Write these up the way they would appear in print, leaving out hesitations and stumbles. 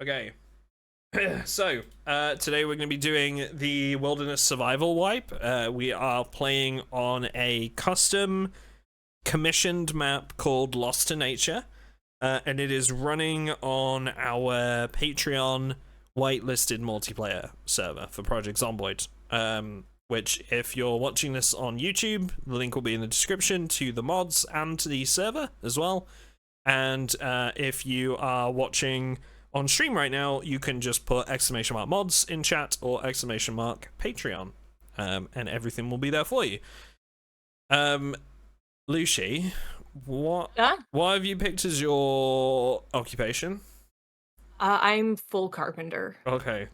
Okay. So, today we're going to be doing the Wilderness Survival Wipe. We are playing on a custom commissioned map called Lost to Nature, and it is running on our Patreon whitelisted multiplayer server for Project Zomboid. Which, if you're watching this on YouTube, the link will be in the description to the mods and to the server as well. And if you are watching on stream right now, you can just put !mods in chat or !Patreon, and everything will be there for you. Loushy, what have you picked as your occupation? I'm full carpenter. Okay.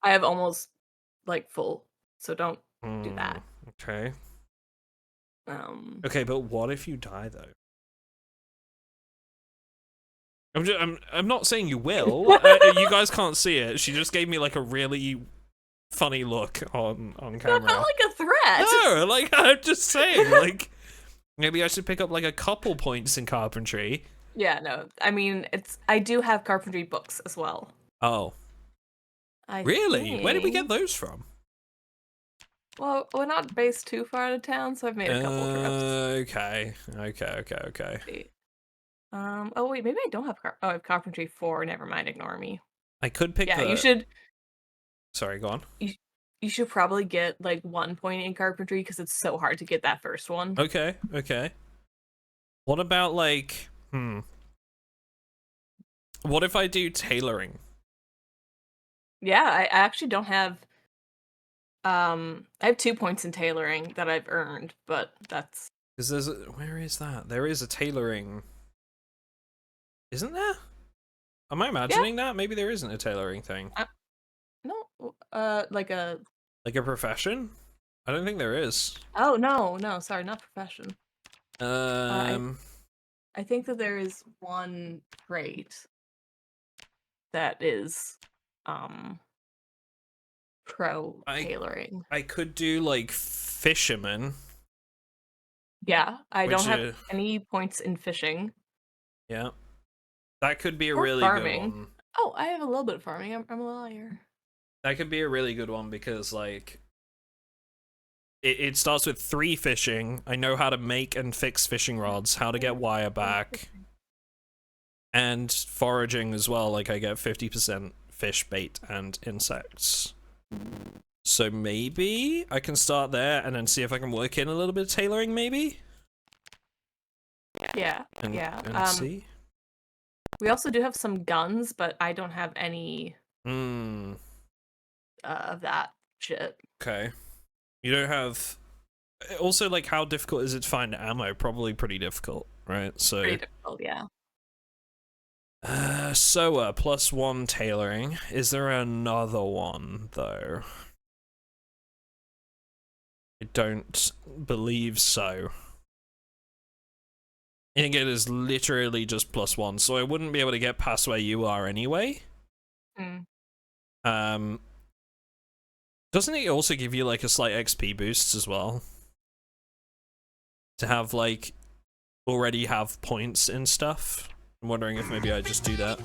I have almost like full, so don't do that. Okay. Okay, but what if you die though? I'm not saying you will. You guys can't see it. She just gave me like a really funny look on camera. That's not like a threat. No, like I'm just saying, like maybe I should pick up like a couple points in carpentry. Yeah, no. I mean, I do have carpentry books as well. Oh. Really? Where did we get those from? Well, we're not based too far out of town, so I've made a couple trips. Okay. Oh wait, maybe I don't have I have carpentry 4. Never mind, ignore me. I could pick you should. Sorry, go on. You should probably get like 1 point in carpentry because it's so hard to get that first one. Okay. What about like, what if I do tailoring? Yeah, I actually don't have. I have 2 points in tailoring that I've earned, but that's. Because where is that? There is a tailoring. Isn't there? Am I imagining that? Maybe there isn't a tailoring thing. No, like a profession? I don't think there is. Oh no, sorry, not profession. I think that there is one trait that is pro tailoring. I could do like fisherman. Yeah, I don't have any points in fishing. Yeah. That could be a really good one. Oh, I have a little bit of farming. I'm a liar. That could be a really good one because, like, it starts with 3 fishing. I know how to make and fix fishing rods, how to get wire back, and foraging as well. Like, I get 50% fish, bait, and insects. So maybe I can start there and then see if I can work in a little bit of tailoring, maybe? Yeah, and see? We also do have some guns, but I don't have any of that shit. Okay. You don't have... Also, like, how difficult is it to find ammo? Probably pretty difficult, right? So pretty difficult, yeah. Soa, +1 tailoring. Is there another one, though? I don't believe so. I think it is literally just +1, so I wouldn't be able to get past where you are anyway. Doesn't it also give you like a slight XP boost as well? To have like already have points and stuff? I'm wondering if maybe I just do that.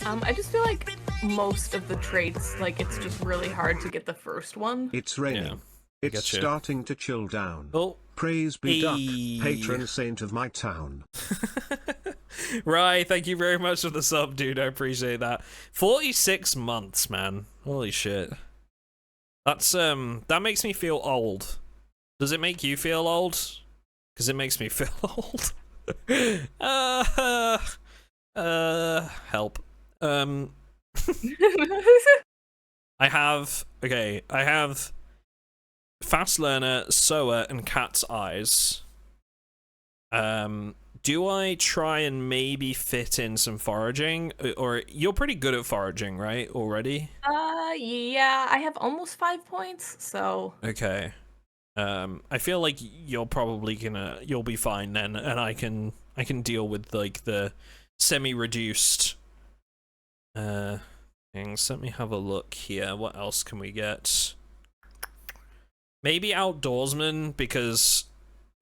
I just feel like most of the traits, like it's just really hard to get the first one. It's raining. Yeah. It's starting to chill down. Oh. Praise be Duck, patron saint of my town. Right, thank you very much for the sub, dude. I appreciate that. 46 months, man. Holy shit. That's that makes me feel old. Does it make you feel old? Because it makes me feel old. Help. I have Fast Learner, Soa, and Cat's Eyes. Do I try and maybe fit in some foraging? Or you're pretty good at foraging, right? Already? Yeah, I have almost 5 points, so... Okay. I feel like you're probably you'll be fine then, and I can deal with, like, the semi-reduced, things. Let me have a look here. What else can we get? Maybe Outdoorsman, because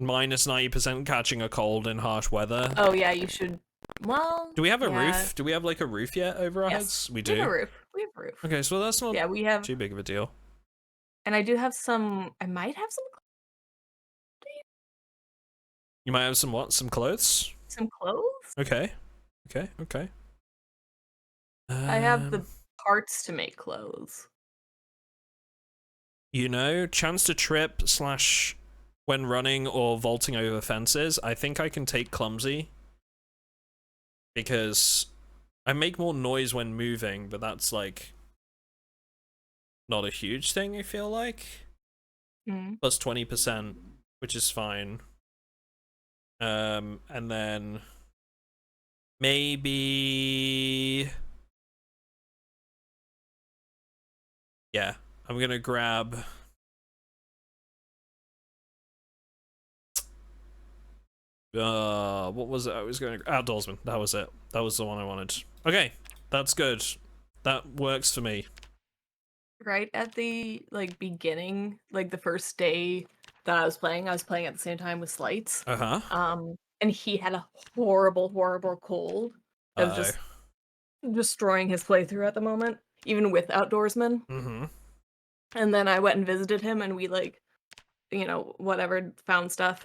-90% catching a cold in harsh weather. Oh yeah, you should Well, Do we have a yeah. roof? Do we have like a roof yet over our Yes, heads? We We have do. a roof. We have a roof. Okay, so that's not Yeah, we have, too big of a deal. and I do have some. I might have You might have some what? Some clothes? some clothes. Okay. Okay. Okay. I have the parts to make clothes. You know, chance to trip / when running or vaulting over fences. I think I can take clumsy because I make more noise when moving, but that's like not a huge thing. I feel like plus 20%, which is fine. And then maybe yeah, I'm gonna grab. What was it? I was going to outdoorsman. That was it. That was the one I wanted. Okay, that's good. That works for me. Right at the beginning, the first day that I was playing at the same time with Slights. And he had a horrible cold that was just destroying his playthrough at the moment, even with outdoorsman. And then I went and visited him, and we whatever, found stuff.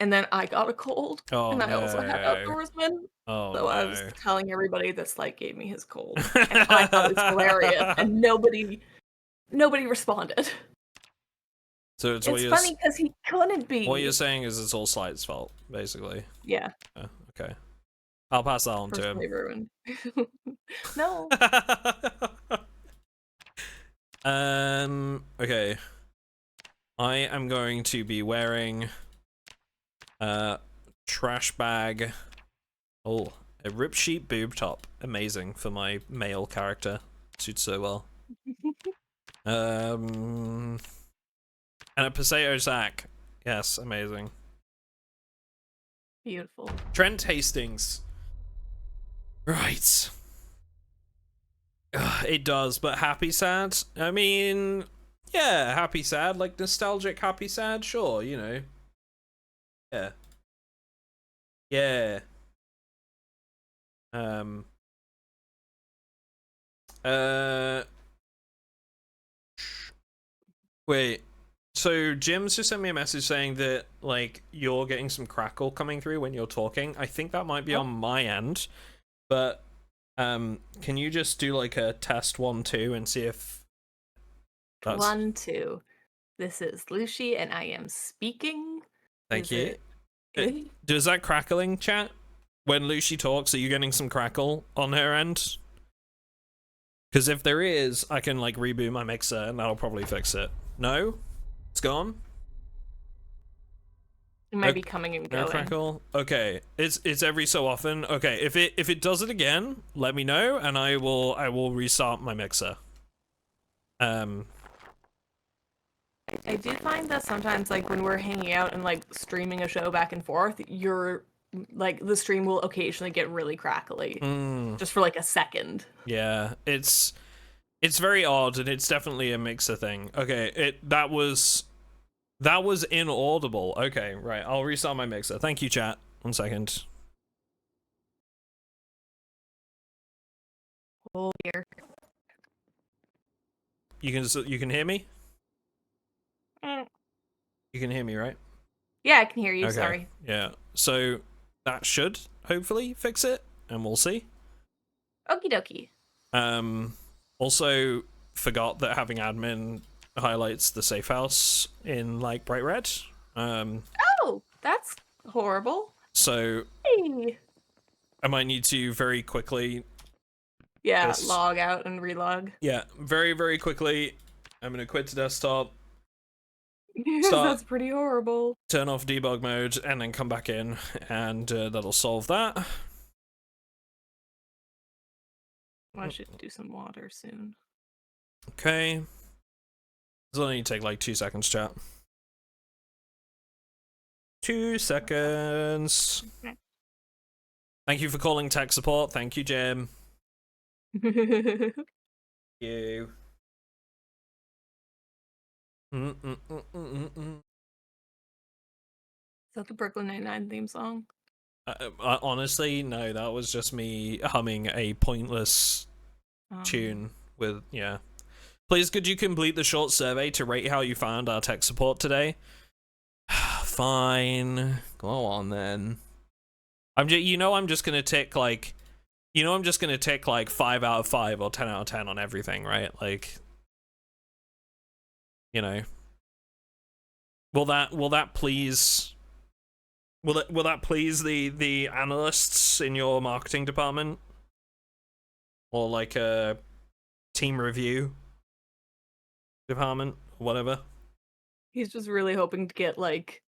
And then I got a cold, and I also had outdoorsman. So I was telling everybody that Slight gave me his cold, and I thought it was hilarious, and nobody responded. So it's funny because he couldn't be. What you're saying is it's all Slight's fault, basically. Yeah. Okay. I'll pass that on to him. Ruined. No. Okay. I am going to be wearing trash bag. Oh, a rip sheet boob top. Amazing for my male character. Suits so well. And a potato sack. Yes, amazing. Beautiful. Trent Hastings. Right. It does, but happy sad? I mean, yeah, happy sad, like nostalgic happy sad, sure, you know. Yeah. Yeah. Wait. So Jim's just sent me a message saying that like you're getting some crackle coming through when you're talking. I think that might be on my end, but can you just do like a test 1 2 and see if that's 1 2. This is Loushy and I am speaking. Thank you. Does that crackling chat when Loushy talks? Are you getting some crackle on her end? Because if there is, I can like reboot my mixer and that'll probably fix it. No, it's gone. It might be coming and going. No crackle. Okay, it's every so often. Okay, if it does it again, let me know and I will restart my mixer. I do find that sometimes, like, when we're hanging out and, like, streaming a show back and forth, the stream will occasionally get really crackly. Just for, like, a second. Yeah, it's very odd, and it's definitely a mixer thing. Okay, that was inaudible. Okay, right, I'll restart my mixer. Thank you, chat. 1 second. Oh, dear. You can hear me? You can hear me, right? Yeah, I can hear you, okay. Sorry. Yeah, so that should hopefully fix it, and we'll see. Okie dokie. Also forgot that having admin highlights the safe house in, like, bright red. Oh, that's horrible. So hey. I might need to very quickly... Yeah, log out and relog. Yeah, very, very quickly. I'm gonna quit the desktop. That's pretty horrible. Turn off debug mode and then come back in, and that'll solve that. I should do some water soon. Okay. This will only take like 2 seconds, chat. 2 seconds. Okay. Thank you for calling tech support. Thank you, Jim. Thank you. Is that the Brooklyn Nine-Nine theme song? Honestly, no, that was just me humming a pointless tune with, yeah. Please, could you complete the short survey to rate how you found our tech support today? Fine. Go on, then. I'm just gonna tick, like... I'm just gonna tick, like, 5 out of 5 or 10 out of 10 on everything, right? Like... Will that please... Will that please the analysts in your marketing department? Or like a team review department, whatever. He's just really hoping to get like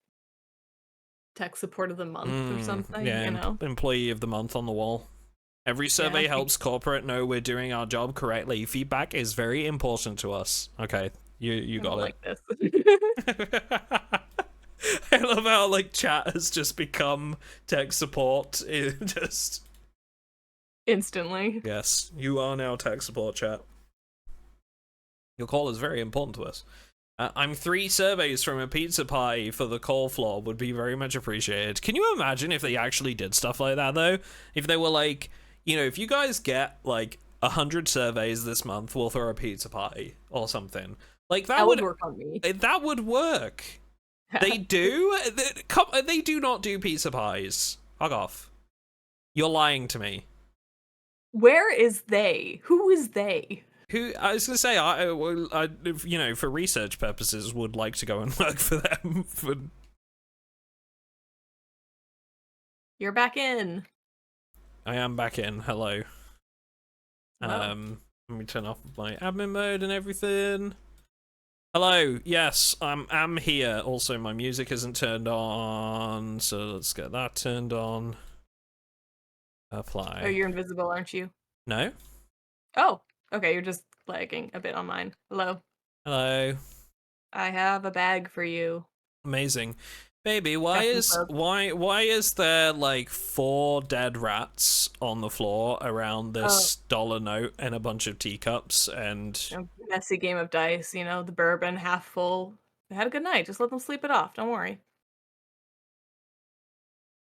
tech support of the month or something. Yeah, employee of the month on the wall. Every survey helps corporate know we're doing our job correctly. Feedback is very important to us. Okay, you got it. Like this. I love how like chat has just become tech support. Just instantly. Yes, you are now tech support, chat. Your call is very important to us. I'm 3 surveys from a pizza party for the call floor. Would be very much appreciated. Can you imagine if they actually did stuff like that, though? If they were like, if you guys get, like, 100 surveys this month, we'll throw a pizza party or something. Like, that would work on me. That would work. They do? They do not do pizza pies. Fuck off. You're lying to me. Where is they? Who is they? I was gonna say, I for research purposes, would like to go and work for them. You're back in. I am back in. Hello. Wow. Let me turn off my admin mode and everything. Hello. Yes, I'm here. Also, my music isn't turned on, so let's get that turned on. Apply. Oh, you're invisible, aren't you? No. Oh. Okay, you're just lagging a bit on mine. Hello. Hello. I have a bag for you. Amazing. Baby, why is there like 4 dead rats on the floor around this dollar note and a bunch of teacups and a messy game of dice, the bourbon half full. They had a good night. Just let them sleep it off. Don't worry.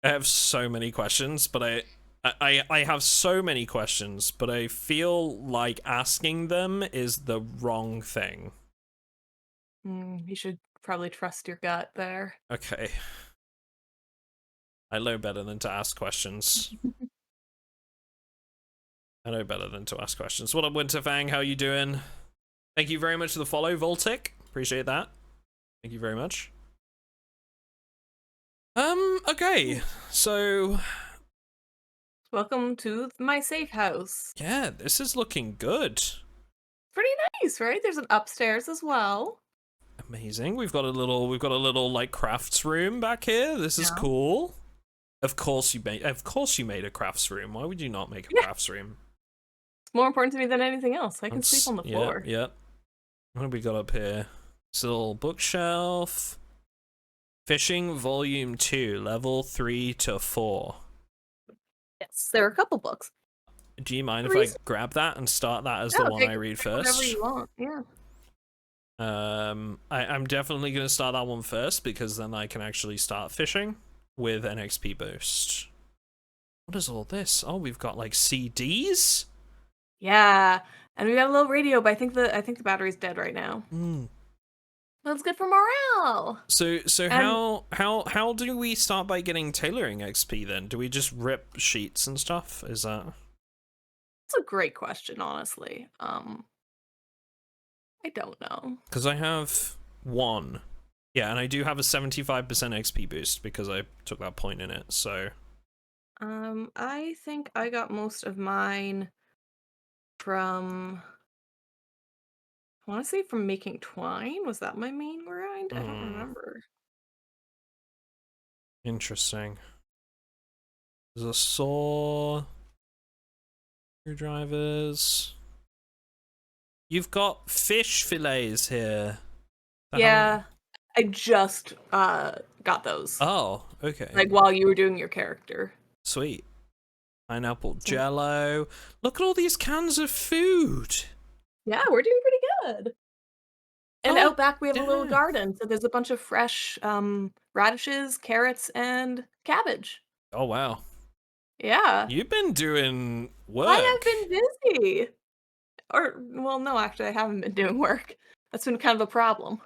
I have so many questions, but I have so many questions, but I feel like asking them is the wrong thing. You should probably trust your gut there. Okay. I know better than to ask questions. I know better than to ask questions. What up, Winterfang? How you doing? Thank you very much for the follow, Voltic. Appreciate that. Thank you very much. Okay. So... Welcome to my safe house. Yeah, this is looking good. Pretty nice, right? There's an upstairs as well. Amazing. We've got a little like crafts room back here. This is cool. Of course you made a crafts room. Why would you not make a crafts room? It's more important to me than anything else. I can sleep on the floor. Yeah. What have we got up here? This little bookshelf. Fishing Volume 2, level 3 to 4. Yes, there are a couple books. Do you mind if I grab that and start that as the one I read first? Whatever you want, yeah. I'm definitely going to start that one first because then I can actually start fishing with an XP boost. What is all this? Oh, we've got like CDs? Yeah, and we got a little radio, but I think the battery's dead right now. That's good for morale. So how do we start by getting tailoring XP then? Do we just rip sheets and stuff? Is that? That's a great question, honestly. I don't know. Because I have 1. Yeah, and I do have a 75% XP boost because I took that point in it, so... I think I got most of mine from... I want to say from making twine. Was that my main grind? I don't remember. Interesting. There's a saw... Screwdrivers... You've got fish fillets here. Yeah, I just got those. Oh, okay. Like while you were doing your character. Sweet. Pineapple jello. Look at all these cans of food. Yeah, we're doing pretty good. And out back we have a little garden, so there's a bunch of fresh radishes, carrots, and cabbage. Oh, wow. Yeah. You've been doing work. I have been busy. Or, well, no, actually, I haven't been doing work. That's been kind of a problem.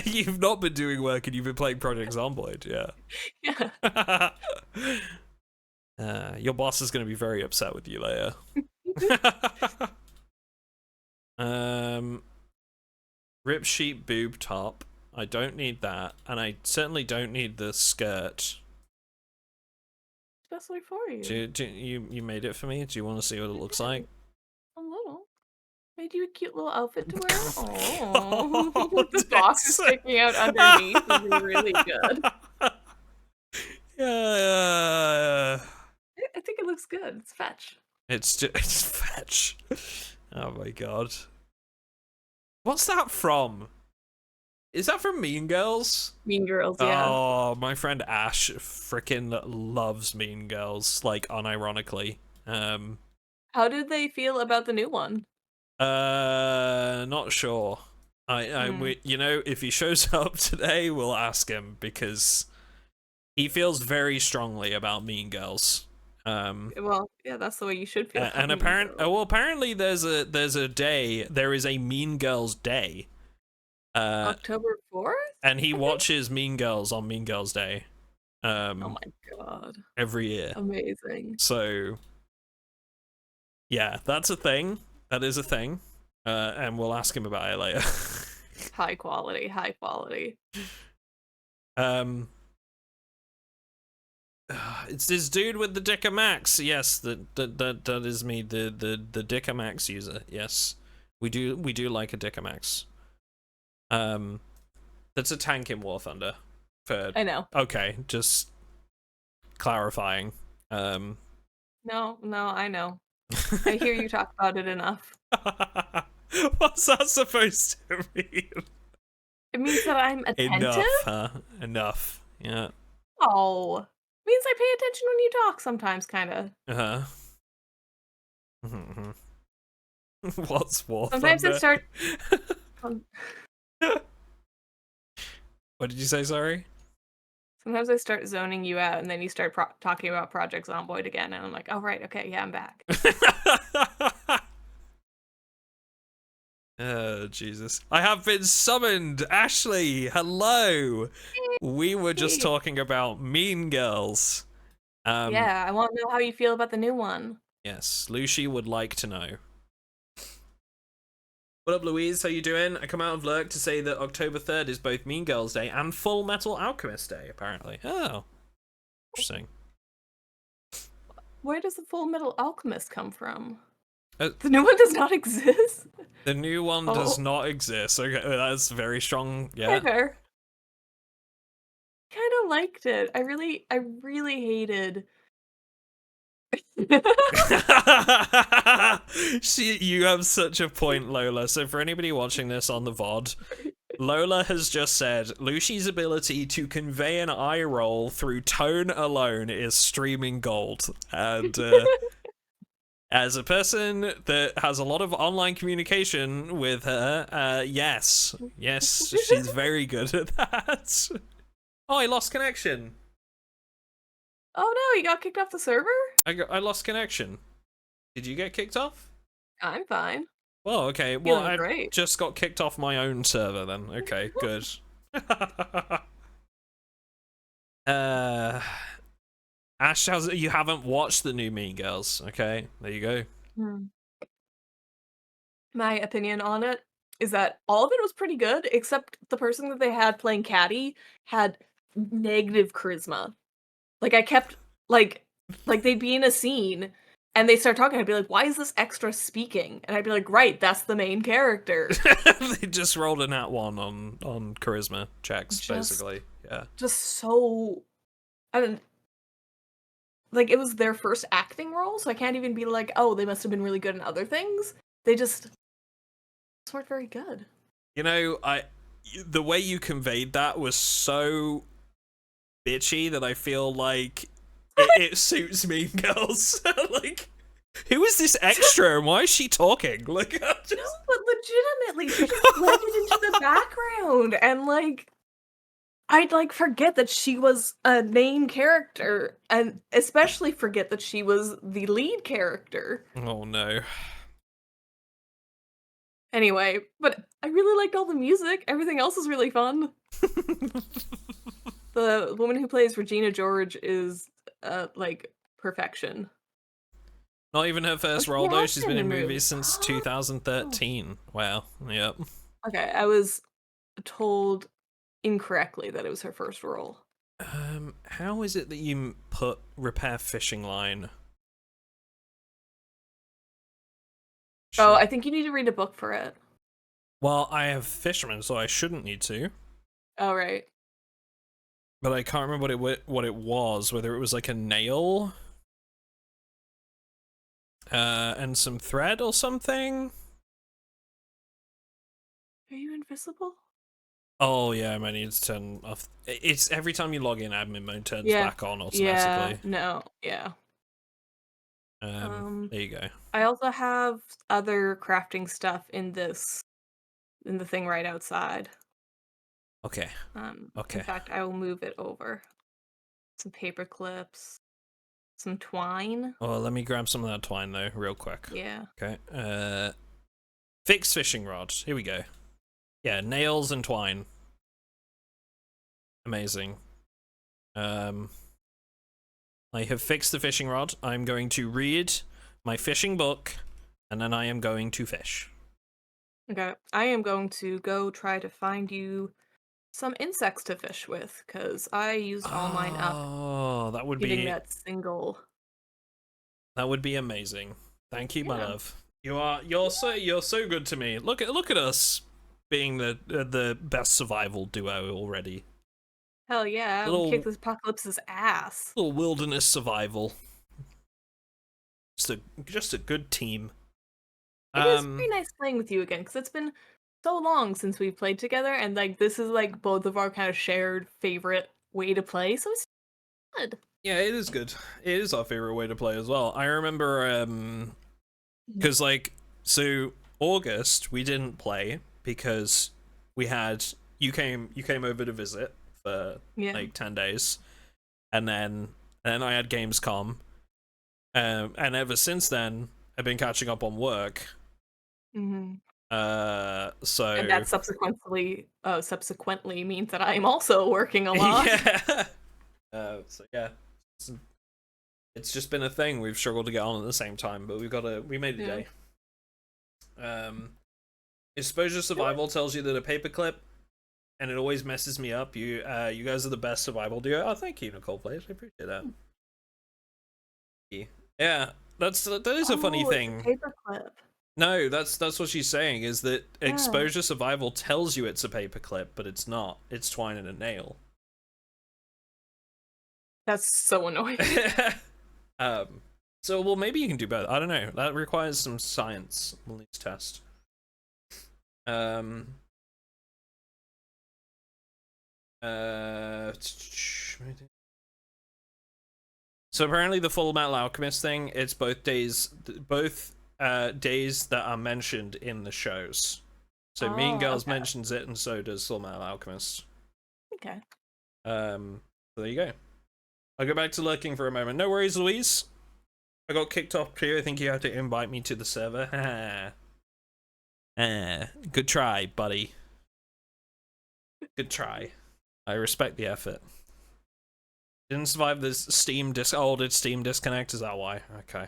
You've not been doing work and you've been playing Project Zomboid, yeah. Yeah. Your boss is going to be very upset with you later. Rip sheet boob top. I don't need that, and I certainly don't need the skirt. Especially for you. You made it for me? Do you want to see what it looks like? A little. Made you a cute little outfit to wear. Oh, the box is sticking out underneath would be really good. Yeah. I think it looks good. It's fetch. It's fetch. Oh my god. What's that from? Is that from Mean Girls? Mean Girls, yeah. Oh, my friend Ash frickin' loves Mean Girls, like unironically. How did they feel about the new one? Not sure. You know, if he shows up today, we'll ask him because he feels very strongly about Mean Girls. Well, yeah, that's the way you should feel. And apparently there is a Mean Girls Day. October 4th? And he watches Mean Girls on Mean Girls Day. Oh my god. Every year. Amazing. So yeah, that's a thing. That is a thing. And we'll ask him about it later. High quality, high quality. It's this dude with the Dickomax. Yes, that is me, the Dickomax user. Yes. We do like a Dickomax. That's a tank in War Thunder. I know. Okay, just clarifying. No, I know. I hear you talk about it enough. What's that supposed to mean? It means that I'm attentive? Enough, huh? Enough. Yeah. Oh. It means I pay attention when you talk sometimes, kinda. What's War Sometimes Thunder? I start... What did you say, sorry? Sometimes I start zoning you out, and then you start talking about Project Zomboid again, and I'm like, oh, right, okay, yeah, I'm back. Oh, Jesus. I have been summoned! Ashley, hello! We were just talking about Mean Girls. Yeah, I want to know how you feel about the new one. Yes, Loushy would like to know. What up, Louise? How you doing? I come out of Lurk to say that October 3rd is both Mean Girls Day and Full Metal Alchemist Day, apparently. Oh. Interesting. Where does the Full Metal Alchemist come from? The new one does not exist? The new one does not exist. Okay, that's very strong. Yeah. Fair. Kind of liked it. I really hated... You have such a point, Lola. So for anybody watching this on the VOD, Lola has just said Loushy's ability to convey an eye roll through tone alone is streaming gold. And as a person that has a lot of online communication with her, yes, she's very good at that. Oh, I lost connection. Oh no, you got kicked off the server? I lost connection. Did you get kicked off? I'm fine. Well, okay. Well, I great. just got kicked off my own server then. Okay, good. Ash, you haven't watched the new Mean Girls. Okay, there you go. My opinion on it is that all of it was pretty good, except the person that they had playing Caddy had negative charisma. Like, I kept, like they'd be in a scene, and they'd start talking, I'd be like, why is this extra speaking? And I'd be like, right, that's the main character. They just rolled a nat 1 on charisma checks, basically. Yeah. Just so... I don't... Like, it was their first acting role, so I can't even be like, oh, they must have been really good in other things. They just weren't very good. You know, the way you conveyed that was so bitchy that I feel like it suits Mean Girls. Like, who is this extra and why is she talking? Like, No, but legitimately, she just blended into the background and like I'd like forget that she was a main character, and especially forget that she was the lead character. Oh no. Anyway, but I really liked all the music. Everything else is really fun. The woman who plays Regina George is like perfection. Not even her first Oh, role she though. has She's been been in in movies movies. since 2013. Wow. Yep. Okay, I was told incorrectly that it was her first role. How is it that you put repair fishing line? Oh, I think you need to read a book for it. Well, I have fisherman, so I shouldn't need to. Oh, right. But I can't remember what it was. Whether it was like a nail, and some thread or something. Are you invisible? Oh yeah, I might need to turn off. It's every time you log in, admin mode turns back on automatically. Yeah. No. Yeah. There you go. I also have other crafting stuff in the thing right outside. Okay. Okay. In fact, I will move it over. Some paper clips, some twine. Oh, let me grab some of that twine though, real quick. Yeah. Okay. Fixed fishing rod. Here we go. Yeah, nails and twine. Amazing. I have fixed the fishing rod. I'm going to read my fishing book, and then I am going to fish. Okay. I am going to go try to find you some insects to fish with, because I used all mine up. Oh, that would getting be that single. That would be amazing. Thank you, my love. You're so good to me. Look at us being the best survival duo already. Hell yeah, we kick this apocalypse's ass. Little wilderness survival. Just a good team. It is very nice playing with you again, because it's been so long since we've played together, and like this is like both of our kind of shared favorite way to play, so it's good. Yeah, it is good. It is our favorite way to play as well. I remember because like so August we didn't play because we had you came over to visit for like 10 days, and then I had Gamescom, and ever since then I've been catching up on work. So and that subsequently means that I'm also working a lot. Yeah. So yeah, it's just been a thing. We've struggled to get on at the same time, but we made a day. Exposure survival tells you that a paperclip, and it always messes me up. You guys are the best survival duo. Oh, thank you, Nicole Plays. I appreciate that. Yeah, that is a funny thing. Paperclip. No, that's what she's saying, is that exposure survival tells you it's a paperclip, but it's not. It's twine and a nail. That's so annoying. So well, maybe you can do both. I don't know. That requires some science. We'll need to test. So apparently the Full Metal Alchemist thing, it's both days that are mentioned in the shows. So Mean Girls mentions it, and so does Full Metal Alchemist. Okay. So there you go. I'll go back to lurking for a moment. No worries, Louise. I got kicked off too. I think you have to invite me to the server. Good try, buddy. Good try. I respect the effort. Didn't survive this Steam did Steam disconnect? Is that why? Okay.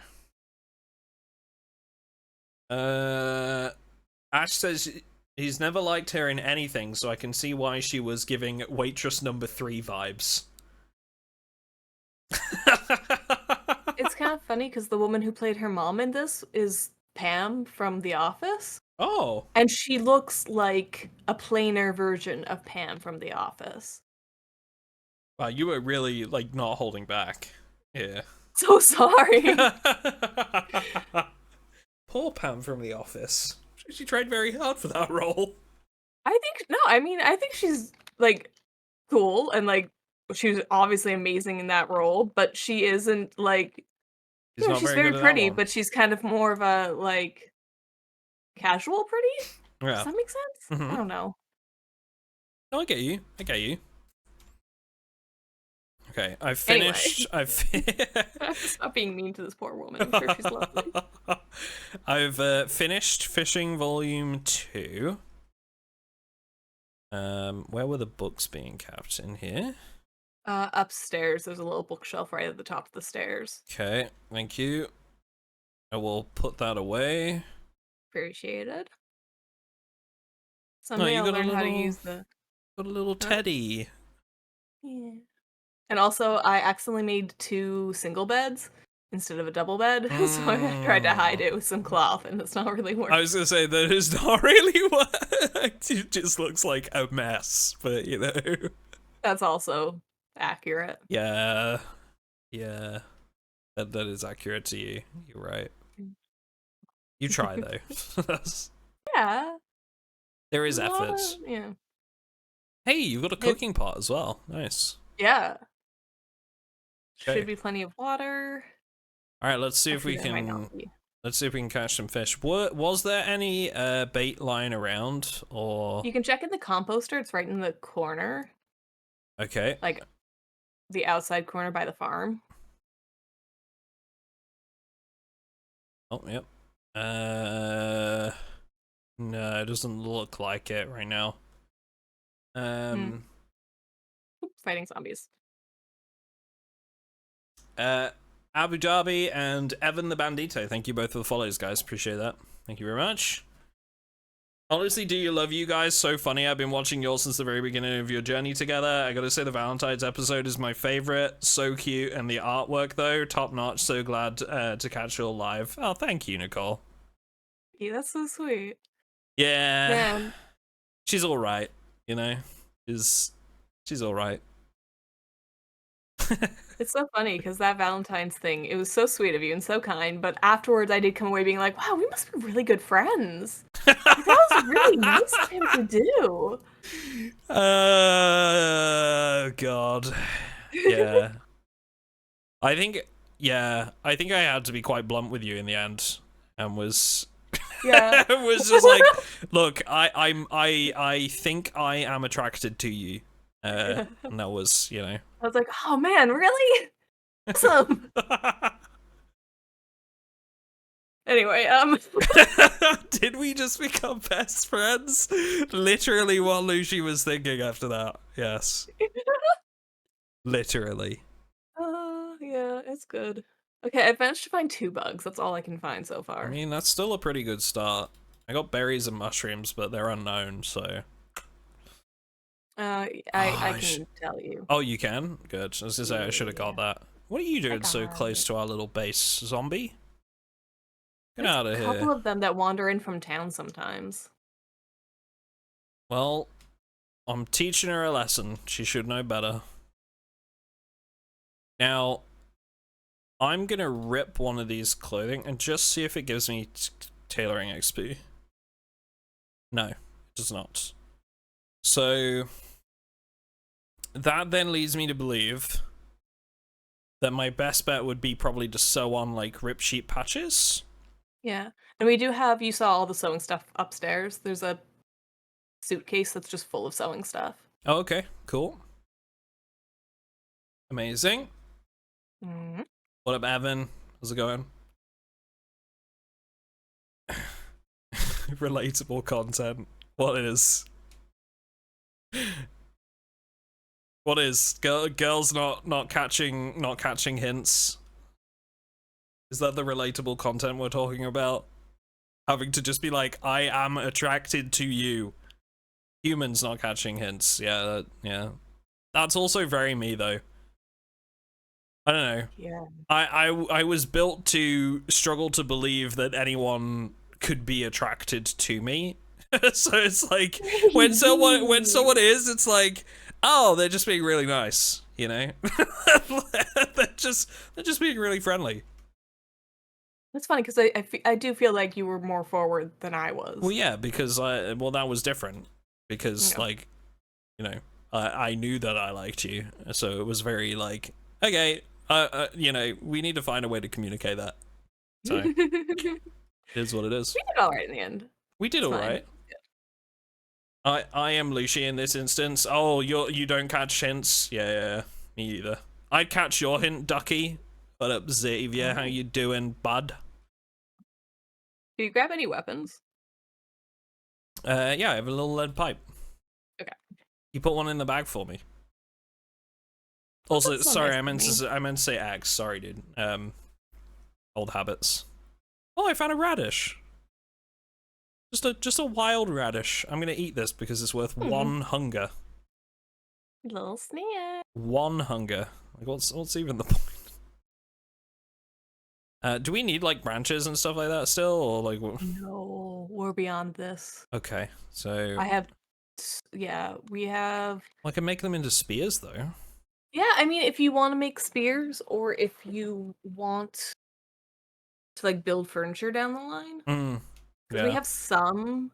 Ash says he's never liked her in anything, so I can see why she was giving waitress number 3 vibes. It's kind of funny because the woman who played her mom in this is Pam from The Office. Oh. And she looks like a plainer version of Pam from The Office. Wow, you were really, like, not holding back. Yeah. So sorry. Poor Pam from The Office. She tried very hard for that role. I think she's, like, cool, and, like, she was obviously amazing in that role, but she isn't, like... she's very pretty, but she's kind of more of a, like, casual pretty? Yeah. Does that make sense? I don't know. No, I get you. Okay, I've finished. Anyway. Stop being mean to this poor woman. I'm sure she's lovely. I've finished fishing volume 2. Where were the books being kept? In here? Upstairs, there's a little bookshelf right at the top of the stairs. Okay, thank you. I will put that away. Appreciated. Someday I'll learn how to use the... Got a little teddy. Yeah. And also, I accidentally made 2 single beds instead of a double bed, so I tried to hide it with some cloth, and it's not really working. I was gonna say that is not really what. It just looks like a mess, but you know. That's also accurate. Yeah. Yeah. That is accurate to you. You're right. You try though. Yeah. There is effort. Yeah. Hey, you've got a cooking pot as well. Nice. Yeah. Okay. Should be plenty of water. All right, let's see if we can. Let's see if we can catch some fish. Was there any bait lying around, or? You can check in the composter. It's right in the corner. Okay. Like the outside corner by the farm. Oh, yep. No, it doesn't look like it right now. Fighting zombies. Abu Dhabi and Evan the Bandito, thank you both for the follows, guys. Appreciate that. Thank you very much. Honestly, do you love you guys? So funny. I've been watching yours since the very beginning of your journey together. I gotta say the Valentine's episode is my favorite. So cute. And the artwork, though, top notch. So glad to catch you all live. Oh, thank you, Nicole. Yeah, that's so sweet. Yeah. Man. She's all right, you know? She's all right. It's so funny because that Valentine's thing, it was so sweet of you and so kind, but afterwards I did come away being like, wow, we must be really good friends. Like, that was really nice of him to do. God. Yeah. I think I had to be quite blunt with you in the end and was was just like, look, I think I am attracted to you. And that was, you know. I was like, oh man, really? Awesome. Anyway, did we just become best friends? Literally what Loushy was thinking after that. Yes. Literally. Yeah, it's good. Okay, I managed to find 2 bugs. That's all I can find so far. I mean, that's still a pretty good start. I got berries and mushrooms, but they're unknown, so. I can tell you. Oh, you can? Good. I was gonna say I should have got that. What are you doing so close to our little base, zombie? Get out of here. There's a couple of them that wander in from town sometimes. Well, I'm teaching her a lesson. She should know better. Now, I'm gonna rip one of these clothing and just see if it gives me tailoring XP. No, it does not. So, that then leads me to believe that my best bet would be probably to sew on, like, rip sheet patches. Yeah, and we do have, you saw all the sewing stuff upstairs. There's a suitcase that's just full of sewing stuff. Oh, okay, cool. Amazing. Mm-hmm. What up, Evan? How's it going? Relatable content. What is? What is? Girls not catching hints. Is that the relatable content we're talking about? Having to just be like, I am attracted to you. Humans not catching hints. Yeah, yeah. That's also very me though. I don't know. Yeah. I was built to struggle to believe that anyone could be attracted to me. So it's like when someone is, it's like, oh, they're just being really nice, you know? they're just being really friendly. That's funny because I do feel like you were more forward than I was. Well, yeah, because that was different. Because like, you know, I knew that I liked you, so it was very like, okay, you know, we need to find a way to communicate that. So it is what it is. We did all right in the end. We did all right. I am Loushy in this instance. Oh, you don't catch hints? Yeah, me either. I'd catch your hint, Ducky. What up, Xavier? How you doing, bud? Do you grab any weapons? Yeah, I have a little lead pipe. Okay. You put one in the bag for me. Also, so sorry, nice I meant to say axe. Sorry, dude. Old habits. Oh, I found a radish. Just a wild radish. I'm gonna eat this because it's worth 1 hunger. Little snack. 1 hunger. Like, what's even the point? Do we need like branches and stuff like that still, or like? No, we're beyond this. Okay, so I have. Yeah, we have. I can make them into spears though. Yeah, I mean, if you want to make spears, or if you want to like build furniture down the line. Yeah. We have some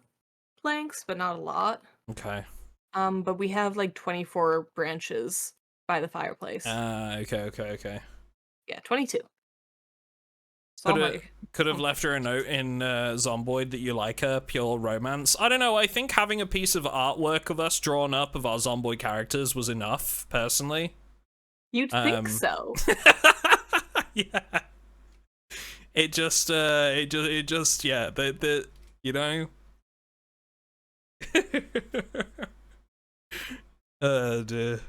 planks, but not a lot. Okay. But we have like 24 branches by the fireplace. Okay. Yeah, 22. Could have left her a note in Zomboid that you like her, pure romance. I don't know, I think having a piece of artwork of us drawn up of our Zomboid characters was enough, personally. You'd think so. Yeah. It just, yeah, the you know? Dear.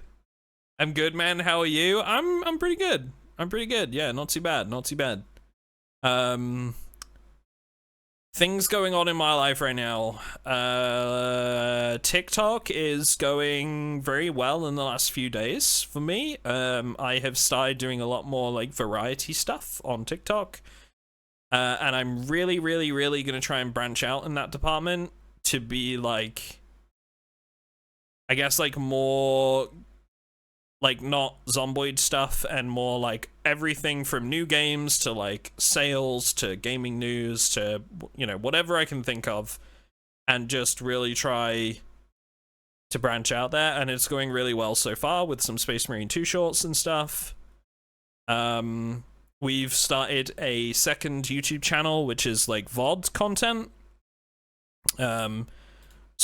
I'm good, man. How are you? I'm pretty good. Yeah, not too bad. Things going on in my life right now. TikTok is going very well in the last few days for me. I have started doing a lot more like variety stuff on TikTok. And I'm really gonna try and branch out in that department to be like, I guess like more like not Zomboid stuff and more like everything from new games to like sales to gaming news to, you know, whatever I can think of, and just really try to branch out there. And it's going really well so far with some Space Marine 2 shorts and stuff. We've started a second YouTube channel, which is like VOD content. So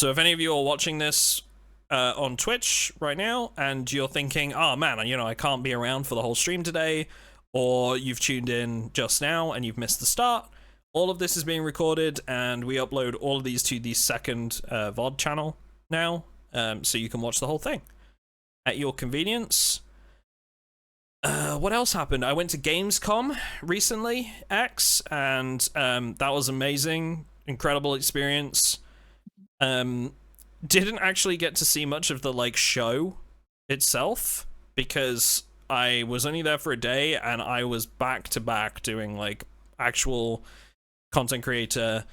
if any of you are watching this on Twitch right now and you're thinking, oh man, you know, I can't be around for the whole stream today, or you've tuned in just now and you've missed the start, all of this is being recorded and we upload all of these to the second VOD channel now, so you can watch the whole thing at your convenience. What else happened? I went to Gamescom recently, and that was amazing. Incredible experience. Didn't actually get to see much of the like show itself because I was only there for a day and I was back to back doing like actual content creator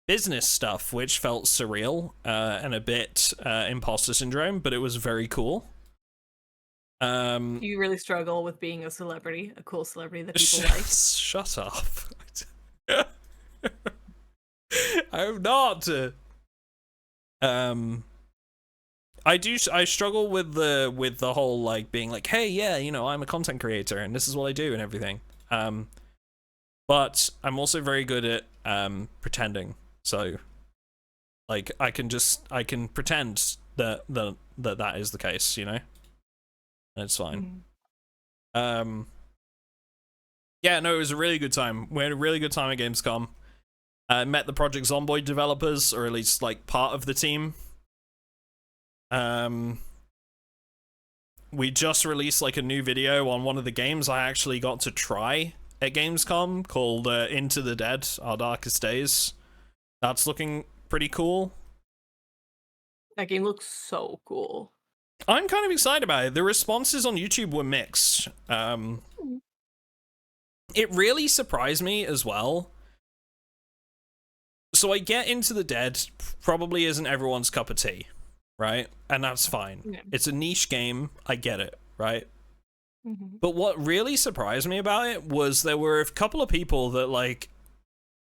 business stuff, which felt surreal and a bit imposter syndrome, but it was very cool. You really struggle with being a celebrity, a cool celebrity that people like. Shut up. I'm not. I struggle with the whole like being like, hey, yeah, you know, I'm a content creator and this is what I do and everything. But I'm also very good at pretending. So like I can pretend that is the case, you know? It's fine. Yeah, no, it was a really good time. We had a really good time at Gamescom. Met the Project Zomboid developers, or at least like part of the team. We just released like a new video on one of the games I actually got to try at Gamescom called Into the Dead, Our Darkest Days. That's looking pretty cool. That game looks so cool. I'm kind of excited about it. The responses on YouTube were mixed. It really surprised me as well. So I get Into the Dead probably isn't everyone's cup of tea, right? And that's fine. Yeah. It's a niche game. I get it, right? But what really surprised me about it was there were a couple of people that like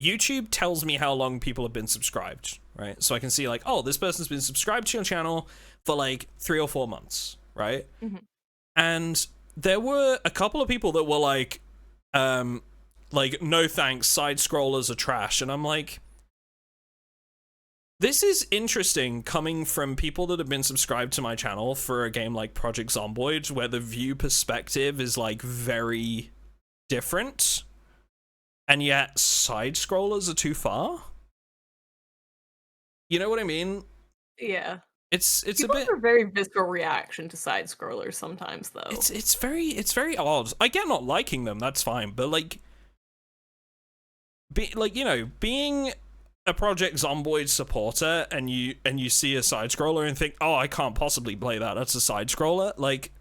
YouTube tells me how long people have been subscribed, right? So I can see like, oh, this person's been subscribed to your channel for like 3 or 4 months, right? And there were a couple of people that were like no thanks, side scrollers are trash. And I'm like, This is interesting coming from people that have been subscribed to my channel for a game like Project Zomboid, where the view perspective is like very different, and yet side scrollers are too far. You know what I mean? Yeah. It's People a bit have a very visceral reaction to side scrollers sometimes, though. It's very odd. I get not liking them, that's fine, but like being a Project Zomboid supporter and you see a side scroller and think, "Oh, I can't possibly play that. That's a side scroller." Like,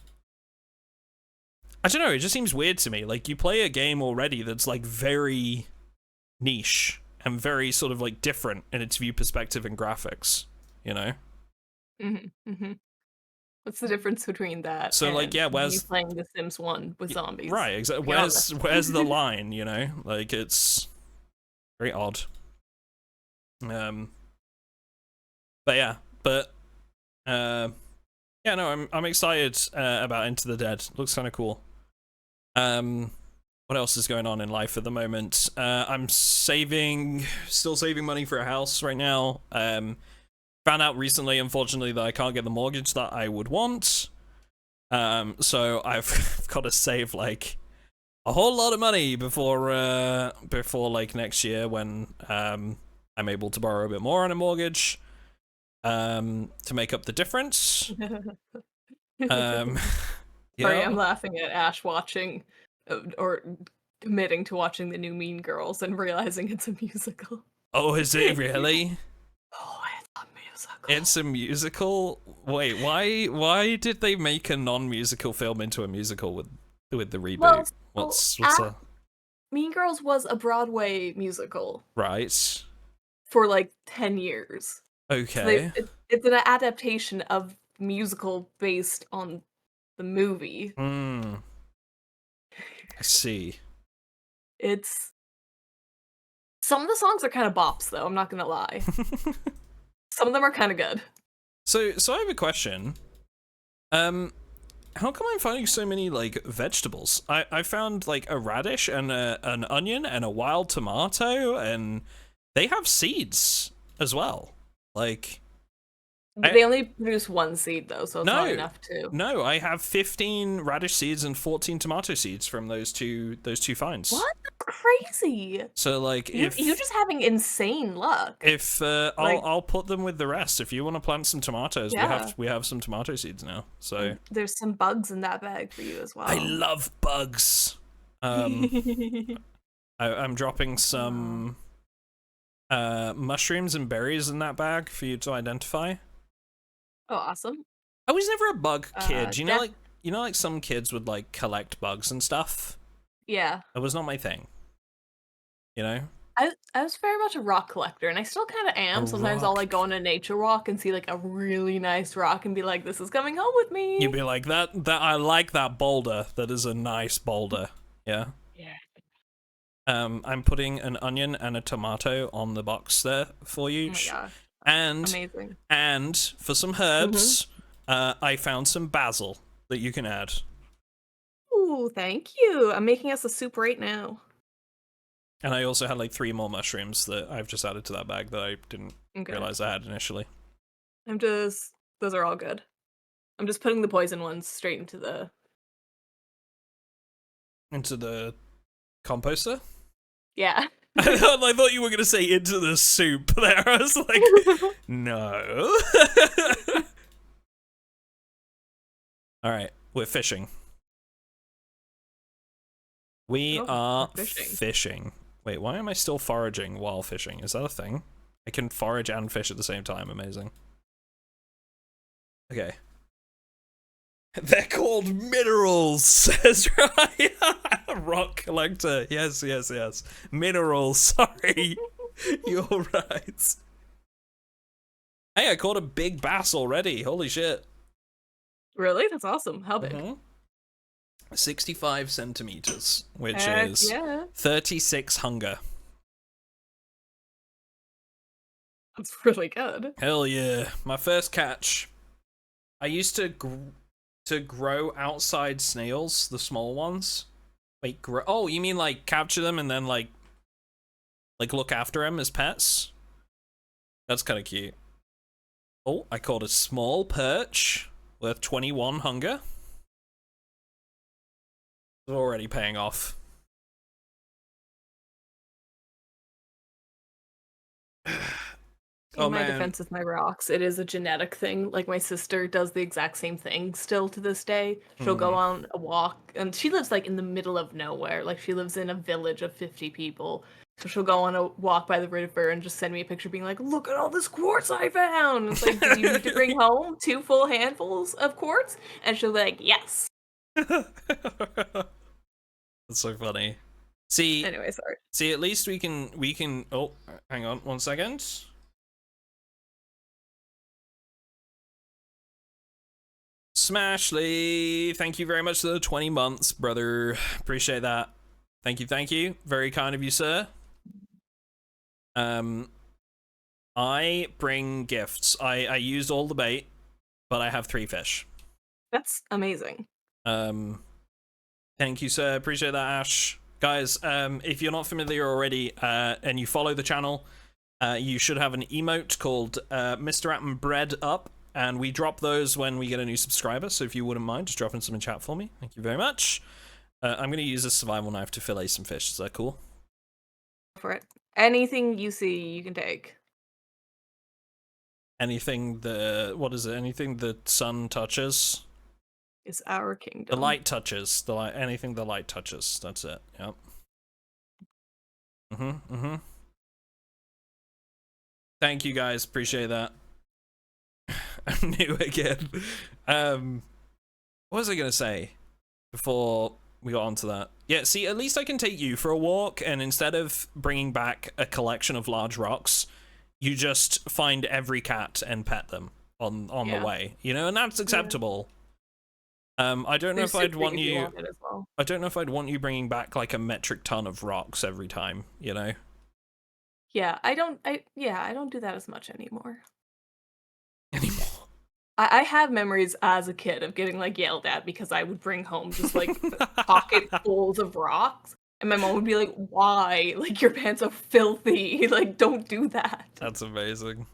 I don't know, it just seems weird to me. Like, you play a game already that's like very niche and very sort of like different in its view perspective and graphics, you know? What's the difference between that? So, and like, yeah, where's you playing The Sims 1 with zombies? Right, exactly. Where's the line, you know? Like, it's very odd. But yeah, yeah, no, I'm excited about Into the Dead. Looks kind of cool. What else is going on in life at the moment? I'm still saving money for a house right now. Found out recently, unfortunately, that I can't get the mortgage that I would want. So I've got to save like a whole lot of money before like next year when I'm able to borrow a bit more on a mortgage to make up the difference. Sorry, I'm laughing at Ash watching or committing to watching the new Mean Girls and realizing it's a musical. Oh, is it really? Oh, it's a musical. It's a musical? Wait, why did they make a non-musical film into a musical with the reboot? Well, what's that? Mean Girls was a Broadway musical. Right. For like 10 years. Okay. So it's an adaptation of musical based on the movie. I see. Some of the songs are kind of bops, though, I'm not gonna lie. Some of them are kind of good. So I have a question. How come I'm finding so many like vegetables? I found like a radish and an onion and a wild tomato, and they have seeds as well. Like, they only produce one seed though, so it's not enough to. No, I have 15 radish seeds and 14 tomato seeds from those two finds. What? That's crazy. So like, you're just having insane luck. If I'll put them with the rest. If you want to plant some tomatoes, yeah. we have some tomato seeds now. So there's some bugs in that bag for you as well. I love bugs. I'm dropping some mushrooms and berries in that bag for you to identify. Oh, awesome. I was never a bug kid. You know, like some kids would like collect bugs and stuff. Yeah. It was not my thing. You know? I was very much a rock collector, and I still kind of am. Sometimes I'll like go on a nature walk and see like a really nice rock and be like, "This is coming home with me." You'd be like, "That I like that boulder. That is a nice boulder." Yeah. Yeah. I'm putting an onion and a tomato on the box there for you. Oh my gosh. And amazing. And for some herbs, I found some basil that you can add. Ooh, thank you. I'm making us a soup right now. And I also had like 3 more mushrooms that I've just added to that bag that I didn't realize I had initially. Those are all good. I'm just putting the poison ones straight into the composter? Yeah. I thought you were gonna say into the soup there. I was like, no. Alright, we're fishing. We are fishing. Wait, why am I still foraging while fishing? Is that a thing? I can forage and fish at the same time. Amazing. Okay. They're called minerals, says Ryan. Rock collector. Yes. Minerals, sorry. You're right. Hey, I caught a big bass already. Holy shit. Really? That's awesome. How big? 65 centimeters, which is 36 hunger. That's really good. Hell yeah. My first catch. I used to grow outside snails, the small ones. Wait, oh, you mean like capture them and then like look after them as pets? That's kind of cute. Oh, I caught a small perch worth 21 hunger. It's already paying off. In my defense with my rocks, it is a genetic thing. Like, my sister does the exact same thing still to this day. She'll go on a walk, and she lives, like, in the middle of nowhere. Like, she lives in a village of 50 people. So she'll go on a walk by the river and just send me a picture being like, look at all this quartz I found! It's like, did you need to bring home 2 full handfuls of quartz? And she'll be like, yes. That's so funny. See, anyway, sorry. See, at least we can, oh, hang on 1 second. Smashly, thank you very much for the 20 months, brother. Appreciate that. Thank you. Very kind of you, sir. I bring gifts. I used all the bait, but I have 3 fish. That's amazing. Thank you, sir. Appreciate that, Ash. Guys, if you're not familiar already, and you follow the channel, you should have an emote called MrAtomicDuck, and we drop those when we get a new subscriber, so if you wouldn't mind, just dropping some in chat for me. Thank you very much. I'm going to use a survival knife to fillet some fish. Is that cool? Go for it. Anything you see, you can take. Anything what is it? Anything the sun touches? Is our kingdom. The light touches. Anything the light touches. That's it. Yep. Thank you, guys. Appreciate that. I'm new again. What was I gonna say before we got onto that? Yeah, see, at least I can take you for a walk, and instead of bringing back a collection of large rocks, you just find every cat and pet them on the way, you know, and that's acceptable. I don't know if I'd want you. I don't know if I'd want you bringing back like a metric ton of rocks every time, you know. Yeah, I don't do that as much anymore. I have memories as a kid of getting like yelled at because I would bring home just like pocketfuls of rocks, and my mom would be like, "Why? Like, your pants are filthy. Like, don't do that." That's amazing.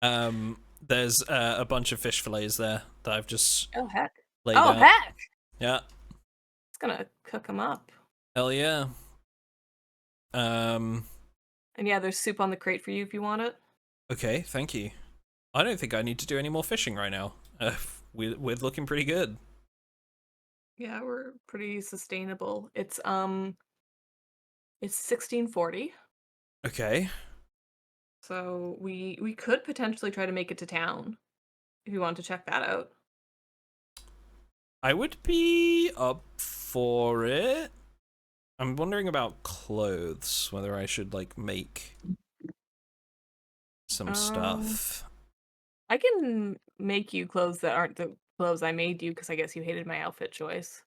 There's a bunch of fish fillets there that I've just laid out. Heck! Yeah. It's gonna cook them up. Hell yeah. And yeah, there's soup on the crate for you if you want it. Okay, thank you. I don't think I need to do any more fishing right now. We're looking pretty good. Yeah, we're pretty sustainable. It's 1640. Okay. So we could potentially try to make it to town if you want to check that out. I would be up for it. I'm wondering about clothes, whether I should like make some stuff. I can make you clothes that aren't the clothes I made you, because I guess you hated my outfit choice.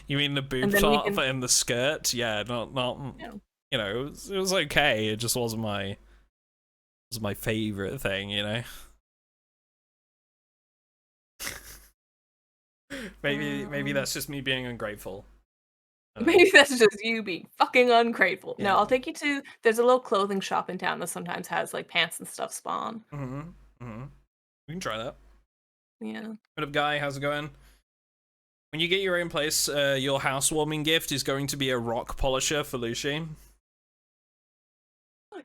You mean the boob top and the skirt? Yeah, not no. You know, it was okay. It just wasn't my favorite thing, you know. Maybe that's just me being ungrateful. Maybe that's just you being fucking ungrateful. Yeah. No, I'll take you to. There's a little clothing shop in town that sometimes has like pants and stuff spawn. We can try that. Yeah. What up, guy? How's it going? When you get your own place, your housewarming gift is going to be a rock polisher for Loushy.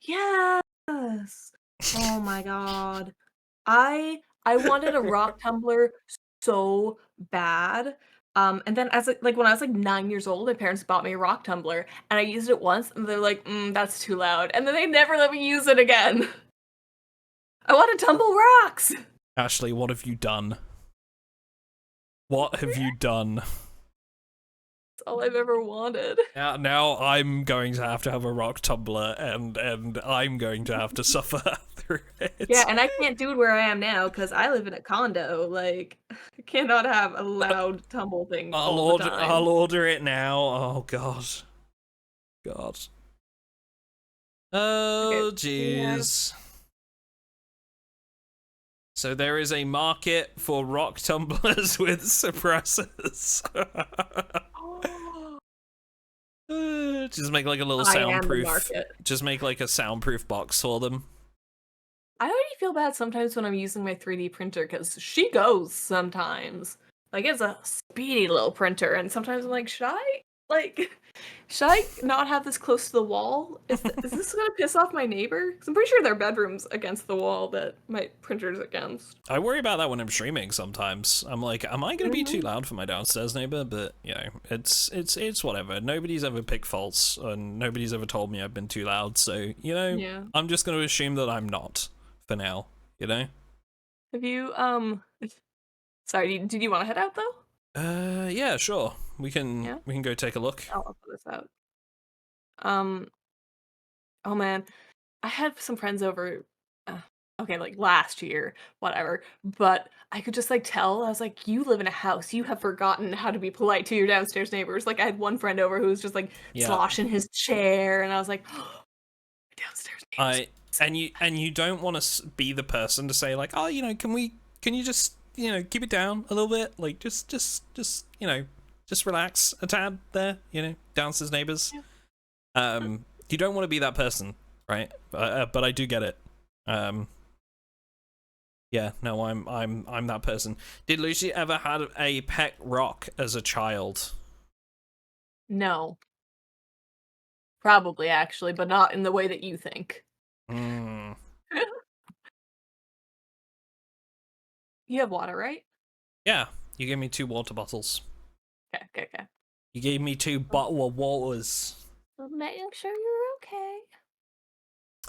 Yes. Oh my god. I wanted a rock tumbler so bad. And then as like when I was like 9 years old, my parents bought me a rock tumbler, and I used it once, and they're like, that's too loud. And then they never let me use it again. I want to tumble rocks. Ashley, what have you done? What have you done? That's all I've ever wanted. Now I'm going to have a rock tumbler, and I'm going to have to suffer through it. Yeah, and I can't do it where I am now because I live in a condo. Like, I cannot have a loud tumble thing all the time. I'll order it now. Oh god. Oh jeez. Okay. So there is a market for rock tumblers with suppressors. Oh Just make like a little I am the soundproof. market. Just make like a soundproof box for them. I already feel bad sometimes when I'm using my 3D printer because she goes sometimes. Like, it's a speedy little printer, and sometimes I'm like, should I not have this close to the wall? Is this gonna piss off my neighbor? Because I'm pretty sure their bedroom's against the wall that my printer's against. I worry about that when I'm streaming sometimes. I'm like, am I gonna be too loud for my downstairs neighbor? But, you know, it's whatever. Nobody's ever picked faults, and nobody's ever told me I've been too loud, so, you know, I'm just gonna assume that I'm not, for now, you know? Have you, sorry, did you want to head out, though? Yeah, sure. We can go take a look. I'll put this out. Oh man, I had some friends over, okay, like last year, whatever, but I could just like tell, I was like, you live in a house, you have forgotten how to be polite to your downstairs neighbors. Like, I had one friend over who was just like sloshing his chair, and I was like, oh, downstairs neighbors. And you don't want to be the person to say like, oh, you know, can you just, you know, keep it down a little bit, like just you know, just relax a tad there, you know, downstairs neighbors. You don't want to be that person, right? But I do get it. Yeah, no, I'm that person. Did Lucy ever have a pet rock as a child? No. Probably, actually, but not in the way that you think. Mm. You have water, right? Yeah, you gave me 2 water bottles. Okay. You gave me 2 bottle of waters. So making sure you're okay.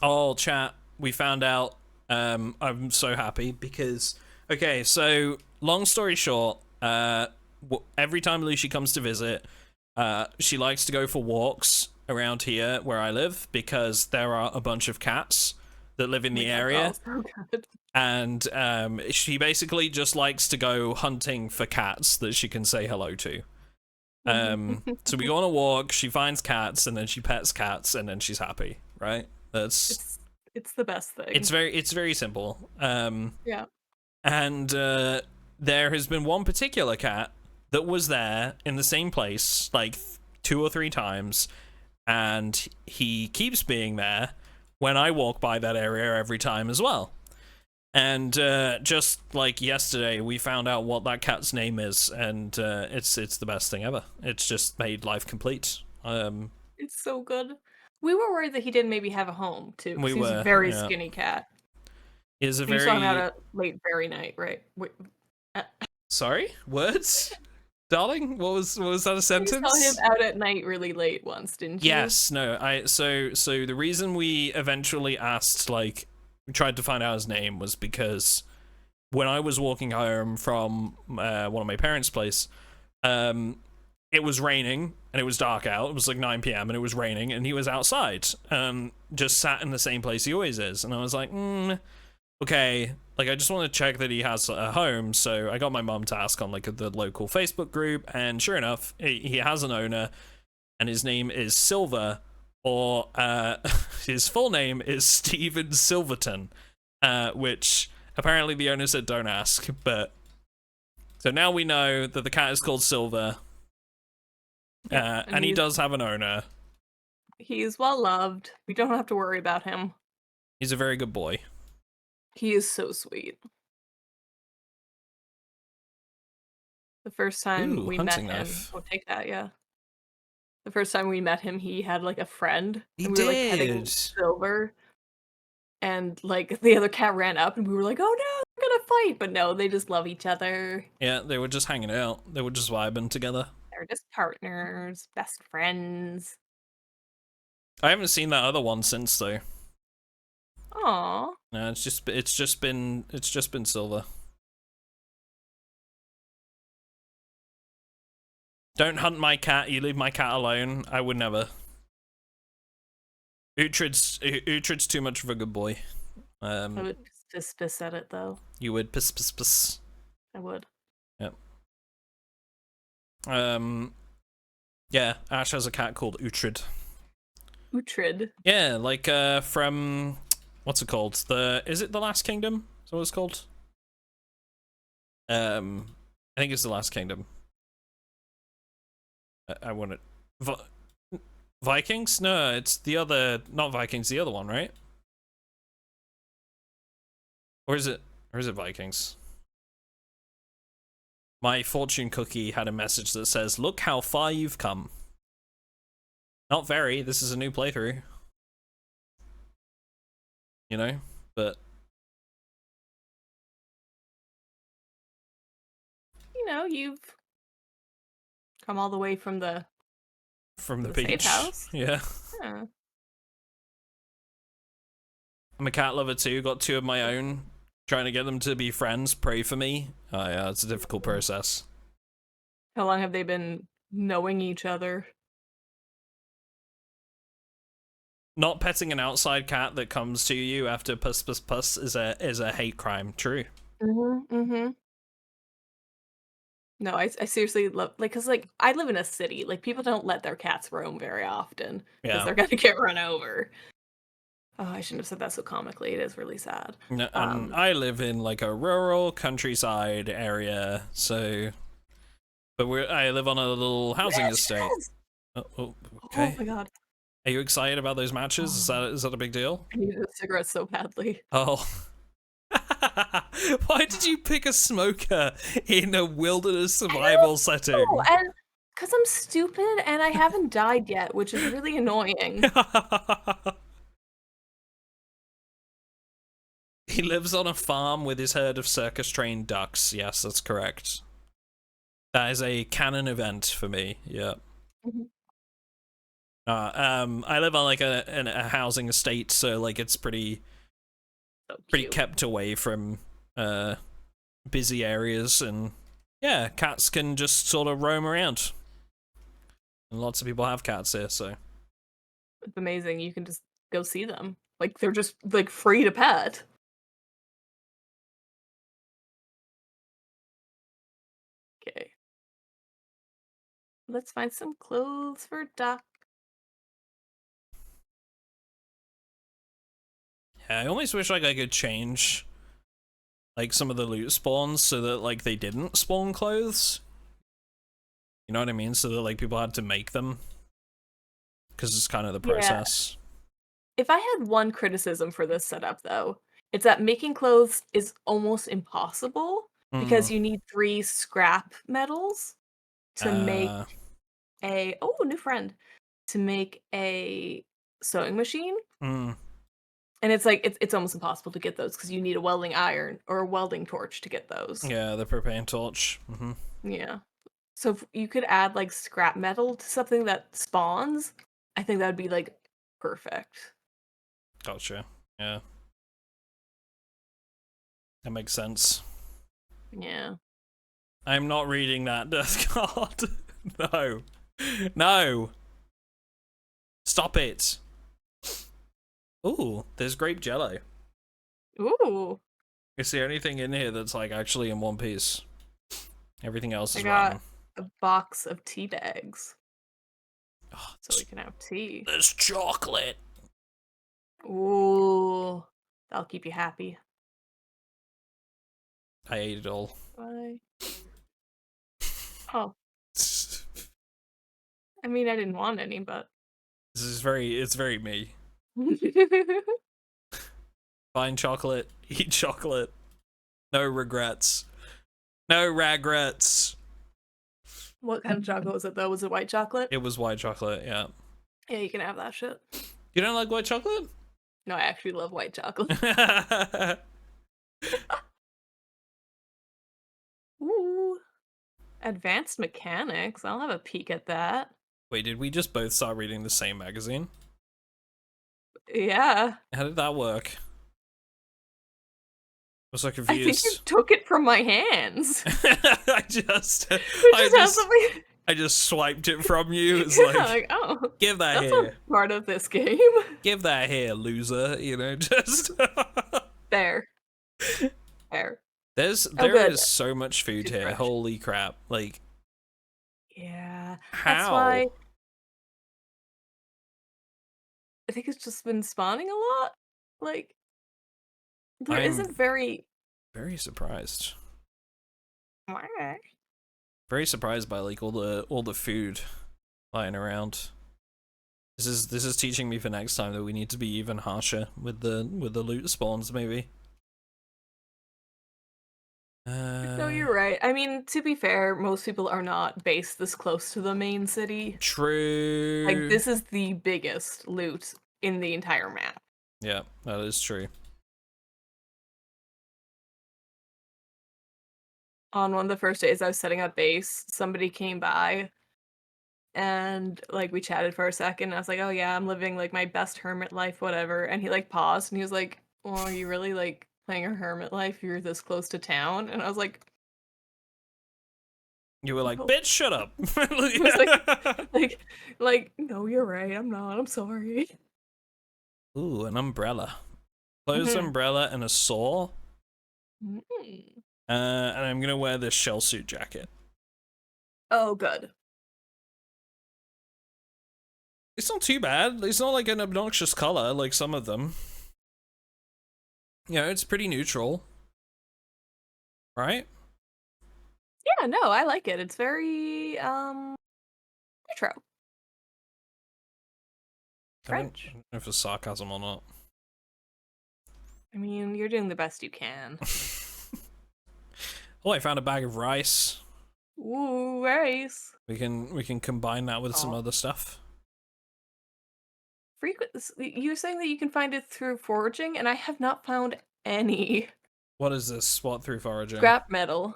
Oh, chat, we found out. I'm so happy because, okay, so long story short, every time Lucy comes to visit, she likes to go for walks around here where I live because there are a bunch of cats that live in the area. So good. And she basically just likes to go hunting for cats that she can say hello to. So we go on a walk, she finds cats, and then she pets cats, and then she's happy, right? It's the best thing. It's very simple. Yeah. And there has been one particular cat that was there in the same place like 2 or 3 times, and he keeps being there when I walk by that area every time as well. And just like yesterday, we found out what that cat's name is, and it's the best thing ever. It's just made life complete. It's so good. We were worried that he didn't maybe have a home too. We He's were, a very yeah. skinny cat. Is a You saw him out at late very night, right? Wait, sorry, words, darling. What was that a sentence? You saw him out at night really late once, didn't you? Yes. No. So the reason we eventually asked, like, we tried to find out his name was because when I was walking home from one of my parents' place, it was raining and it was dark out. It was like 9 p.m. and it was raining, and he was outside, just sat in the same place he always is. And I was like, okay, like, I just want to check that he has a home. So I got my mom to ask on like the local Facebook group, and sure enough, he has an owner, and his name is Silver, or his full name is Steven Silverton, which apparently the owner said don't ask. But so now we know that the cat is called Silver. And he does have an owner. He's well loved. We don't have to worry about him. He's a very good boy. He is so sweet. The first time we met him, we'll take that, yeah. The first time we met him, he had like a friend. He and we were, like, petting Silver. And like the other cat ran up, and we were like, "Oh no, they're gonna fight!" But no, they just love each other. Yeah, they were just hanging out. They were just vibing together. They're just partners, best friends. I haven't seen that other one since though. Aww. No, it's just been Silver. Don't hunt my cat. You leave my cat alone. I would never. Uhtred's too much of a good boy. I would piss at it though. You would piss. I would. Yep. Yeah, Ash has a cat called Uhtred. Uhtred? Yeah, like from what's it called? Is it The Last Kingdom? Is that what it's called? I think it's The Last Kingdom. I want it. Vikings? No, it's the other, not Vikings, the other one, right? Or is it Vikings? My fortune cookie had a message that says, "Look how far you've come." Not very, this is a new playthrough. You know, but... You know, you've come all the way from the beach. safe house. Yeah. Yeah. I'm a cat lover too, got 2 of my own. Trying to get them to be friends, pray for me. Oh yeah, it's a difficult process. How long have they been knowing each other? Not petting an outside cat that comes to you after puss puss puss is a hate crime. True. No, I seriously love, like, cause like I live in a city. Like, people don't let their cats roam very often because they're gonna get run over. Oh, I shouldn't have said that so comically. It is really sad. No, and I live in like a rural countryside area, so but I live on a little housing estate. Oh, okay. Oh my god. Are you excited about those matches? Is that a big deal? I needed a cigarette so badly. Oh. Why did you pick a smoker in a wilderness survival setting? Oh, and because I'm stupid and I haven't died yet, which is really annoying. He lives on a farm with his herd of circus-trained ducks. Yes, that's correct. That is a canon event for me. Yeah. I live on like a housing estate, so like it's pretty kept away from busy areas, and yeah, cats can just sort of roam around. And lots of people have cats here, so it's amazing. You can just go see them. Like, they're just like free to pet. Okay. Let's find some clothes for Duck. Yeah, I almost wish like I could change like some of the loot spawns so that like they didn't spawn clothes. You know what I mean? So that like people had to make them. Because it's kind of the process. Yeah. If I had one criticism for this setup though, it's that making clothes is almost impossible because you need 3 scrap metals to make a new friend, to make a sewing machine. And it's like it's almost impossible to get those because you need a welding iron or a welding torch to get those. Yeah, the propane torch. Yeah. So if you could add like scrap metal to something that spawns, I think that would be like perfect. Gotcha. Yeah. That makes sense. Yeah. I'm not reading that death card. No. No. Stop it. Ooh, there's grape jello. Ooh. Is there anything in here that's like actually in one piece? Everything else is I got rotten. a box of tea bags. Oh, so we can have tea. There's chocolate. Ooh. That'll keep you happy. I ate it all. Bye. Oh. I mean, I didn't want any, but This is it's very me. Find chocolate, eat chocolate. No regrets. No regrets. What kind of chocolate was it though? Was it white chocolate? It was white chocolate, yeah. Yeah, you can have that shit. You don't like white chocolate? No, I actually love white chocolate. Ooh. Advanced mechanics. I'll have a peek at that. Wait, did we just both start reading the same magazine? Yeah. How did that work? I was so confused. I think you took it from my hands. I just swiped it from you. It's like, oh, give that that's here. A part of this game. Give that here, loser. You know, just there. There is so much food here. Holy crap! Like, yeah, how? That's why I think it's just been spawning a lot. Like, there isn't very surprised. Very surprised by like all the food lying around. This is teaching me for next time that we need to be even harsher with the loot spawns, maybe. No, you're right. I mean, to be fair, most people are not based this close to the main city. True. Like, this is the biggest loot in the entire map. Yeah, that is true. On one of the first days I was setting up base, somebody came by and like we chatted for a second and I was like, oh yeah, I'm living like my best hermit life, whatever. And he like paused and he was like, well, are you really like playing a hermit life? You're this close to town? And I was like, You were like, no. bitch, shut up. I was like, no, you're right, I'm not, I'm sorry. Ooh, an umbrella. Closed umbrella and a saw. And I'm gonna wear this shell suit jacket. Oh, good. It's not too bad. It's not like an obnoxious color like some of them. You know, it's pretty neutral. Right? Yeah, no, I like it. It's very, retro. French. I don't know if it's sarcasm or not. I mean, you're doing the best you can. Oh, I found a bag of rice. Ooh, rice. We can combine that with some other stuff. You're saying that you can find it through foraging, and I have not found any. What is this? What through foraging? Scrap metal.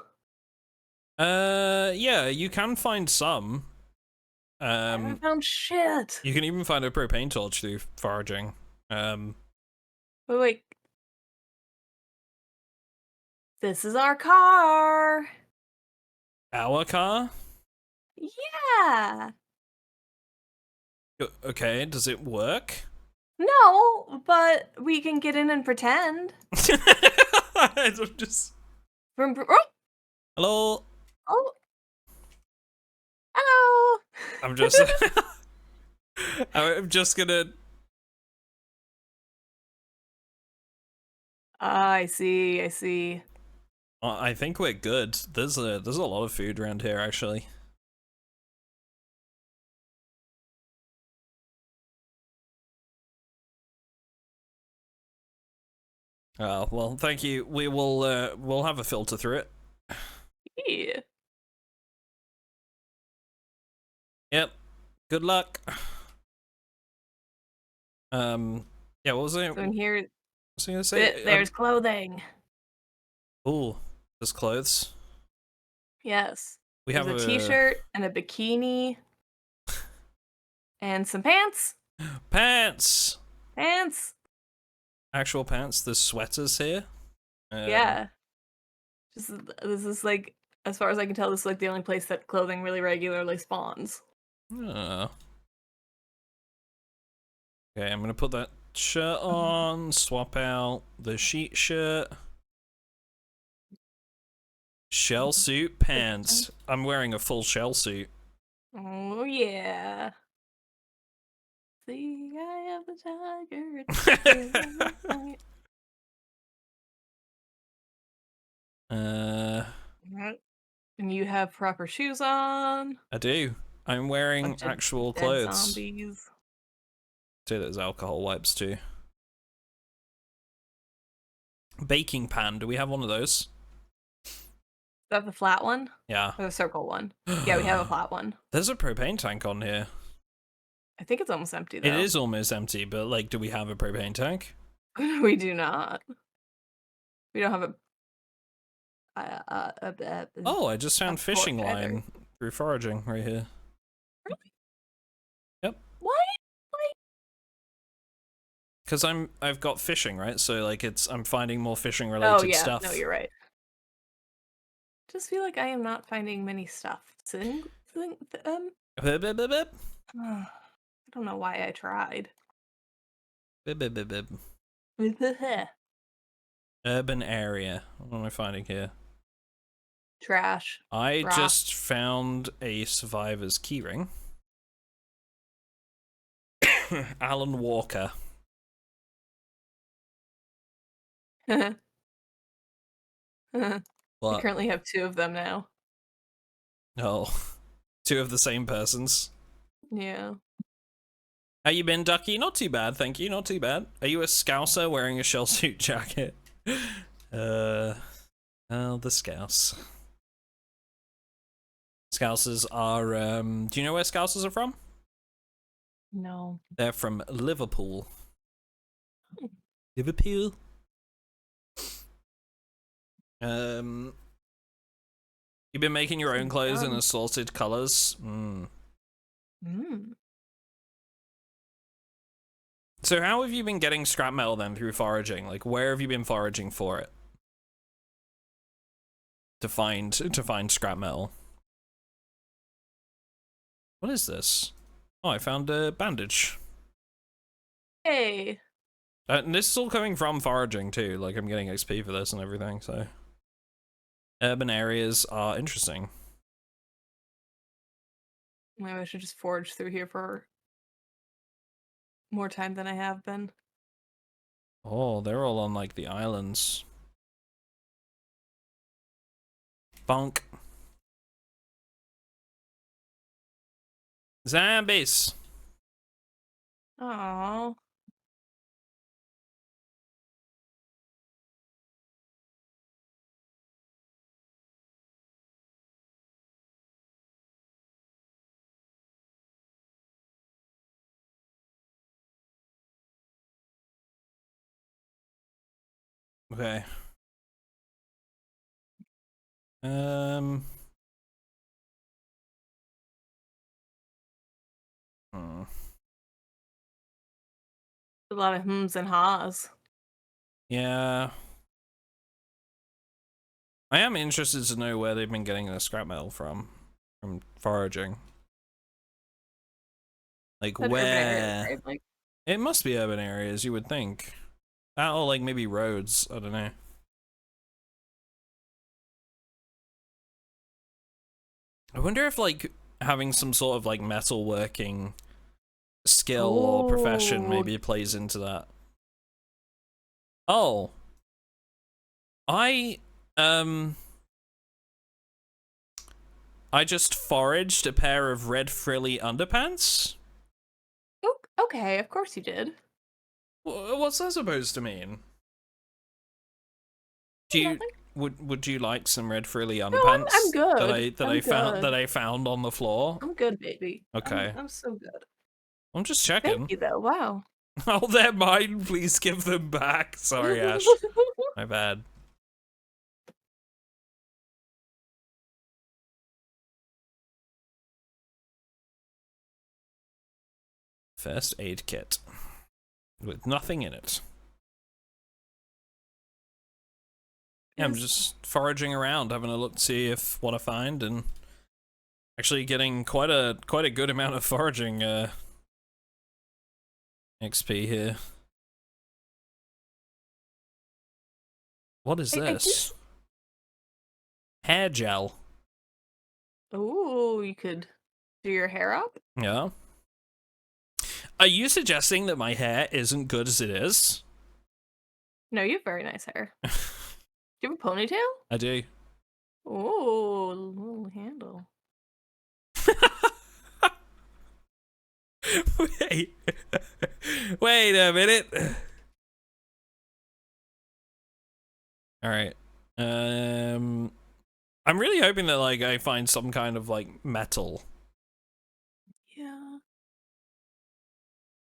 Yeah, you can find some. I haven't found shit. You can even find a propane torch through foraging. Wait. This is our car. Our car? Yeah. Okay, does it work? No, but we can get in and pretend. I'm just... Oh. Hello? Oh. Hello. I'm just... I'm just gonna... I see, I see. I think we're good. There's a lot of food around here, actually. Oh, well, thank you. We will, we'll have a filter through it. Yeah. Yep. Good luck. Yeah, what was it? So in here, what was I gonna say? there's clothing. Ooh, there's clothes. Yes. We There's have a t-shirt and a bikini. And some pants. Pants! Pants. Actual pants. There's sweaters here. Yeah. This is like, as far as I can tell, this is like the only place that clothing really regularly spawns. Oh. Okay, I'm gonna put that shirt on, swap out the sheet shirt. Shell suit, pants. I'm wearing a full shell suit. Oh yeah. The eye of the tiger. And you have proper shoes on. I do. I'm wearing actual clothes. Zombies. Say there's alcohol wipes too. Baking pan. Do we have one of those? Is that the flat one? Yeah. Or the circle one? Yeah, we have a flat one. There's a propane tank on here. I think it's almost empty though. It is almost empty, but like, do we have a propane tank? We do not. We don't have Oh, I just found fishing line through foraging right here. Really? Yep. What? Because I've got fishing, right? So like I'm finding more fishing related stuff. No, you're right. Just feel like I am not finding many stuff. I don't know why I tried. Urban area. What am I finding here? Trash. I just found a survivor's keyring. Alan Walker. What? What? I currently have 2 of them now. Oh, 2 of the same persons. Yeah. How you been, Ducky? Not too bad, thank you. Not too bad. Are you a scouser wearing a shell suit jacket? Oh, the Scouse. Scousers are, do you know where Scousers are from? No. They're from Liverpool. Liverpool? You've been making your own clothes in assorted colors? So how have you been getting scrap metal then through foraging? Like, where have you been foraging for it? To find scrap metal. What is this? Oh, I found a bandage. Hey. And this is all coming from foraging too. Like, I'm getting XP for this and everything, so. Urban areas are interesting. Maybe I should just forage through here for more time than I have been. Oh, they're all on, like, the islands. Bonk. Zombies! Oh. Okay. A lot of hms and ha's. Yeah. I am interested to know where they've been getting the scrap metal from foraging. Like, Such where? urban areas, right? Like, it must be urban areas, you would think. Or, like, maybe roads, I don't know. I wonder if, like, having some sort of, like, metalworking skill or profession maybe plays into that. Oh. I just foraged a pair of red frilly underpants. oh, okay, of course you did. What's that supposed to mean? Do you would you like some red frilly underpants? No, I'm good. That I found on the floor? I'm good, baby. Okay. I'm so good. I'm just checking. Thank you, though. Wow. Oh, they're mine. Please give them back. Sorry, Ash. My bad. First aid kit. With nothing in it. Yeah, I'm just foraging around, having a look to see if what I find, and actually getting quite a good amount of foraging XP here. What is this? Hair gel. Oh, you could do your hair up? Yeah. Are you suggesting that my hair isn't good as it is? No, you have very nice hair. Do you have a ponytail? I do. Oh, a little handle. Wait a minute. All right. I'm really hoping that, like, I find some kind of, like, metal. Yeah.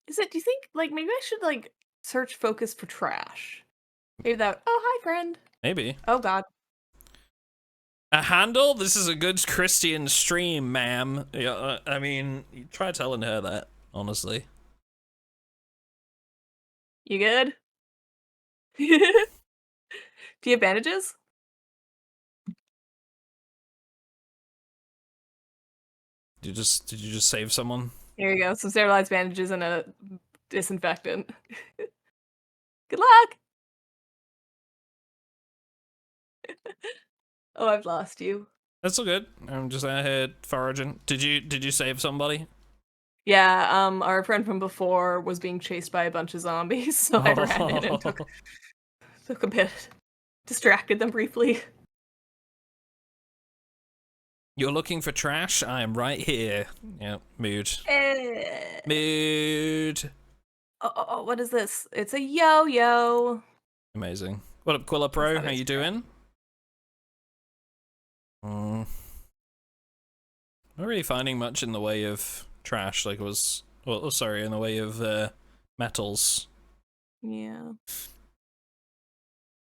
Do you think, like, maybe I should, like, search focus for trash? Maybe that, oh, hi, friend. Maybe. Oh, God. A handle? This is a good Christian stream, ma'am. Yeah, I mean, try telling her that, honestly. You good? Do you have bandages? Did you just save someone? Here you go. Some sterilized bandages and a disinfectant. Good luck! Oh, I've lost you. That's all good. I'm just out here foraging. Did you save somebody? Yeah, our friend from before was being chased by a bunch of zombies, so I ran in and took a bit, distracted them briefly. You're looking for trash? I am right here. Yep, mood. Mood. Oh, what is this? It's a yo-yo. Amazing. What up, Quilla Pro? How you doing? Not really finding much in the way of trash, like in the way of metals. Yeah.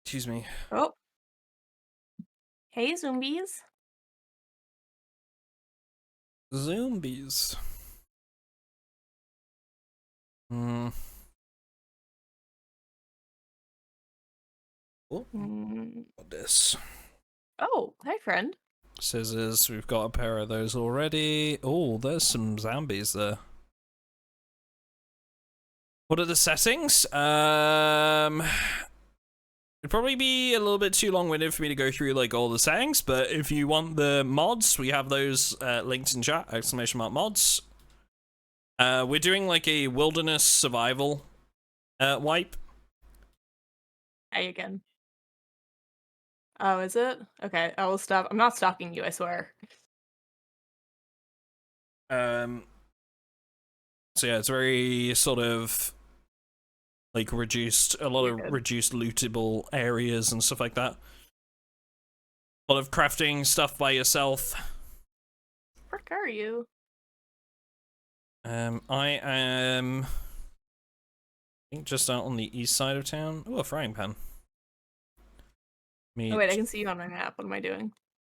Excuse me. Oh. Hey, zombies. Zombies. Oh. Got this. Oh, hi, friend. Scissors. We've got a pair of those already. Oh, there's some zombies there. What are the settings? It'd probably be a little bit too long-winded for me to go through like all the settings, but if you want the mods, we have those linked in chat, !mods. We're doing like a wilderness survival wipe. Hey again. Oh, is it? Okay, I will stop. I'm not stalking you, I swear. So yeah, it's very sort of like reduced, a lot of reduced lootable areas and stuff like that. A lot of crafting stuff by yourself. Where are you? I am, I think, just out on the east side of town. Oh, a frying pan. Oh wait, I can see you on my map. What am I doing?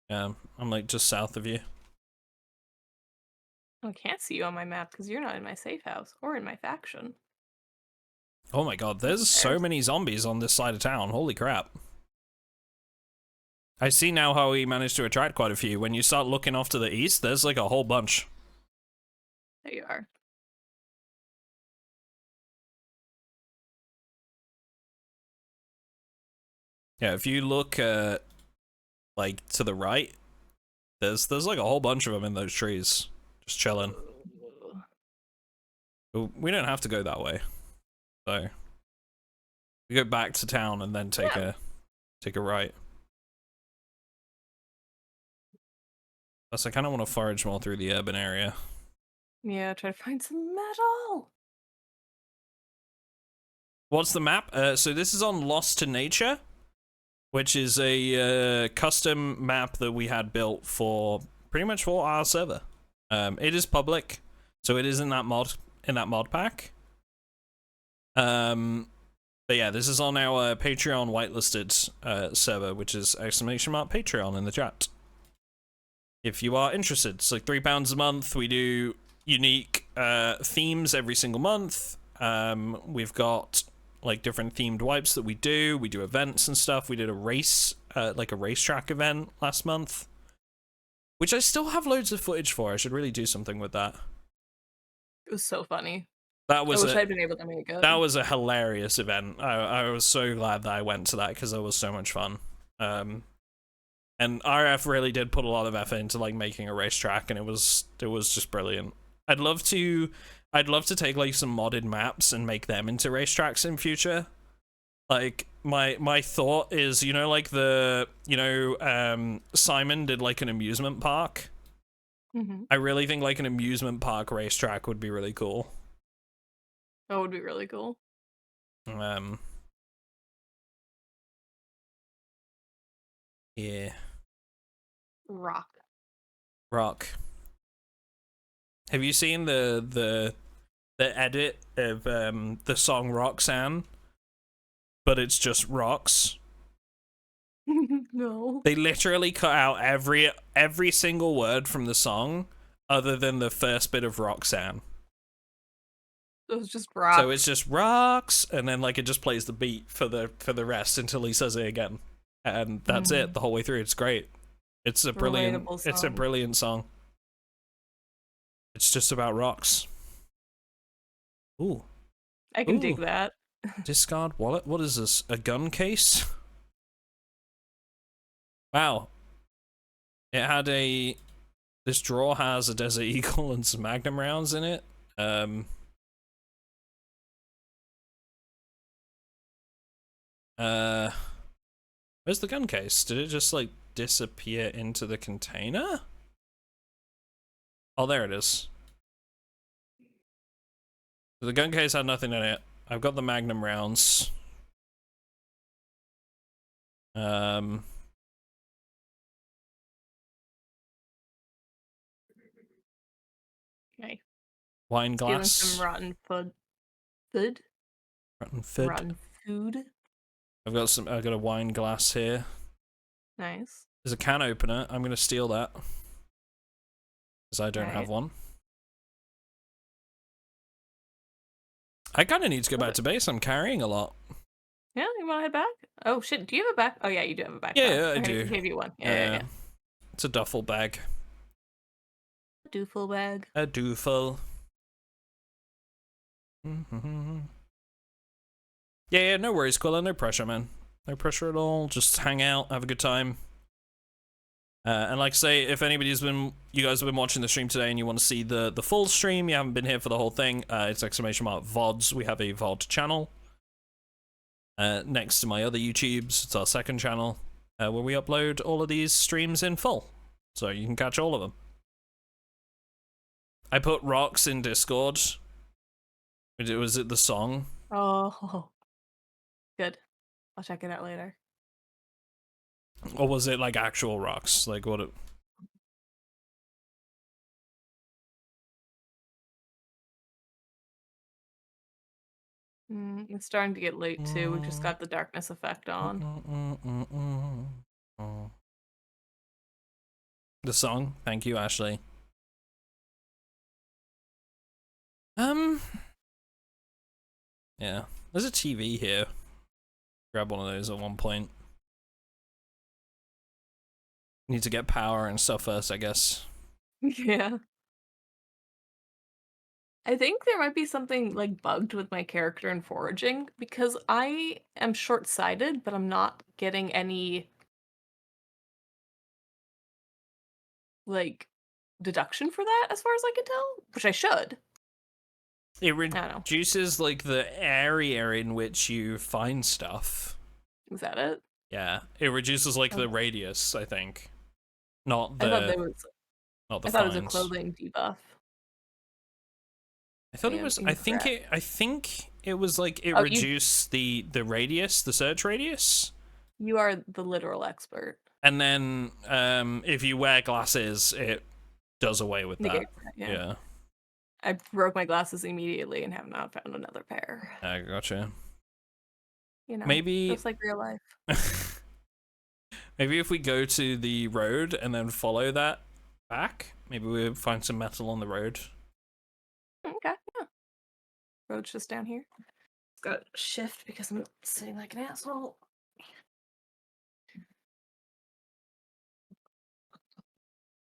I'm like just south of you. I can't see you on my map because you're not in my safe house or in my faction. Oh my god, there's so many zombies on this side of town. Holy crap. I see now how we managed to attract quite a few. When you start looking off to the east, there's like a whole bunch. There you are. Yeah, if you look like to the right, there's like a whole bunch of them in those trees, just chilling. But we don't have to go that way, so we go back to town and then take a right. Plus, I kind of want to forage more through the urban area. Yeah, try to find some metal. What's the map? So this is on Lost to Nature, which is a custom map that we had built for pretty much for our server. It is public, so it is in that mod pack. But yeah, this is on our Patreon whitelisted server, which is !Patreon in the chat. If you are interested, it's like £3 a month. We do unique themes every single month. We've got like different themed wipes that we do. We do events and stuff. We did a race, like a racetrack event last month, which I still have loads of footage for. I should really do something with that. It was so funny. I wish I'd been able to make it. That was a hilarious event. I was so glad that I went to that because it was so much fun. And RF really did put a lot of effort into like making a racetrack, and it was just brilliant. I'd love to take like some modded maps and make them into racetracks in future. Like my thought is, you know, like Simon did like an amusement park. Mm-hmm. I really think like an amusement park racetrack would be really cool. That would be really cool. Yeah. Rock. Have you seen the edit of the song Roxanne? But it's just rocks. No. They literally cut out every single word from the song other than the first bit of Roxanne. It was just rocks. So it's just rocks, and then like it just plays the beat for the rest until he says it again. And that's it the whole way through. It's great. It's a brilliant song. It's just about rocks. Ooh. I can dig that. Discard wallet? What is this? A gun case? Wow. It had this drawer has a Desert Eagle and some Magnum rounds in it. Where's the gun case? Did it just like disappear into the container? Oh, there it is. The gun case had nothing in it. I've got the Magnum rounds. Okay. Wine Stealing glass. some rotten food. Rotten food. Rotten food. I've got a wine glass here. Nice. There's a can opener. I'm gonna steal that. Because I don't have one. I kinda need to go back to base. I'm carrying a lot. Yeah, you wanna head back? Oh shit, do you have a back? Oh yeah, you do have a backpack. Yeah, I do. I gave you one. Yeah. It's a duffel bag. A duffel bag. A doofel. Yeah, no worries, Quilla. No pressure, man. No pressure at all. Just hang out, have a good time. And like I say, if you guys have been watching the stream today and you want to see the full stream, you haven't been here for the whole thing, it's !VODs. We have a VOD channel. Next to my other YouTubes, it's our second channel, where we upload all of these streams in full. So you can catch all of them. I put rocks in Discord. Was it the song? Oh, good. I'll check it out later. Or was it like actual rocks? Like what it... It's starting to get late too. We've just got the darkness effect on. The song? Thank you, Ashley. Yeah. There's a TV here. Grab one of those at one point. Need to get power and stuff first, I guess. Yeah. I think there might be something like bugged with my character in Foraging because I am short-sighted, but I'm not getting any like deduction for that as far as I can tell, which I should. It reduces like the area in which you find stuff. Is that it? Yeah, it reduces like the radius, I think. Not the. I thought it was a clothing debuff. I thought it was. I think it was like it reduced the radius, the search radius. You are the literal expert. And then, if you wear glasses, it does away with that. Yeah. I broke my glasses immediately and have not found another pair. I gotcha. You know, maybe just like real life. Maybe if we go to the road and then follow that back, maybe we'll find some metal on the road. Okay, yeah. Road's just down here. Got shift because I'm sitting like an asshole.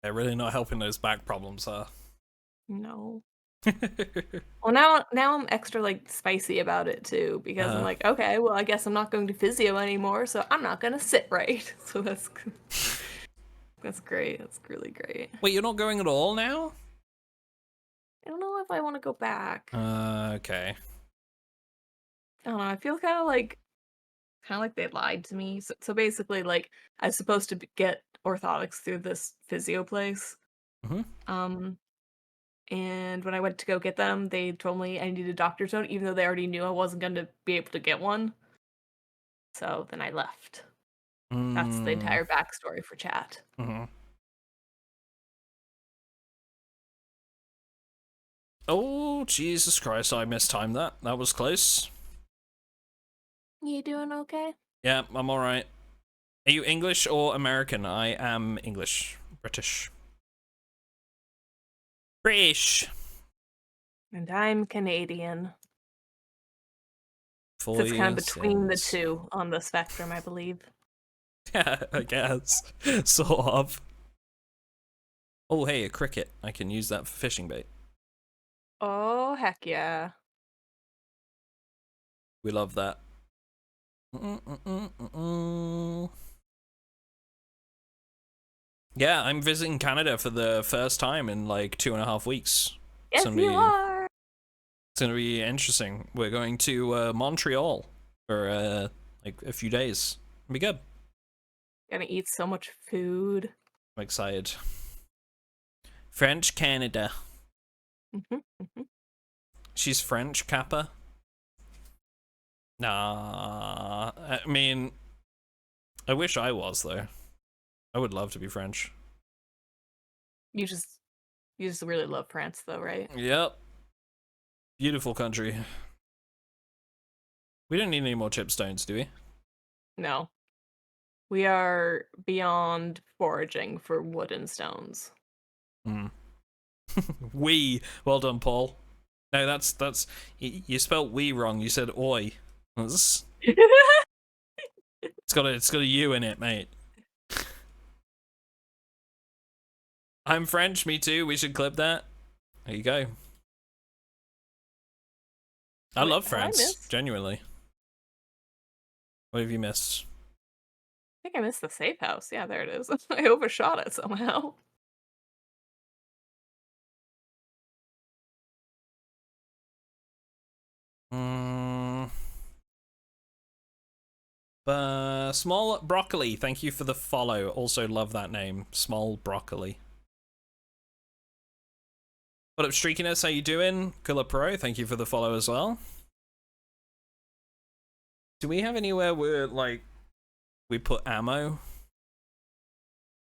They're really not helping those back problems, huh? No. Well, now I'm extra like spicy about it too because I'm like, okay, well, I guess I'm not going to physio anymore, so I'm not gonna sit right. So that's great. That's really great. Wait, you're not going at all now? I don't know if I want to go back. Okay. I don't know. I feel kind of like they lied to me. So basically, like I was supposed to get orthotics through this physio place. And when I went to go get them, they told me I needed a doctor's note, even though they already knew I wasn't going to be able to get one. So then I left. That's the entire backstory for chat. Oh, Jesus Christ, I mistimed that. That was close. You doing okay? Yeah, I'm alright. Are you English or American? I am English. British. And I'm Canadian. So it's kind of between the two on the spectrum, I believe. Yeah, I guess. Sort of. Oh, hey, a cricket. I can use that for fishing bait. Oh, heck yeah. We love that. Yeah, I'm visiting Canada for the first time in like 2.5 weeks. Yes, you are. It's gonna be interesting. We're going to Montreal for like a few days. It'll be good. Gonna eat so much food. I'm excited. French Canada. Mm-hmm. She's French, Kappa. Nah, I mean, I wish I was though. I would love to be French. You just really love France, though, right? Yep. Beautiful country. We don't need any more chipstones, do we? No. We are beyond foraging for wood and stones. Hmm. Well done, Paul. No, that's you spelled we wrong. You said oi. It's got a U in it, mate. I'm French, me too. We should clip that. There you go. I love France, genuinely. What have you missed? I think I missed the safe house. Yeah, there it is. I overshot it somehow. Small Broccoli, thank you for the follow. Also love that name, Small Broccoli. What up, Streakiness? How you doing? Killer Pro, thank you for the follow as well. Do we have anywhere where, like, we put ammo?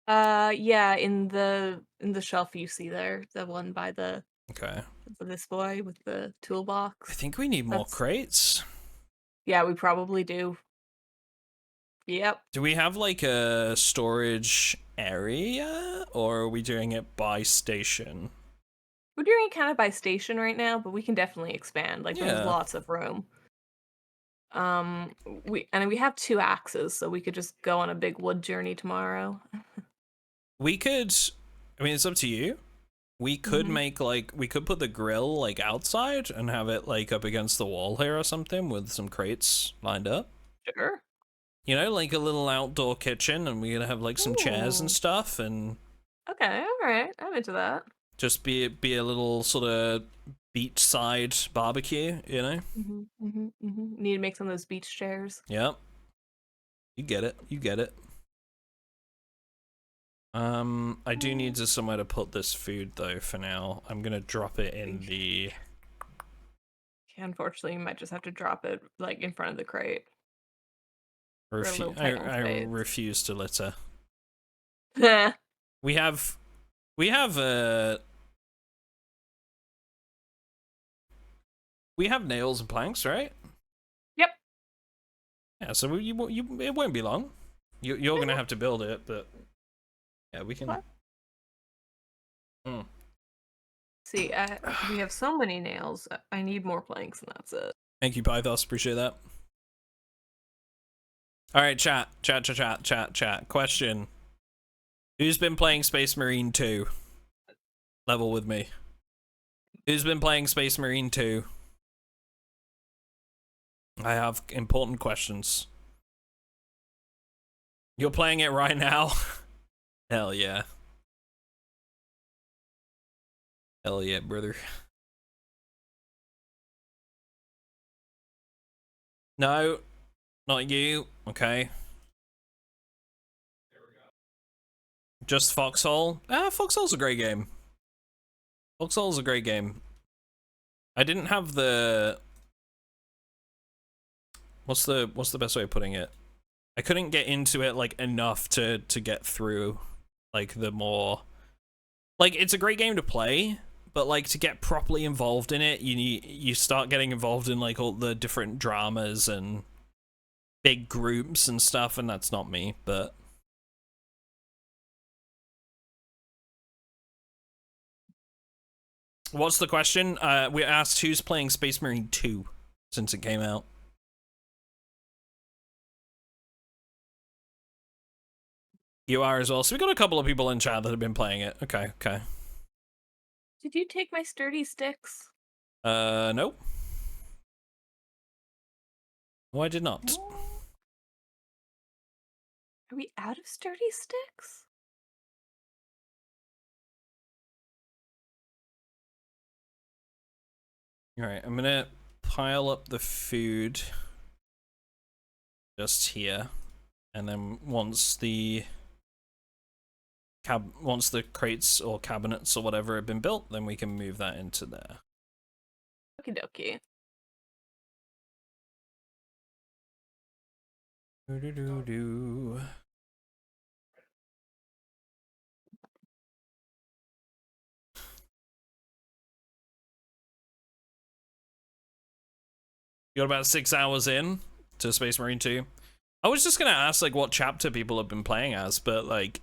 Yeah, in the shelf you see there, the one by the this boy with the toolbox. I think we need more crates. Yeah, we probably do. Yep. Do we have like a storage area, or are we doing it by station? We're doing it kind of by station right now, but we can definitely expand. Like, there's lots of room. We have 2 axes, so we could just go on a big wood journey tomorrow. We could, I mean, it's up to you. We could make, like, we could put the grill, like, outside and have it, like, up against the wall here or something with some crates lined up. Sure. You know, like a little outdoor kitchen, and we're gonna have, like, some chairs and stuff, and... Okay, alright, I'm into that. Just be a little sort of beachside barbecue, you know? Need to make some of those beach chairs. Yep. You get it, you get it. I do need somewhere to put this food though for now. I'm gonna drop it in the... Yeah, unfortunately, you might just have to drop it like in front of the crate. I refuse to litter. We have nails and planks, right? Yep. Yeah, so it won't be long. You're gonna have to build it, but yeah, we can. See, we have so many nails. I need more planks, and that's it. Thank you, Pythos. Appreciate that. All right, chat. Question: who's been playing Space Marine 2? Level with me. Who's been playing Space Marine 2? I have important questions. You're playing it right now? Hell yeah. Hell yeah, brother. No, not you. Okay. Just Foxhole? Foxhole's a great game. Foxhole's a great game. I didn't have the... What's the best way of putting it? I couldn't get into it, like, enough to get through, like, the more... Like, it's a great game to play, but, like, to get properly involved in it, you start getting involved in, like, all the different dramas and big groups and stuff, and that's not me, but... What's the question? We asked who's playing Space Marine 2 since it came out. You are as well. So we got a couple of people in chat that have been playing it. Okay. Did you take my sturdy sticks? Nope. No, I did not. No. Are we out of sturdy sticks? Alright, I'm gonna pile up the food just here. And then once the once the crates or cabinets or whatever have been built, then we can move that into there. Okie dokie. Do. You got about 6 hours in to Space Marine 2. I was just gonna ask like what chapter people have been playing as, but like,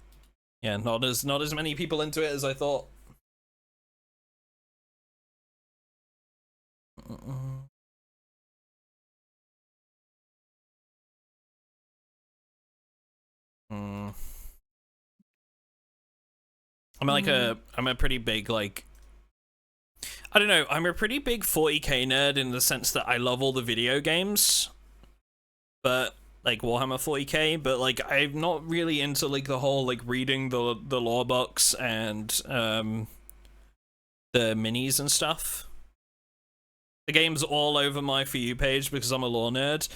yeah, not as many people into it as I thought. I'm a pretty big like, I don't know, I'm a pretty big 40k nerd in the sense that I love all the video games, but like Warhammer 40k, but like I'm not really into like the whole like reading the lore books and the minis and stuff. The game's all over my For You page because I'm a lore nerd.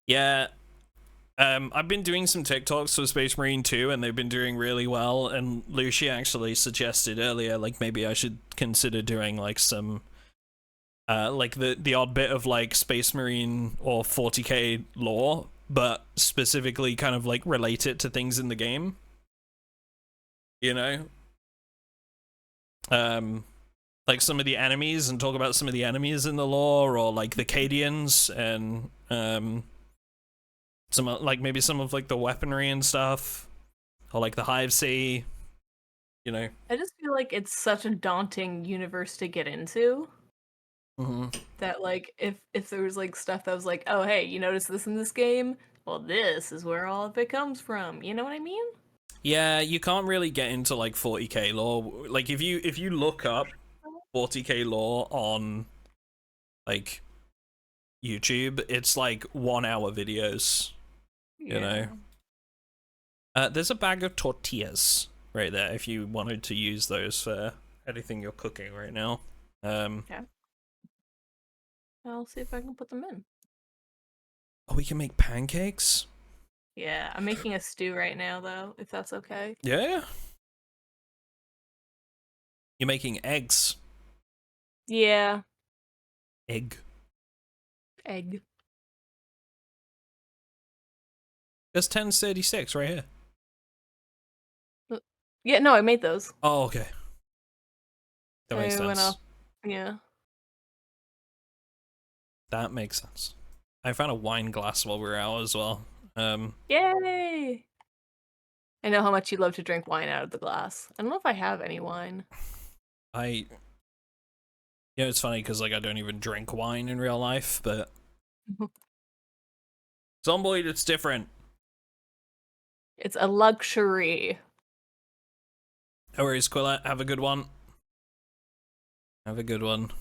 Yeah, I've been doing some TikToks for Space Marine 2 and they've been doing really well, and Loushy actually suggested earlier like maybe I should consider doing like some like the odd bit of like Space Marine or 40k lore, but specifically kind of like relate it to things in the game, you know, like some of the enemies, and talk about some of the enemies in the lore, or like the Cadians, and some like maybe some of like the weaponry and stuff, or like the Hive Sea, you know. I just feel like it's such a daunting universe to get into. That like if there was like stuff that was like, oh hey, you notice this in this game? Well, this is where all of it comes from. You know what I mean? Yeah, you can't really get into like 40k lore. Like if you look up 40k lore on like YouTube, it's like 1 hour videos. Yeah. You know. There's a bag of tortillas right there if you wanted to use those for anything you're cooking right now. Okay. I'll see if I can put them in. Oh, we can make pancakes? Yeah, I'm making a stew right now though, if that's okay. Yeah. You're making eggs. Yeah. Egg. There's 1036 right here. Yeah, no, I made those. Oh, okay. That makes sense. Went up. Yeah. That makes sense. I found a wine glass while we were out as well. Yay! I know how much you love to drink wine out of the glass. I don't know if I have any wine. You know, it's funny because like I don't even drink wine in real life, but Zomboid, it's different. It's a luxury. No worries, Quilla. Have a good one. Have a good one.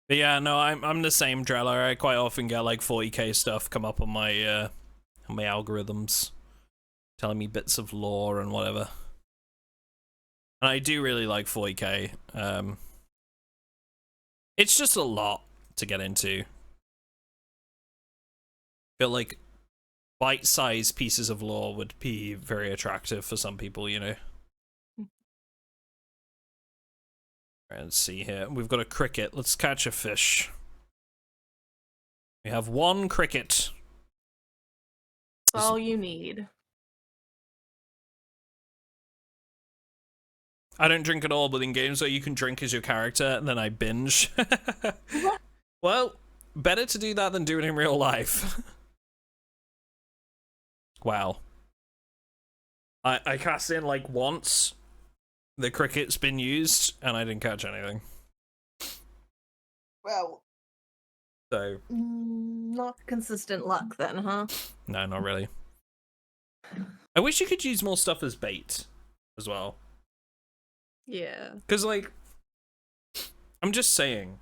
But yeah, no, I'm the same, Dreller. I quite often get like 40k stuff come up on my algorithms, telling me bits of lore and whatever. And I do really like 40k. It's just a lot to get into. Feel like bite-sized pieces of lore would be very attractive for some people, you know. Right, let's see here. We've got a cricket. Let's catch a fish. We have one cricket. That's all you need. I don't drink at all, but in games where you can drink as your character, and then I binge. Well, better to do that than do it in real life. Wow. I cast in like once. The cricket's been used, and I didn't catch anything. Well. So. Not consistent luck then, huh? No, not really. I wish you could use more stuff as bait as well. Yeah. Because, like, I'm just saying.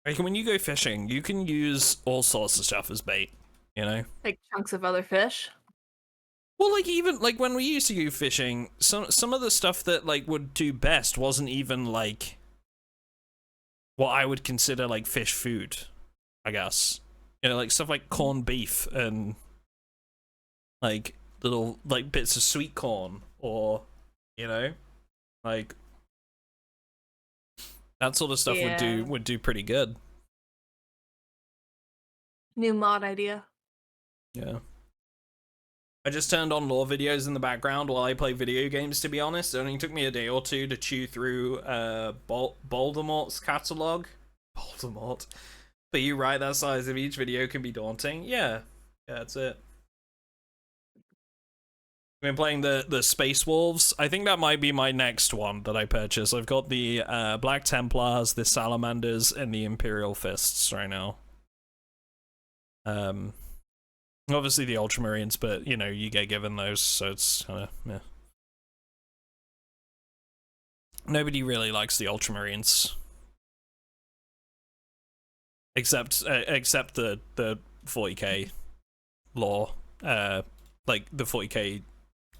Like, when you go fishing, you can use all sorts of stuff as bait, you know? Like chunks of other fish? Well, like, even, like, when we used to go fishing, some of the stuff that, like, would do best wasn't even, like, what I would consider, like, fish food, I guess. You know, like, stuff like corned beef and, like, little like bits of sweet corn, or you know, like that sort of stuff would do pretty good. New mod idea. Yeah. I just turned on lore videos in the background while I play video games, to be honest. It only took me a day or two to chew through Voldemort's catalog. Voldemort. But you right, that size of each video can be daunting. Yeah. Yeah, that's it. I've been playing the Space Wolves. I think that might be my next one that I purchase. I've got the Black Templars, the Salamanders, and the Imperial Fists right now. Obviously the Ultramarines, but, you know, you get given those, so it's kind of, yeah. Nobody really likes the Ultramarines. Except the 40k lore. Like, the 40k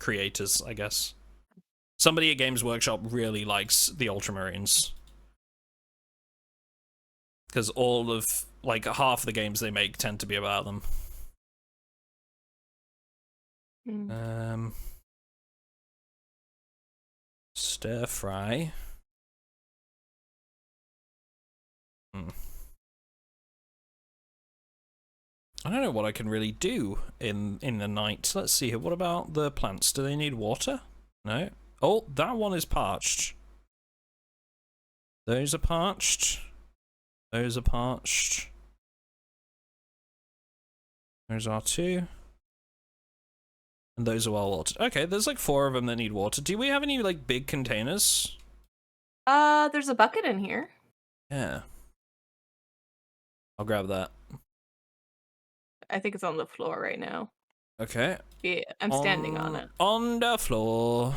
creators, I guess. Somebody at Games Workshop really likes the Ultramarines. Because all of, like, half the games they make tend to be about them. Stir fry. I don't know what I can really do in the night. Let's see here. What about the plants? Do they need water? No. Oh, that one is parched. Those are parched. Those are parched. Those are two. And those are well watered. Okay, there's like 4 of them that need water. Do we have any like big containers? There's a bucket in here. Yeah. I'll grab that. I think it's on the floor right now. Okay. Yeah, I'm standing on it. On the floor.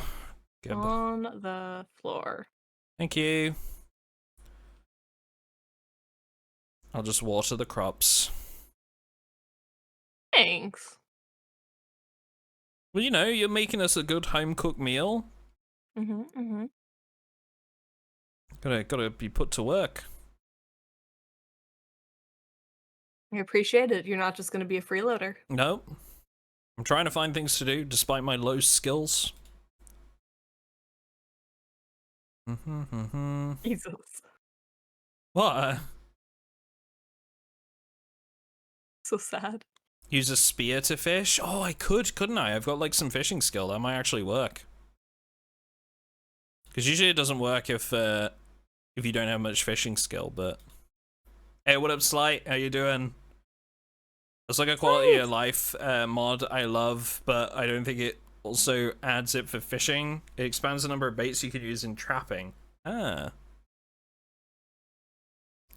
Good. On the floor. Thank you. I'll just water the crops. Thanks. Well, you know, you're making us a good home-cooked meal. Gotta be put to work. I appreciate it. You're not just gonna be a freeloader. Nope. I'm trying to find things to do, despite my low skills. Jesus. What? So sad. Use a spear to fish? Oh, I could, couldn't I? I've got like some fishing skill. That might actually work. Because usually it doesn't work if you don't have much fishing skill, but... Hey, what up, Slight? How you doing? It's like a quality of life mod I love, but I don't think it also adds it for fishing. It expands the number of baits you can use in trapping. Ah.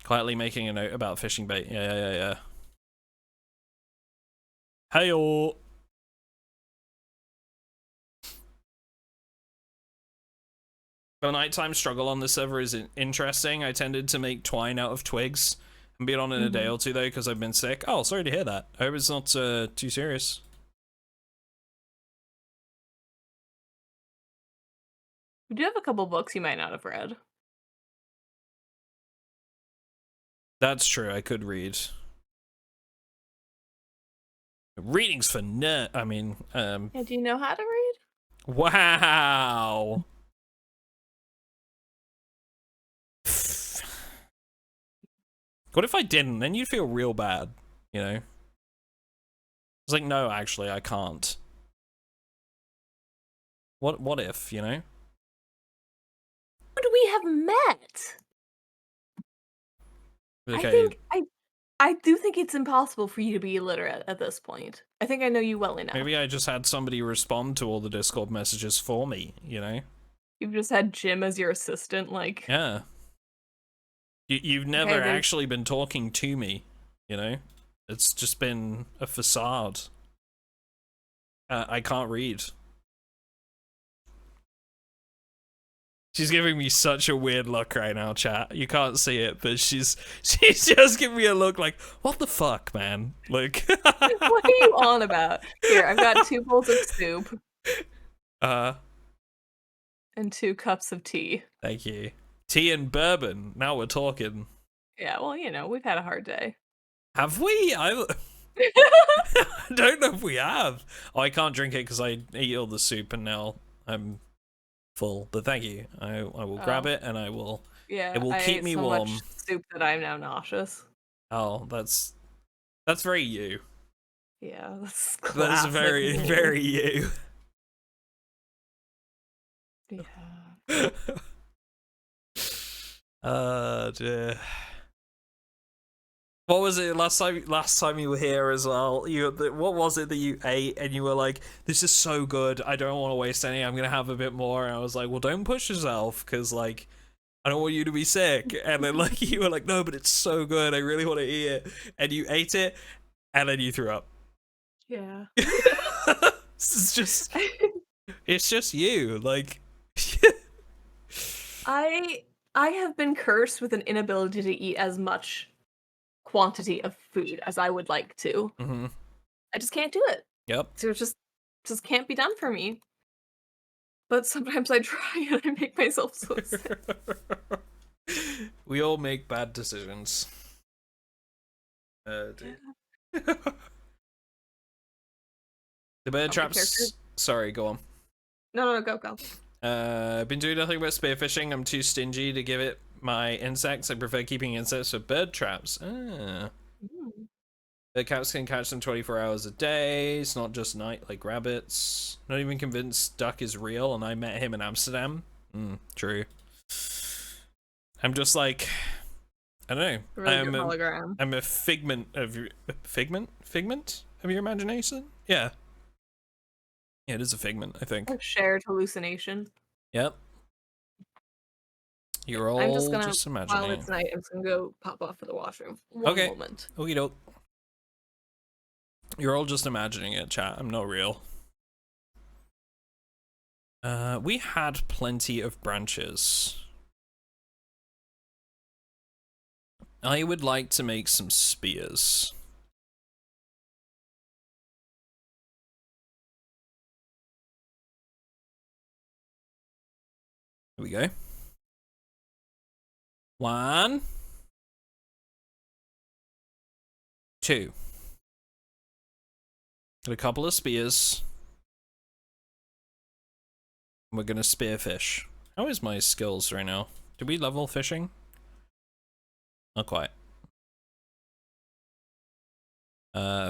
Quietly making a note about fishing bait. Yeah. Hey-o! The nighttime struggle on the server is interesting. I tended to make twine out of twigs and be on in a day or two though because I've been sick. Oh, sorry to hear that. I hope it's not too serious. We do have a couple books you might not have read. That's true. I could read. Reading's for nerd. I mean, Yeah, do you know how to read? Wow. What if I didn't? Then you'd feel real bad, you know? It's like, no, actually, I can't. What if, you know? Would we have met? Okay. I do think it's impossible for you to be illiterate at this point. I think I know you well enough. Maybe I just had somebody respond to all the Discord messages for me, you know? You've just had Jim as your assistant, like... Yeah. You've never actually been talking to me, you know? It's just been a facade. I can't read. She's giving me such a weird look right now, chat. You can't see it, but she's just giving me a look like, what the fuck, man? Like, what are you on about? Here, I've got 2 bowls of soup. And 2 cups of tea. Thank you. Tea and bourbon. Now we're talking. Yeah, well, you know, we've had a hard day. Have we? I don't know We have. Oh, I can't drink it because I ate all the soup and now I'm full. But thank you. I will grab it and I will. Yeah, It will I keep ate me so warm. much soup that I'm now nauseous. Oh, that's very you. Yeah, that's That is classic very, me. very you. Yeah. Dear. What was it last time you were here as well? What was it that you ate and you were like, "This is so good. I don't want to waste any. I'm gonna have a bit more." And I was like, "Well, don't push yourself, because like, I don't want you to be sick." And then like you were like, "No, but it's so good. I really want to eat it." And you ate it, and then you threw up. Yeah. It's just you. Like, I have been cursed with an inability to eat as much quantity of food as I would like to. mm-hmm. I just can't do it. Yep. So it just can't be done for me. But sometimes I try and I make myself so sick. We all make bad decisions. The bird traps. Sorry, go on. No, go. I've been doing nothing but spearfishing. I'm too stingy to give it my insects. I prefer keeping insects for bird traps. Bird traps can catch them 24 hours a day. It's not just night like rabbits. Not even convinced duck is real, and I met him in Amsterdam. True. I'm just like, I don't know. Really I'm a figment of your imagination. Yeah, it is a figment, I think. A shared hallucination. Yep. You're all I'm just gonna, imagining. while it's night, I'm just gonna go pop off for the washroom. One moment. Okie doke. You're all just imagining it, chat. I'm not real. We had plenty of branches. I would like to make some spears. Here we go. 1, 2. Got a couple of spears. We're gonna spearfish. How is my skills right now? Did we level fishing? Not quite.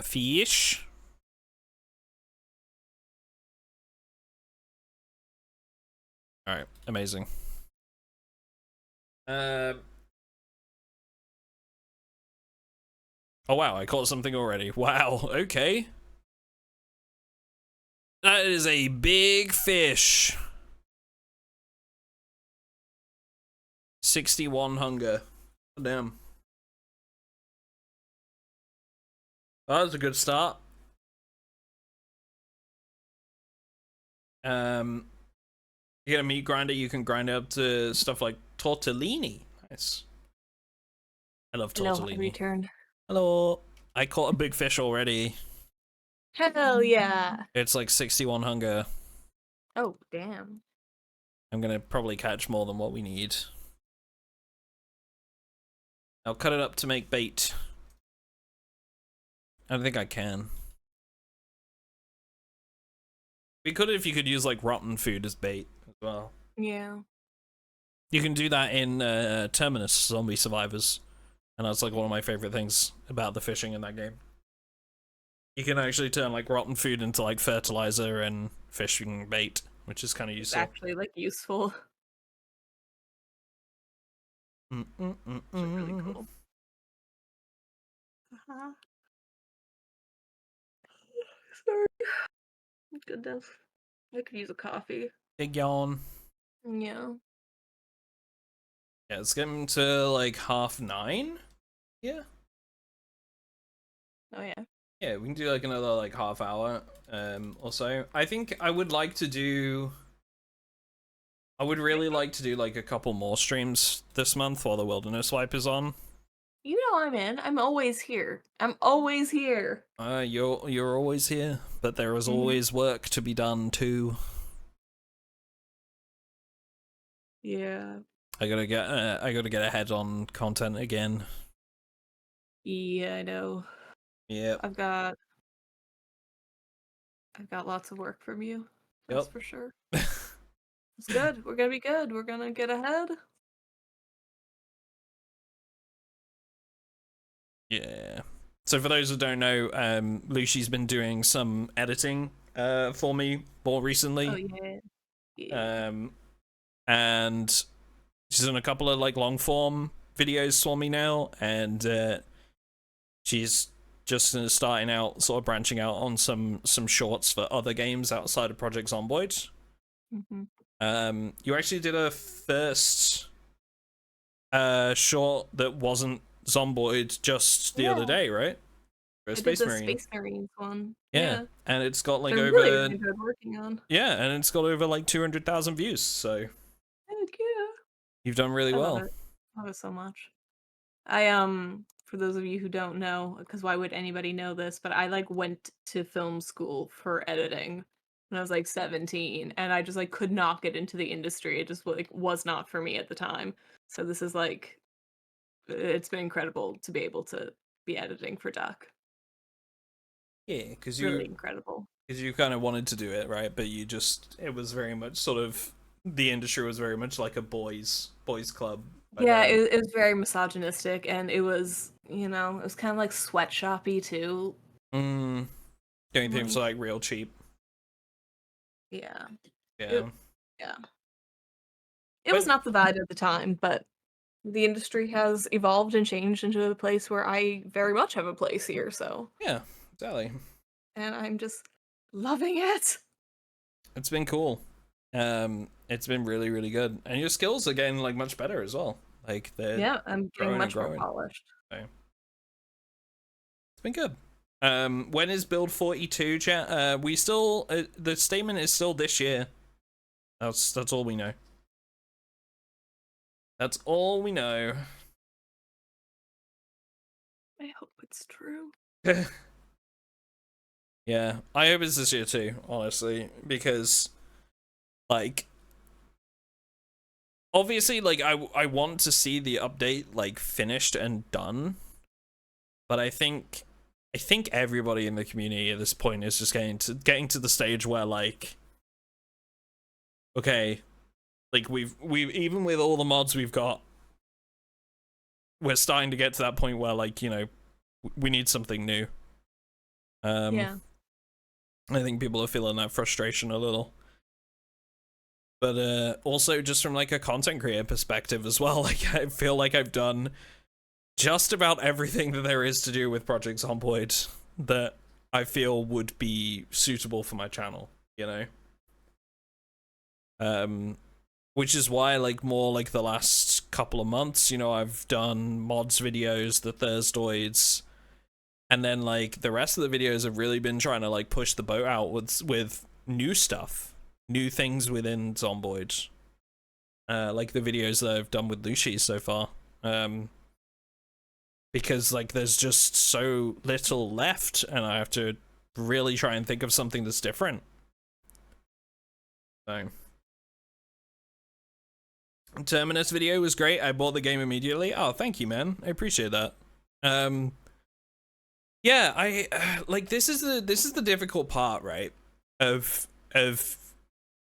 Fish. Alright, amazing. Oh wow, I caught something already. Wow, okay. That is a big fish. 61 hunger. Damn. Well, that was a good start. You get a meat grinder, you can grind up to stuff like tortellini. Nice. I love tortellini. Hello, return. Hello. I caught a big fish already. Hell yeah. It's like 61 hunger. Oh, damn. I'm gonna probably catch more than what we need. I'll cut it up to make bait. I don't think I can. We could if you could use like rotten food as bait as well. Yeah. You can do that in Terminus Zombie Survivors. And that's like one of my favorite things about the fishing in that game. You can actually turn like rotten food into like fertilizer and fishing bait, which is kind of useful. It's actually like useful. It's really cool. Sorry. Goodness. I could use a coffee. Big yawn. Yeah. Yeah, it's getting to like 9:30. Yeah. Oh yeah. Yeah, we can do like another like half hour or so. I think I would like to do I would really like to do like a couple more streams this month while the Wilderness Wipe is on. You know I'm in. I'm always here. I'm always here. You're always here, but there is always work to be done too. Yeah. I gotta get ahead on content again. Yeah, I know. Yeah. I've got I've got lots of work from you. That's Yep. for sure. It's good. We're gonna be good. We're gonna get ahead. Yeah. So for those who don't know, Loushy's been doing some editing for me more recently. Oh yeah. Yeah. And she's done a couple of like long form videos for me now, and she's just starting out, sort of branching out on some shorts for other games outside of Project Zomboid. You actually did a first short that wasn't Zomboid just the other day, right? For I Space did the Marine. Space Marines one. Yeah, and it's got like They're over really, really good working on. Yeah, and it's got over like 200,000 views. So Heck yeah. you've done really well. Love it so much. For those of you who don't know, because why would anybody know this, but I like went to film school for editing when I was like 17, and I just like could not get into the industry. It just like was not for me at the time. So this is like, it's been incredible to be able to be editing for Duck. Yeah, because Really incredible. Because you kind of wanted to do it, right? But it was very much sort of, the industry was very much like a boys club. Yeah, it was very misogynistic, and it was, it was kind of like sweatshoppy too. Doing things like real cheap. Yeah. Yeah. It was not the vibe at the time, but the industry has evolved and changed into a place where I very much have a place here, so. Yeah, exactly. And I'm just loving it. It's been cool. It's been really, really good. And your skills are getting like much better as well. Like I'm getting much more polished. So, it's been good. When is build 42, chat? We still the statement is still this year. That's all we know. That's all we know. I hope it's true. Yeah, I hope it's this year too, honestly, because like obviously like I want to see the update like finished and done, but I think everybody in the community at this point is just getting to the stage where like, okay, like we've even with all the mods we've got, we're starting to get to that point where like, we need something new. Yeah. I think people are feeling that frustration a little. But also just from like a content creator perspective as well, like I feel like I've done just about everything that there is to do with Project Zomboid that I feel would be suitable for my channel, which is why like more like the last couple of months, I've done mods videos, the Thursdoids, and then like the rest of the videos have really been trying to like push the boat out with new stuff, new things within Zomboid, like the videos that I've done with Loushy so far, because like there's just so little left and I have to really try and think of something that's different. So Terminus video was great. I bought the game immediately. Oh, thank you, man. I appreciate that. Yeah, I like this is the difficult part, right? Of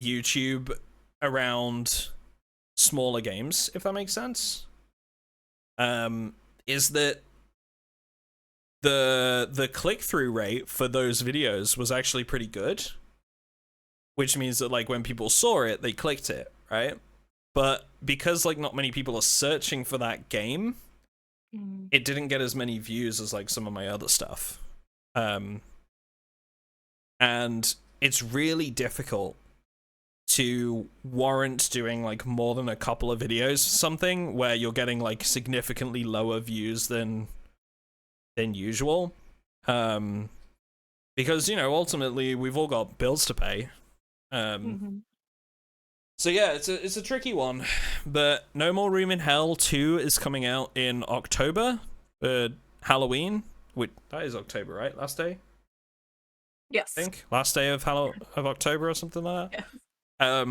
YouTube around smaller games, if that makes sense. Is that the click-through rate for those videos was actually pretty good, which means that like when people saw it, they clicked it, right? But because like not many people are searching for that game, it didn't get as many views as like some of my other stuff. And it's really difficult to warrant doing like more than a couple of videos, something where you're getting like significantly lower views than usual. Because ultimately we've all got bills to pay. So yeah, it's a tricky one, but No More Room in Hell 2 is coming out in October, Halloween. Wait, that is October, right? Last day? Yes. I think last day of October or something like that. Yeah.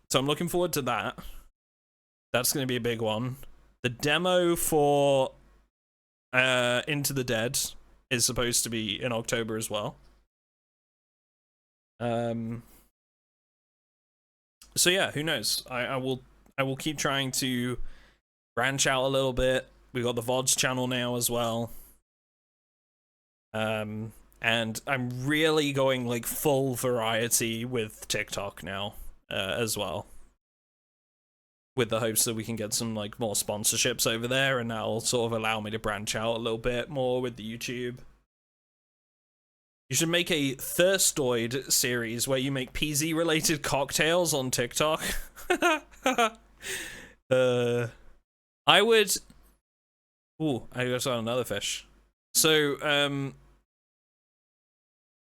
So I'm looking forward to that. That's going to be a big one. The demo for Into the Dead is supposed to be in October as well. So yeah, who knows? I will keep trying to branch out a little bit. We got the VODs channel now as well. And I'm really going like full variety with TikTok now, as well. With the hopes that we can get some like more sponsorships over there, and that'll sort of allow me to branch out a little bit more with the YouTube. You should make a Thirstoid series where you make PZ related cocktails on TikTok. I would. Ooh, I got on another fish. So,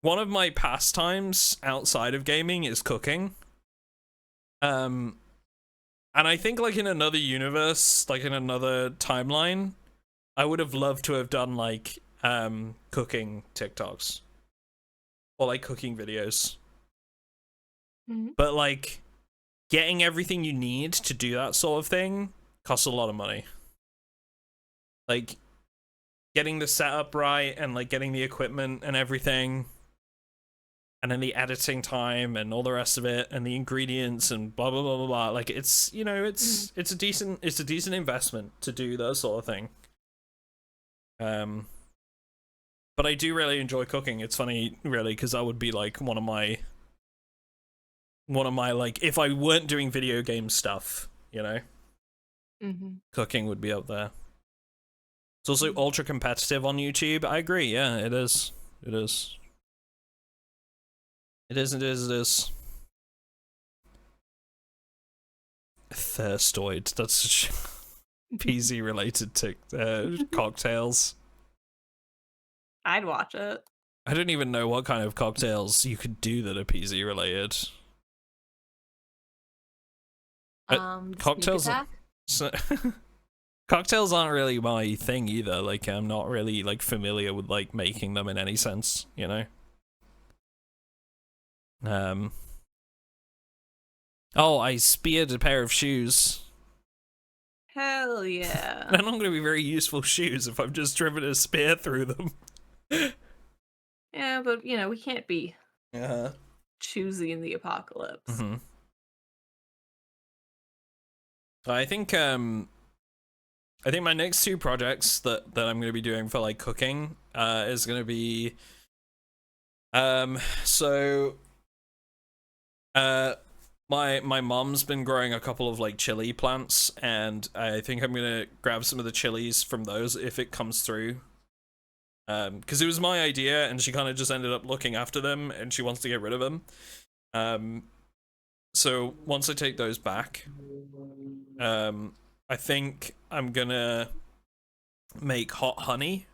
one of my pastimes outside of gaming is cooking. And I think like in another universe, like in another timeline, I would have loved to have done like cooking TikToks. Or like cooking videos. Mm-hmm. But like getting everything you need to do that sort of thing costs a lot of money. Like getting the setup right and like getting the equipment and everything, and then the editing time and all the rest of it, and the ingredients and blah blah blah blah blah. Like it's, you know, it's a decent investment to do that sort of thing. But I do really enjoy cooking. It's funny, really, because that would be like one of my like, if I weren't doing video game stuff, you know, cooking would be up there. It's also ultra competitive on YouTube. I agree. Yeah, it is. It is. It is. It is. It is. Thirstoid. That's such PZ related to cocktails. I'd watch it. I don't even know what kind of cocktails you could do that are PZ related. Cocktails. Cocktails aren't really my thing either. Like, I'm not really like familiar with like making them in any sense, you know. Oh, I speared a pair of shoes. Hell yeah. They're not going to be very useful shoes if I've just driven a spear through them. Yeah, but you know, we can't be choosy in the apocalypse. I think my next two projects that I'm going to be doing for like cooking is going to be my mom's been growing a couple of like chili plants, and I think I'm going to grab some of the chilies from those if it comes through. Because it was my idea, and she kind of just ended up looking after them, and she wants to get rid of them. So once I take those back, I think I'm gonna make hot honey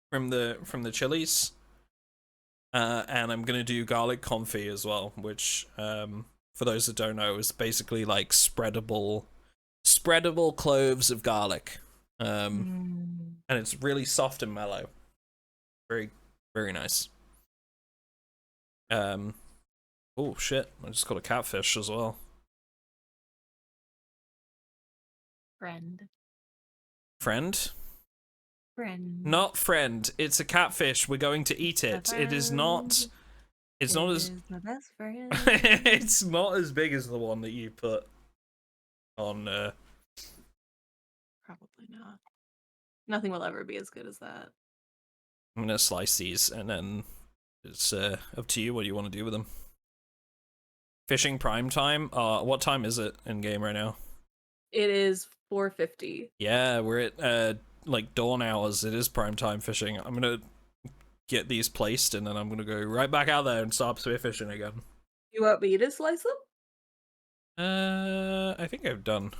from the chilies, and I'm gonna do garlic confit as well, which for those that don't know is basically like spreadable cloves of garlic, and it's really soft and mellow. Very, very nice. Oh shit, I just got a catfish as well. Friend. Not friend. It's a catfish. We're going to eat it. It is not. It's not as. My best friend. It's not as big as the one that you put on. Probably not. Nothing will ever be as good as that. I'm gonna slice these, and then it's up to you what you want to do with them. Fishing prime time. What time is it in game right now? It is 4:50. Yeah, we're at like dawn hours. It is prime time fishing. I'm gonna get these placed, and then I'm gonna go right back out there and start spearfishing again. You want me to slice them? I think I've done.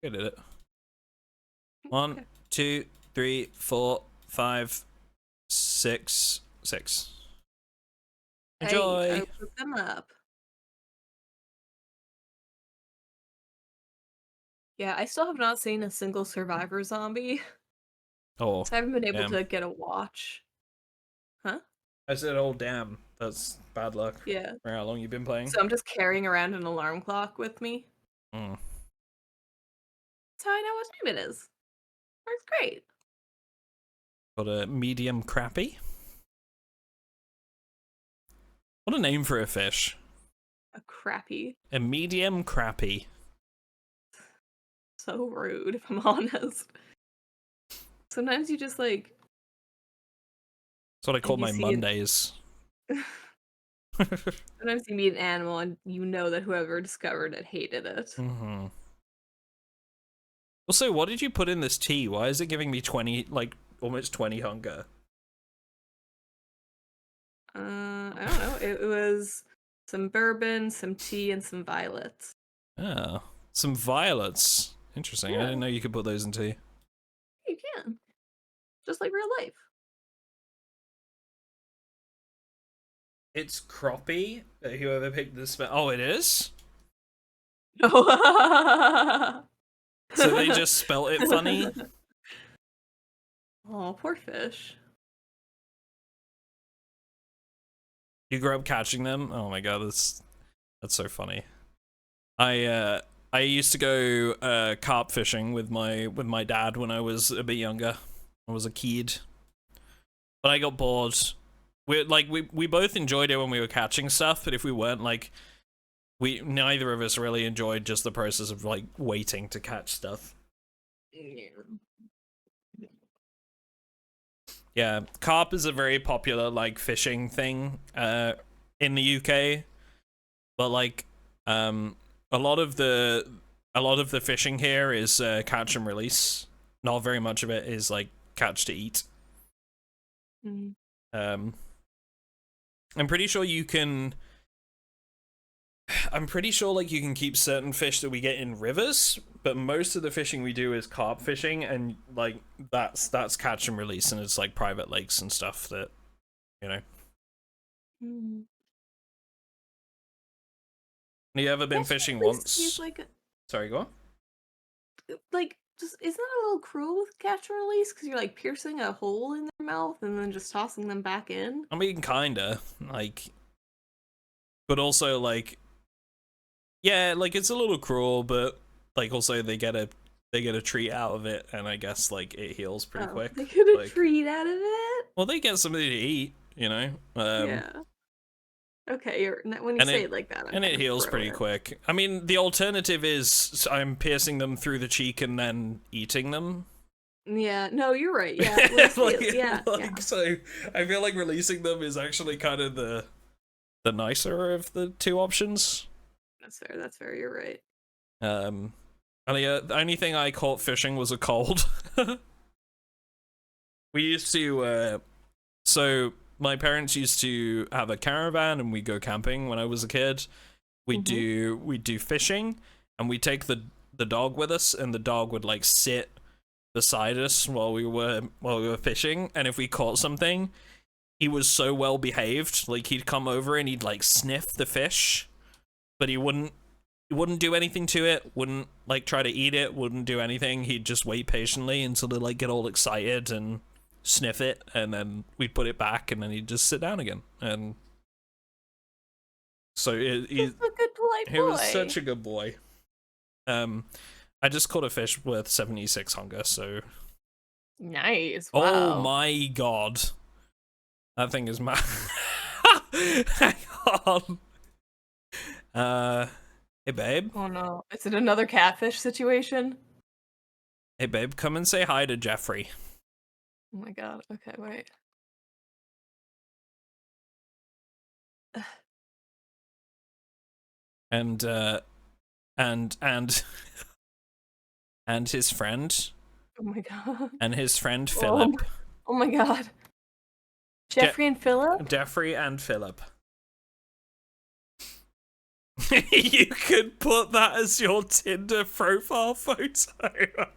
I did it. 1, 2, 3, 4, 5, 6, 6. Enjoy. Hey, I put them up. Yeah, I still have not seen a single survivor zombie. Oh, So I haven't been able damn. to get a watch. Huh? I said, oh, damn. That's bad luck. Yeah. For how long you've been playing? So I'm just carrying around an alarm clock with me. Mm. That's how I know what time it is. Works great. Got a medium crappie. What a name for a fish. A crappie. A medium crappie. So rude, if I'm honest. Sometimes you just like... That's what I call my Mondays. Sometimes you meet an animal and you know that whoever discovered it hated it. Mm-hmm. Also, what did you put in this tea? Why is it giving me 20, like, almost 20 hunger? I don't know. It was some bourbon, some tea, and some violets. Oh, some violets. Interesting. Yeah. I didn't know you could put those in tea. You can. Just like real life. It's crappie. Whoever picked this spell. Oh, it is? Oh. So they just spelt it funny? Oh, poor fish. You grew up catching them? Oh my god, that's so funny. I used to go carp fishing with my dad when I was a bit younger. I was a kid. But I got bored. We both enjoyed it when we were catching stuff, but if we weren't, like, neither of us really enjoyed just the process of like waiting to catch stuff. Yeah. Yeah, carp is a very popular like fishing thing in the UK, but like a lot of the fishing here is catch and release. Not very much of it is like catch to eat. Mm. I'm pretty sure you can. I'm pretty sure like you can keep certain fish that we get in rivers, but most of the fishing we do is carp fishing, and like that's catch and release, and it's like private lakes and stuff that, you know. Mm. Have you ever been fishing once? Like Sorry, go on. like, just isn't that a little cruel with catch and release? Because you're like piercing a hole in their mouth and then just tossing them back in. I mean, kinda like, but also like, yeah, like it's a little cruel, but like also they get a treat out of it, and I guess like it heals pretty quick. They get a like, treat out of it. Well, they get something to eat, you know. Yeah. Okay, when you say it like that, and it heals pretty quick. I mean, the alternative is I'm piercing them through the cheek and then eating them. Yeah, no, you're right. Yeah, yeah. So I feel like releasing them is actually kind of the nicer of the two options. That's fair. That's fair. You're right. And the only thing I caught fishing was a cold. We used to, so my parents used to have a caravan and we go camping when I was a kid. We do fishing, and we take the dog with us, and the dog would like sit beside us while we were fishing, and if we caught something, he was so well behaved, like he'd come over and he'd like sniff the fish, but he wouldn't do anything to it, wouldn't like try to eat it, wouldn't do anything. He'd just wait patiently until it like get all excited and sniff it, and then we'd put it back, and then he'd just sit down again. And so he's a good boy. He was such a good boy. I just caught a fish worth 76 hunger, so nice. Wow. Oh my god, that thing is mad. Hang on. Hey babe. Oh no, is it another catfish situation? Hey babe, come and say hi to Jeffrey. Oh my god. Okay, wait. And and his friend. Oh my god. And his friend Philip. Oh my god. Jeffrey and Philip? Jeffrey and Philip. You could put that as your Tinder profile photo.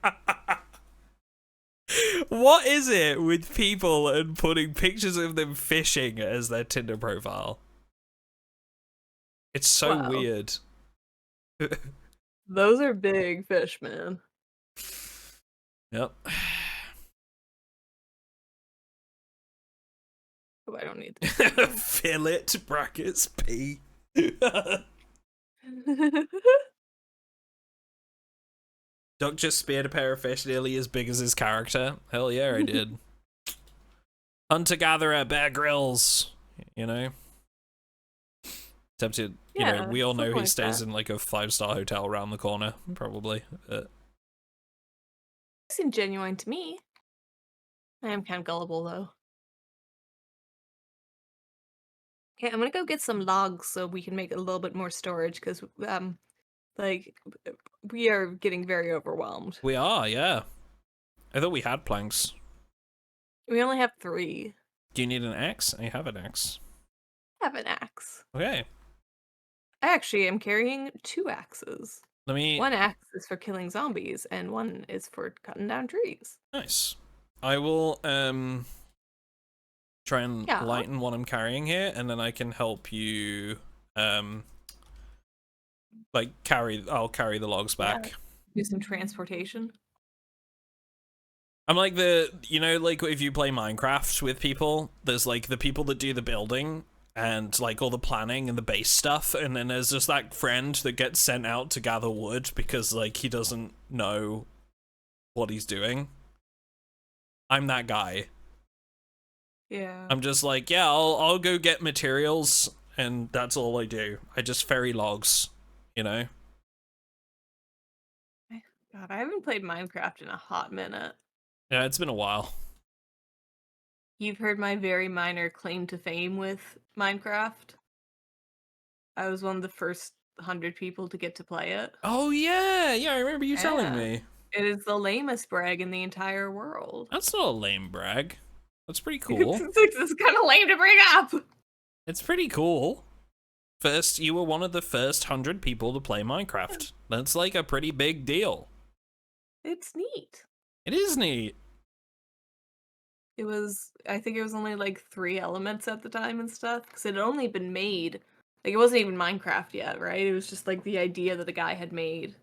What is it with people and putting pictures of them fishing as their Tinder profile? It's so weird. Those are big fish, man. Yep. Oh, I don't need this. Fillet brackets P. Duck just speared a pair of fish nearly as big as his character. Hell yeah, I did. Hunter-gatherer, Bear Grylls. You know? Except, you Yeah, know, we all know something he like stays that. in like a 5-star hotel around the corner, probably. Seem genuine to me. I am kind of gullible though. Okay, I'm gonna go get some logs so we can make a little bit more storage because like we are getting very overwhelmed. We are, yeah. I thought we had planks. We only have 3. Do you need an axe? I have an axe. I have an axe. Okay. I actually am carrying 2 axes. Let me... 1 axe is for killing zombies, and 1 is for cutting down trees. Nice. I will, try and lighten what I'm carrying here, and then I can help you, like, I'll carry the logs back. Yeah. Do some transportation. I'm like you know, like, if you play Minecraft with people, there's, like, the people that do the building, and, like, all the planning and the base stuff, and then there's just that friend that gets sent out to gather wood because, like, he doesn't know what he's doing. I'm that guy. Yeah. I'm just like, yeah, I'll go get materials, and that's all I do. I just ferry logs, you know? God, I haven't played Minecraft in a hot minute. Yeah, it's been a while. You've heard my very minor claim to fame with Minecraft. I was one of the first 100 people to get to play it. Oh, yeah, I remember you telling me. It is the lamest brag in the entire world. That's not a lame brag. That's pretty cool. It's kind of lame to bring up. It's pretty cool. You were one of the first 100 people to play Minecraft. That's like a pretty big deal. It's neat. It is neat. I think it was only like 3 elements at the time and stuff, because it had only been made, like it wasn't even Minecraft yet, right? It was just like the idea that a guy had made.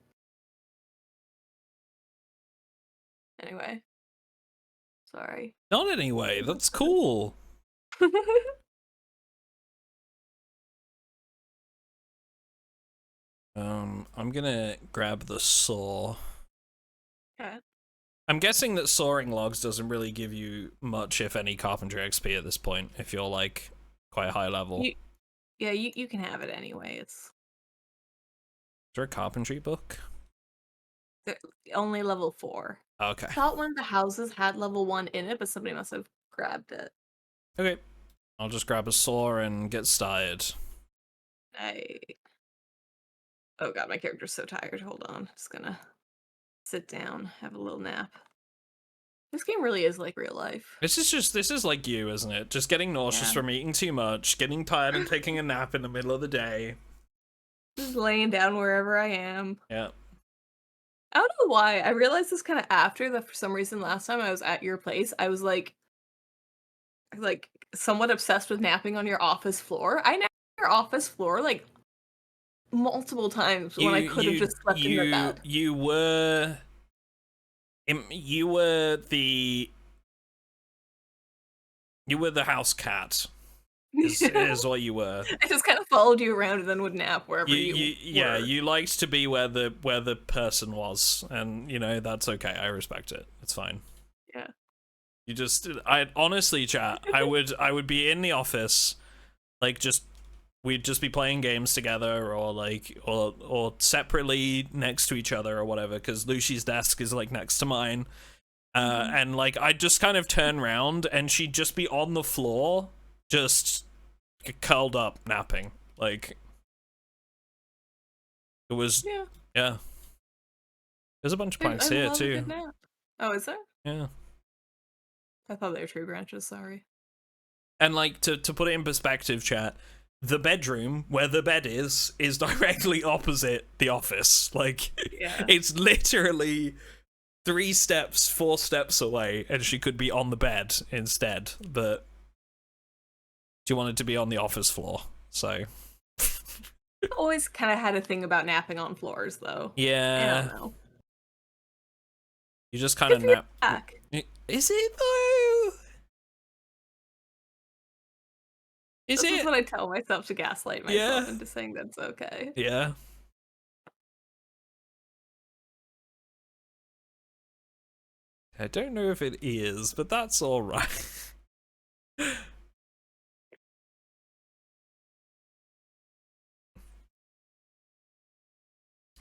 Anyway. Sorry. Not anyway, that's cool. I'm gonna grab the saw. Okay. I'm guessing that sawing logs doesn't really give you much, if any, carpentry XP at this point, if you're, like, quite high level. You can have it anyway. Is there a carpentry book? Only level 4. Okay. I thought one of the houses had level 1 in it, but somebody must have grabbed it. Okay. I'll just grab a saw and get started. Oh god, my character's so tired. Hold on. Just gonna sit down, have a little nap. This game really is like real life. This is like you, isn't it? Just getting nauseous from eating too much, getting tired and taking a nap in the middle of the day. Just laying down wherever I am. Yeah. I don't know why. I realized this kind of after that for some reason last time I was at your place, I was like somewhat obsessed with napping on your office floor. I napped on your office floor like multiple times when I could have just slept in the bed. You were the house cat. Is what you were. I just kind of followed you around and then would nap wherever you yeah, you liked to be where the person was, and you know that's okay. I respect it. It's fine. Yeah. You just, I honestly, chat. I would be in the office, like we'd just be playing games together, or like or separately next to each other or whatever. Because Loushy's desk is like next to mine, and like I'd just kind of turn around and she'd just be on the floor, just curled up napping. Like it was yeah. There's a bunch of planks here too. Oh, is there? Yeah. I thought they were tree branches, sorry. And like to put it in perspective, chat, the bedroom where the bed is directly opposite the office. Like it's literally 3 steps, 4 steps away, and she could be on the bed instead, but she wanted to be on the office floor, so always kind of had a thing about napping on floors, though. Yeah. I don't know. You just kind of nap. Back. Is it though? This is what I tell myself to gaslight myself into saying that's okay. Yeah. I don't know if it is, but that's all right.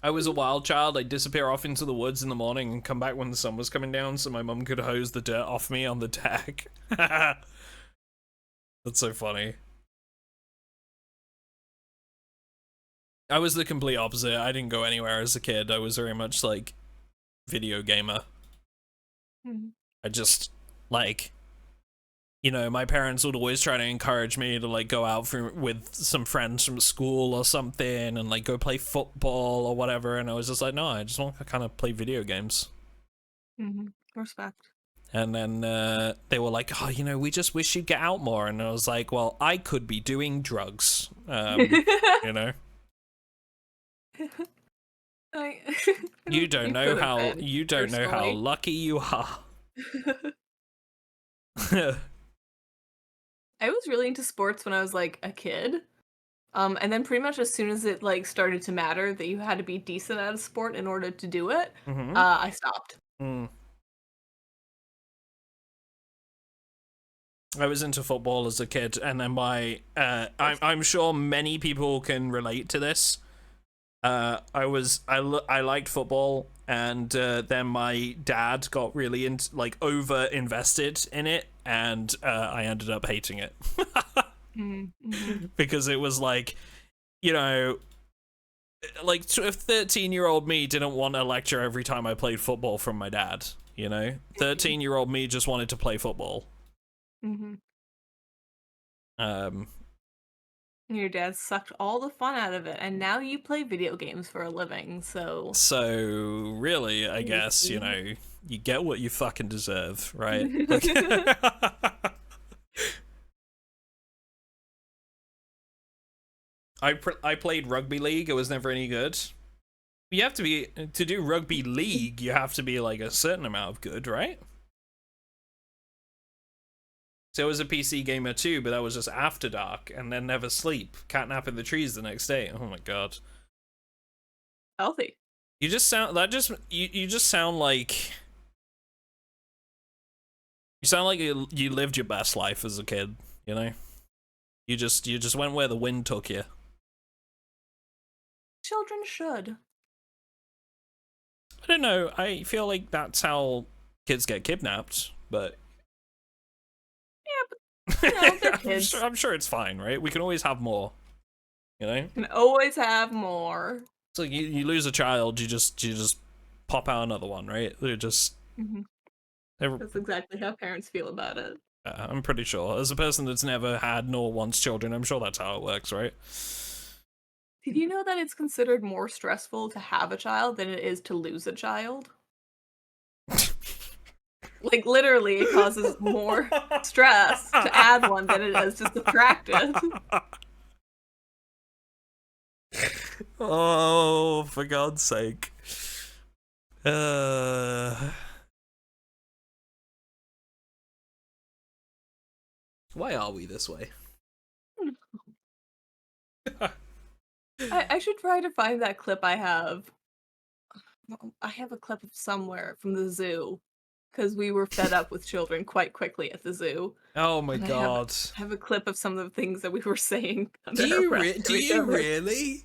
I was a wild child. I'd disappear off into the woods in the morning and come back when the sun was coming down so my mum could hose the dirt off me on the deck. That's so funny. I was the complete opposite. I didn't go anywhere as a kid. I was very much like video gamer. I just like, you know, my parents would always try to encourage me to like go out with some friends from school or something and like go play football or whatever, and I was just like, no, I just want to kind of play video games. Respect. And then they were like, oh, you know, we just wish you'd get out more, and I was like, well, I could be doing drugs, you know. You don't know how lucky you are. I was really into sports when I was like a kid. And then pretty much as soon as it like started to matter that you had to be decent at a sport in order to do it, I stopped. I was into football as a kid, and then I'm sure many people can relate to this. I liked football, and then my dad got really over invested in it, and I ended up hating it. Because it was like, you know, like 13-year-old me didn't want a lecture every time I played football from my dad, you know? 13-year-old me just wanted to play football. Your dad sucked all the fun out of it, and now you play video games for a living, so... So, really, I guess, you know, you get what you fucking deserve, right? I played rugby league. It was never any good. You have to do rugby league, you have to be like a certain amount of good, right? So I was a PC gamer too, but that was just after dark, and then never sleep. Catnap in the trees the next day. Oh my god. Healthy. You just sound you just sound like you lived your best life as a kid, you know? You just went where the wind took you. Children should. I don't know. I feel like that's how kids get kidnapped, but you know, they're kids. I'm sure it's fine, right? We can always have more, you know? Can always have more. So you lose a child, you just pop out another one, right? They're just... That's exactly how parents feel about it. I'm pretty sure. As a person that's never had nor wants children, I'm sure that's how it works, right? Did you know that it's considered more stressful to have a child than it is to lose a child? Like, literally, it causes more stress to add one than it is to subtract it. Oh, for God's sake. Why are we this way? I should try to find that clip I have. I have a clip somewhere from the zoo. Because we were fed up with children quite quickly at the zoo. Oh my god. I have a clip of some of the things that we were saying. Do you really?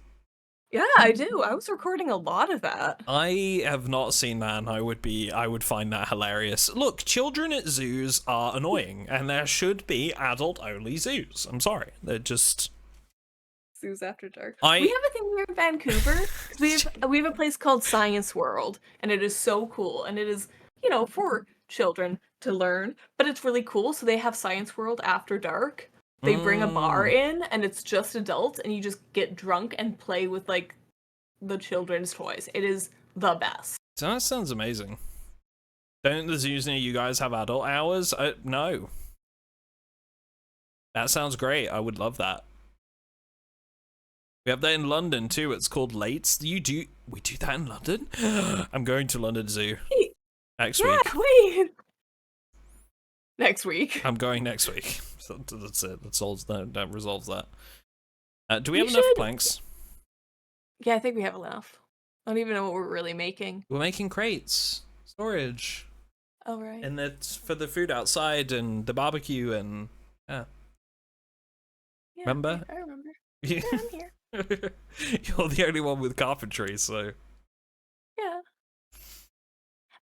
Yeah, I do. I was recording a lot of that. I have not seen that, and I would find that hilarious. Look, children at zoos are annoying, and there should be adult-only zoos. I'm sorry. They're just... Zoos after dark. We have a thing here in Vancouver. we have a place called Science World, and it is so cool, and it is... you know, for children to learn, but it's really cool. So they have Science World after dark. They bring a bar in, and it's just adults, and you just get drunk and play with, like, the children's toys. It is the best. So that sounds amazing. Don't the zoos near you guys have adult hours? No. That sounds great. I would love that. We have that in London, too. It's called Lates. We do that in London? I'm going to London Zoo. Next week. Wait. Next week. I'm going next week. So that's it. That resolves that. Do we have enough planks? Yeah, I think we have enough. I don't even know what we're really making. We're making crates. Storage. Oh, right. And that's for the food outside and the barbecue and... Yeah. Yeah, Remember? I remember. Yeah, I'm here. You're the only one with carpentry, so. Yeah.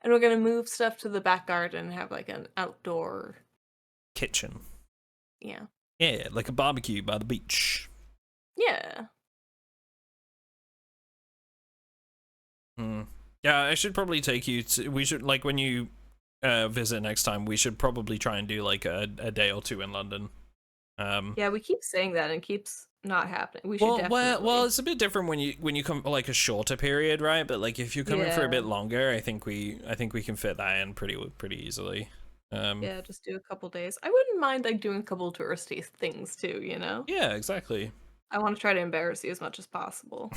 And we're gonna move stuff to the back garden and have like an outdoor kitchen. Yeah. Yeah, like a barbecue by the beach. Yeah. Yeah, I should probably take you to. We should, like, when you visit next time, we should probably try and do like a day or two in London. Yeah, we keep saying that and it keeps not happening. We should definitely. Well, it's a bit different when you come for like a shorter period, right? But like if you're coming for a bit longer, I think we can fit that in pretty easily. Yeah, just do a couple days. I wouldn't mind like doing a couple touristy things too, you know? Yeah, exactly. I want to try to embarrass you as much as possible.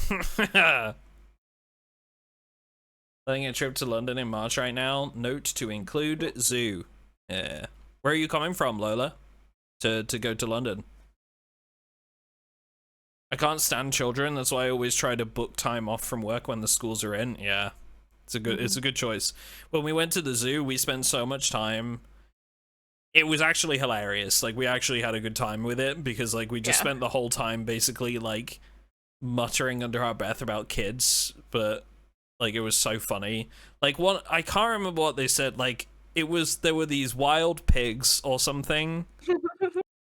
Planning a trip to London in March right now. Note to include zoo. Yeah. Where are you coming from, Lola? To go to London? I can't stand children. That's why I always try to book time off from work when the schools are in. Yeah. It's a good choice. When we went to the zoo, we spent so much time. It was actually hilarious. Like, we actually had a good time with it because like we just spent the whole time basically like muttering under our breath about kids, but like it was so funny. Like, one, I can't remember what they said. Like, there were these wild pigs or something.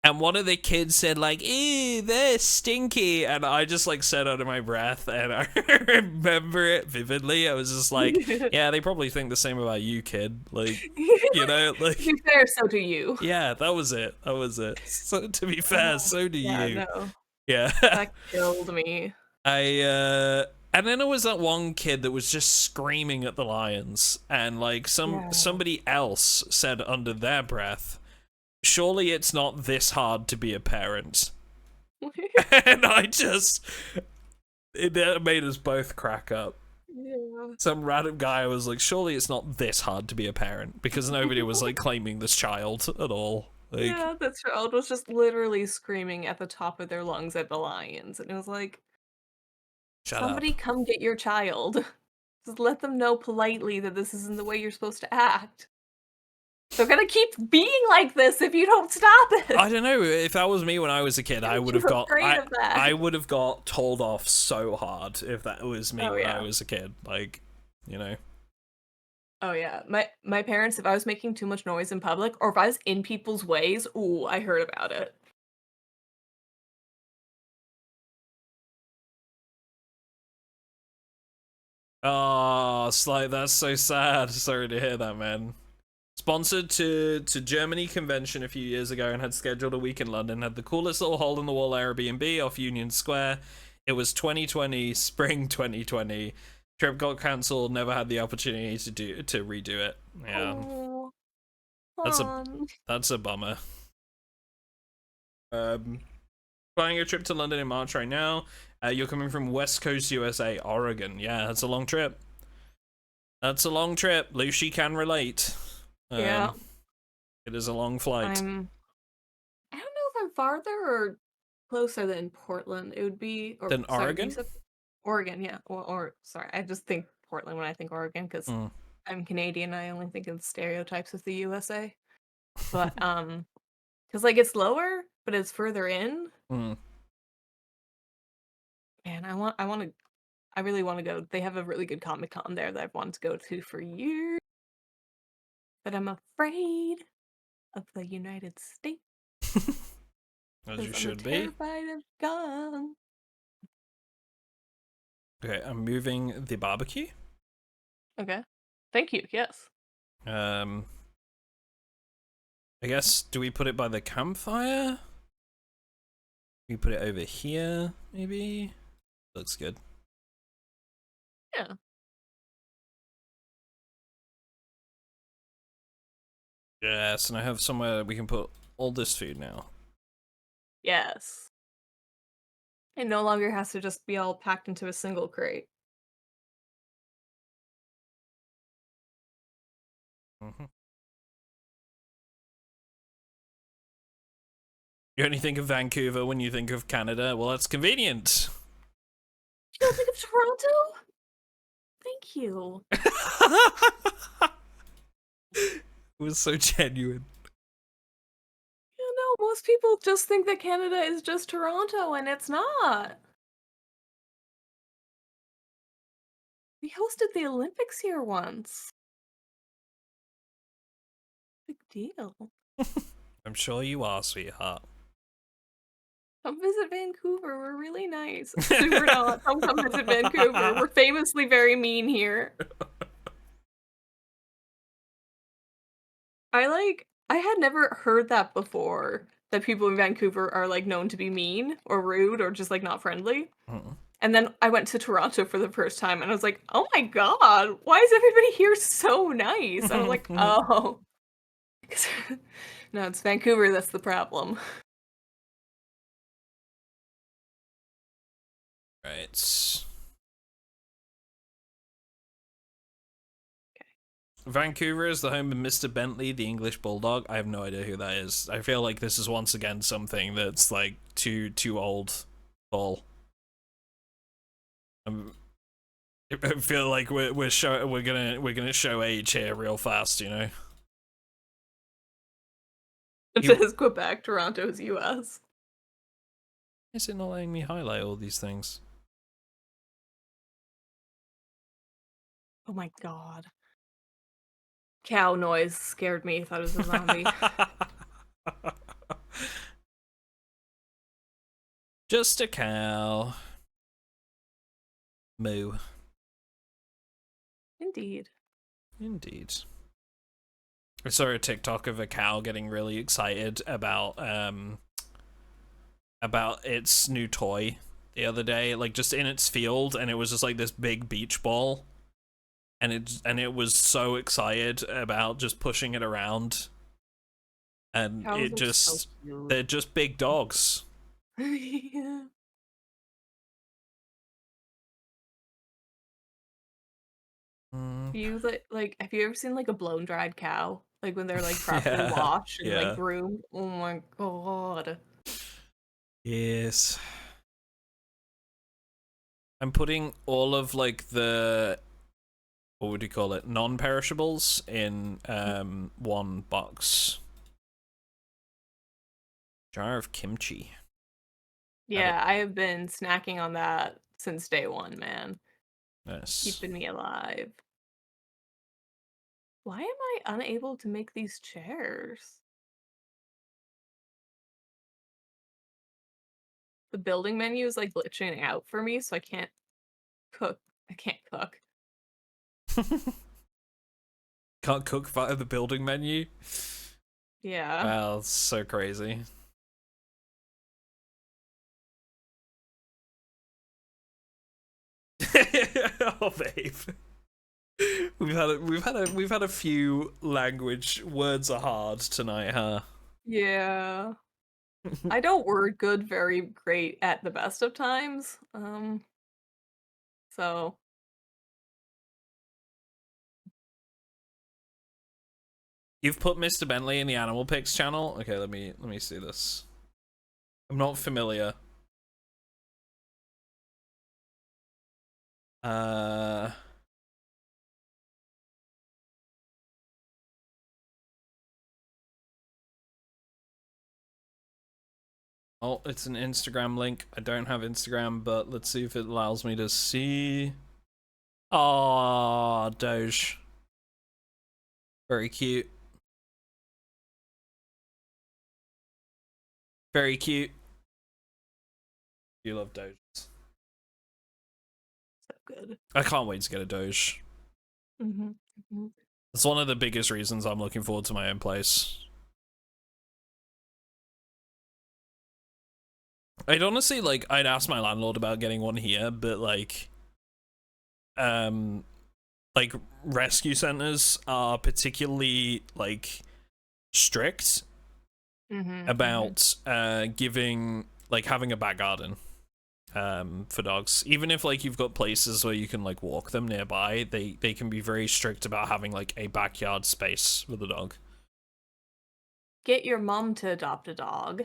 And one of the kids said, like, ew, they're stinky. And I just, like, said under my breath, and I remember it vividly. I was just like, yeah, they probably think the same about you, kid. Like, you know, like... To be fair, so do you. Yeah, that was it. So, to be fair, so do you. No. Yeah. That killed me. And then there was that one kid that was just screaming at the lions. And, like, somebody else said under their breath, surely it's not this hard to be a parent. And it made us both crack up. Yeah. Some random guy was like, surely it's not this hard to be a parent, because nobody was like claiming this child at all. Like, yeah, that child was just literally screaming at the top of their lungs at the lions, and it was like, somebody come get your child. Just let them know politely that this isn't the way you're supposed to act. They're gonna keep being like this if you don't stop it. I don't know. If that was me when I was a kid, I would have got told off so hard if that was me when I was a kid. Like, you know. Oh yeah, my parents. If I was making too much noise in public, or if I was in people's ways, ooh, I heard about it. Oh, Slight, that's so sad. Sorry to hear that, man. Sponsored to Germany convention a few years ago and had scheduled a week in London. Had the coolest little hole-in-the-wall Airbnb off Union Square. It was 2020, spring 2020. Trip got cancelled. Never had the opportunity to redo it. Yeah, oh, that's a bummer. Planning a trip to London in March right now. You're coming from West Coast USA, Oregon. Yeah, that's a long trip. That's a long trip. Loushy can relate. Yeah. It is a long flight. I don't know if I'm farther or closer than Portland. It would be... Than Oregon? Oregon, yeah. Or sorry, I just think Portland when I think Oregon, because I'm Canadian, I only think in stereotypes of the USA. But, because, like, it's lower, but it's further in. Man, I really want to go. They have a really good Comic-Con there that I've wanted to go to for years. But I'm afraid of the United States. As you should be. Terrified of guns. Okay, I'm moving the barbecue. Okay. Thank you, yes. I guess, do we put it by the campfire? We put it over here, maybe? Looks good. Yeah. Yes, and I have somewhere we can put all this food now. Yes. It no longer has to just be all packed into a single crate. You only think of Vancouver when you think of Canada. Well, that's convenient. You don't think of Toronto? Thank you. It was so genuine. You know, most people just think that Canada is just Toronto, and it's not. We hosted the Olympics here once. Big deal. I'm sure you are, sweetheart. Come visit Vancouver. We're really nice. Actually, we're not. Don't come visit Vancouver. We're famously very mean here. I had never heard that before, that people in Vancouver are, like, known to be mean or rude or just, like, not friendly. And then I went to Toronto for the first time, and I was like, "Oh my god, why is everybody here so nice?" I was like, "Oh." No, it's Vancouver that's the problem. Right. Vancouver is the home of Mr. Bentley, the English Bulldog. I have no idea who that is. I feel like this is once again something that's like too old. Bull. I feel like we're gonna show age here real fast, you know. It says Quebec, Toronto is US. Is it not letting me highlight all these things? Oh my god. Cow noise scared me. I thought it was a zombie. Just a cow. Moo. Indeed. Indeed. I saw a TikTok of a cow getting really excited about its new toy the other day, like just in its field, and it was just like this big beach ball. And it was so excited about just pushing it around. And Cows it just so cute. they're just big dogs. Yeah. You have you ever seen like a blown dried cow? Like when they're like properly Yeah, washed and yeah. like groomed? Oh my god. Yes. I'm putting all of like the, what would you call it, non-perishables in one box. Jar of kimchi. Yeah, I have been snacking on that since day one, man. Yes. Keeping me alive. Why am I unable to make these chairs? The building menu is like glitching out for me, so I can't cook. I can't cook. Can't cook via the building menu? Yeah. Wow, that's so crazy. Oh, babe. We've had a few language words are hard tonight, huh? Yeah. I don't word good very great at the best of times. So You've put Mr. Bentley in the Animal Pics channel? Okay, let me see this. I'm not familiar. Oh, it's an Instagram link. I don't have Instagram, but let's see if it allows me to see. Oh, Doge. Very cute. Very cute. You love Doges. so good. I can't wait to get a Doge. It's one of the biggest reasons I'm looking forward to my own place. I'd honestly, like, I'd ask my landlord about getting one here, but, like, rescue centers are particularly, like, strict about giving, like, having a back garden for dogs. Even if, like, you've got places where you can, like, walk them nearby, they can be very strict about having, like, a backyard space with a dog. Get your mom to adopt a dog,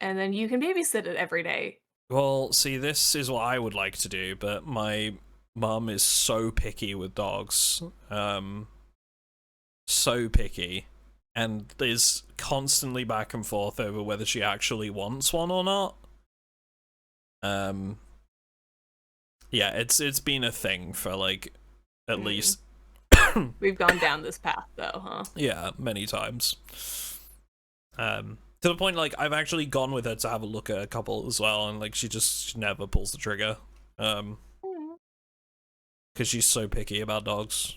and then you can babysit it every day. Well, see, this is what I would like to do, but my mum is so picky with dogs. So picky. And there's constantly back and forth over whether she actually wants one or not. Yeah, it's been a thing for like at least. We've gone down this path though, huh? Yeah, many times. To the point like I've actually gone with her to have a look at a couple as well, and like she never pulls the trigger. Because she's so picky about dogs.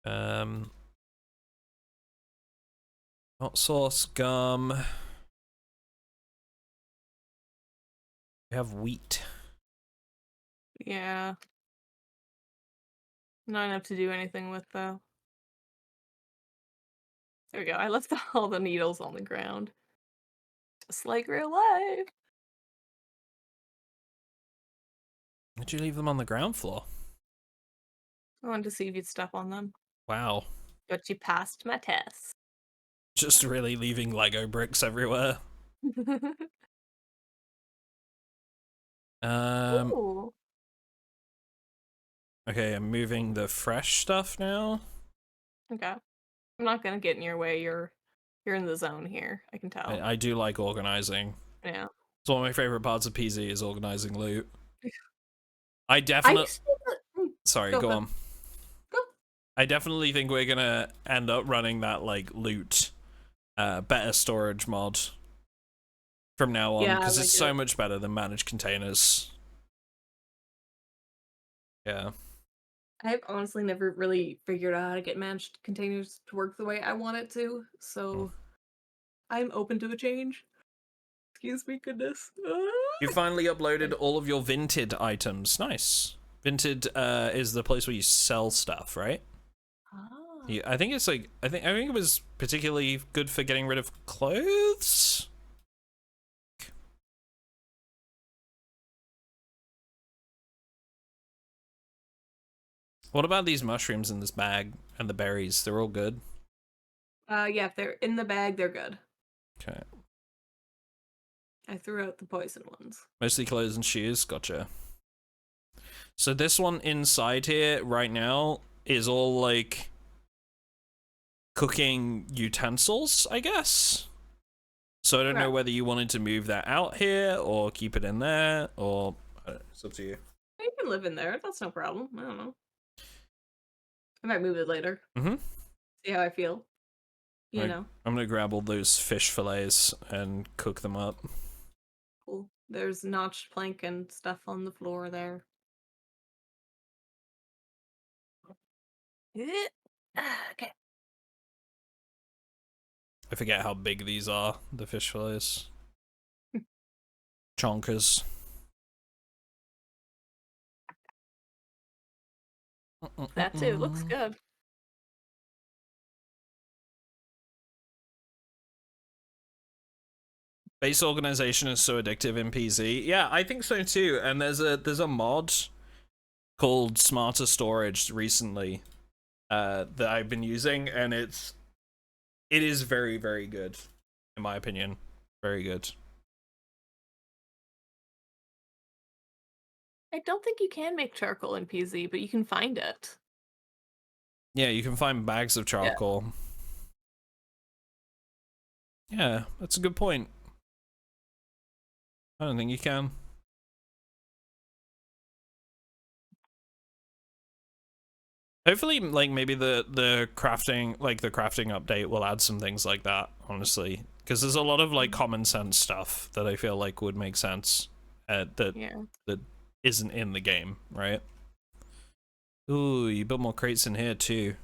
Hot sauce, gum. We have wheat. Yeah. Not enough to do anything with though. There we go. I left all the needles on the ground. Just like real life. Did you leave them on the ground floor? I wanted to see if you'd step on them. Wow. But you passed my test. Just really leaving Lego bricks everywhere. Ooh. Okay, I'm moving the fresh stuff now. Okay. I'm not gonna get in your way. You're in the zone here. I can tell. I do like organizing. Yeah. It's one of my favorite parts of PZ is organizing loot. I definitely. Sorry, go ahead. on. I definitely think we're gonna end up running that like loot, better storage mod from now on, because it's so much better than managed containers. Yeah. I've honestly never really figured out how to get managed containers to work the way I want it to, so I'm open to a change. Excuse me, goodness. You finally uploaded all of your Vinted items. Nice. Vinted is the place where you sell stuff, right? Ah. Yeah, I think it's like I think it was particularly good for getting rid of clothes. What about these mushrooms in this bag and the berries? They're all good. Yeah, if they're in the bag, they're good. Okay. I threw out the poison ones. Mostly clothes and shoes. Gotcha. So this one inside here right now is all like cooking utensils, I guess. So I don't know whether you wanted to move that out here or keep it in there, or it's up to you. You can live in there. That's no problem. I don't know. I might move it later. See how I feel. You know. I'm gonna grab all those fish fillets and cook them up. Cool. There's notched plank and stuff on the floor there. Okay. I forget how big these are, the fish fillets. Chonkers. That too looks good. Base organization is so addictive in PZ. Yeah, I think so too. And there's a mod called Smarter Storage recently that I've been using, and it is very, very good, in my opinion. Very good. I don't think you can make charcoal in PZ, but you can find it. Yeah, you can find bags of charcoal. Yeah, that's a good point. I don't think you can. Hopefully, like, maybe the crafting update will add some things like that, honestly. Because there's a lot of, like, common sense stuff that I feel like would make sense that isn't in the game, right? Ooh, you built more crates in here, too.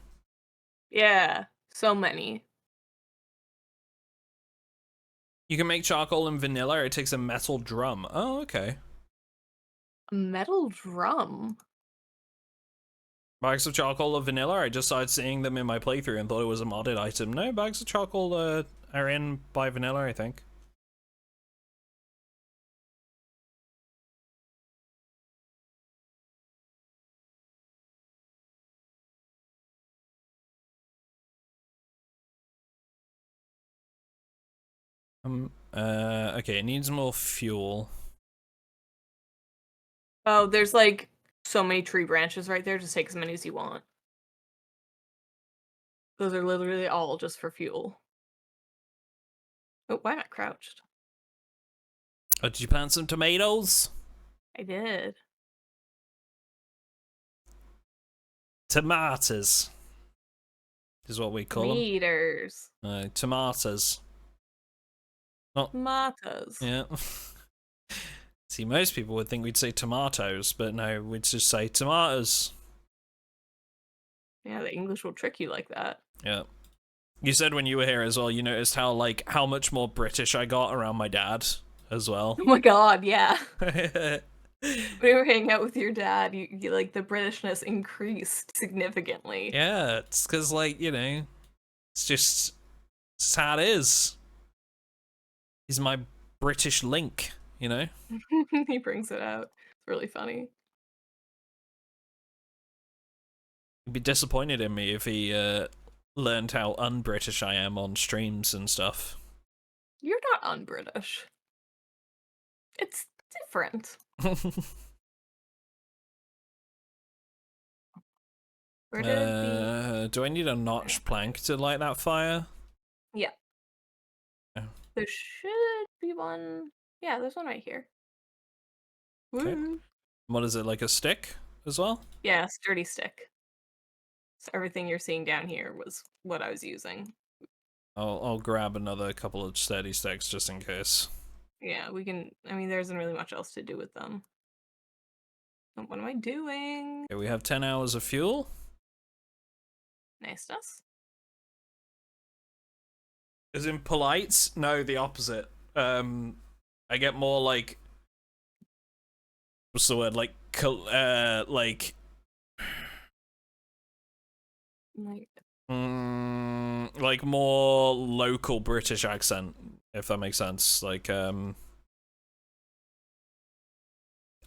Yeah, so many. You can make charcoal and vanilla. It takes a metal drum. Oh, okay. A metal drum? Bags of charcoal or vanilla? I just started seeing them in my playthrough and thought it was a modded item. No, bags of charcoal are in by vanilla, I think. Okay, it needs more fuel. Oh, there's like so many tree branches right there. Just take as many as you want. Those are literally all just for fuel. Oh, why am I crouched? Did you plant some tomatoes? I did. Tomatoes is what we call them. Meters. Tomatoes. Not Tomatoes. yeah. See, most people would think we'd say tomatoes, but no, we'd just say tomatoes. Yeah, the English will trick you like that. Yeah. You said when you were here as well, you noticed how much more British I got around my dad as well. Oh my god, yeah. When you were hanging out with your dad, you like the Britishness increased significantly. Yeah, it's because it's just how it is. He's my British link, He brings it out. It's really funny. He'd be disappointed in me if he learned how un-British I am on streams and stuff. You're not un-British. It's different. Where did it be? Do I need a notch plank to light that fire? Yeah. Oh. There should be one. Yeah, there's one right here. Okay. Woo. What is it, like a stick as well? Yeah, sturdy stick. So everything you're seeing down here was what I was using. I'll grab another couple of sturdy sticks just in case. Yeah, we can. I mean, there isn't really much else to do with them. What am I doing? Okay, we have 10 hours of fuel. Nice stuff. As in polite? No, the opposite. I get more like, what's the word? Like like more local British accent, if that makes sense. Like, I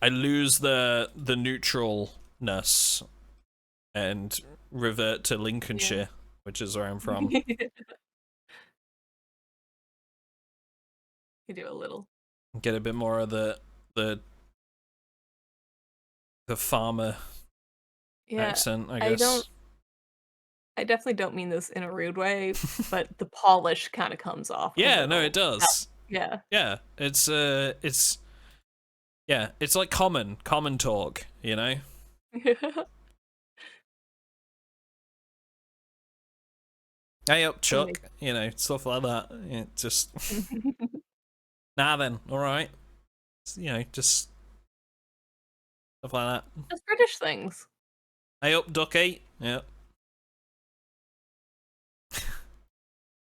lose the neutralness and revert to Lincolnshire, which is where I'm from. You do a little. Get a bit more of the farmer accent, I guess. I definitely don't mean this in a rude way, but the polish kind of comes off. Yeah, no, it does. Yeah. Yeah, it's like common talk, Hey up, Chuck, stuff like that. Yeah, just nah then, alright. Just stuff like that. Just British things. Hey up, Ducky. Yeah.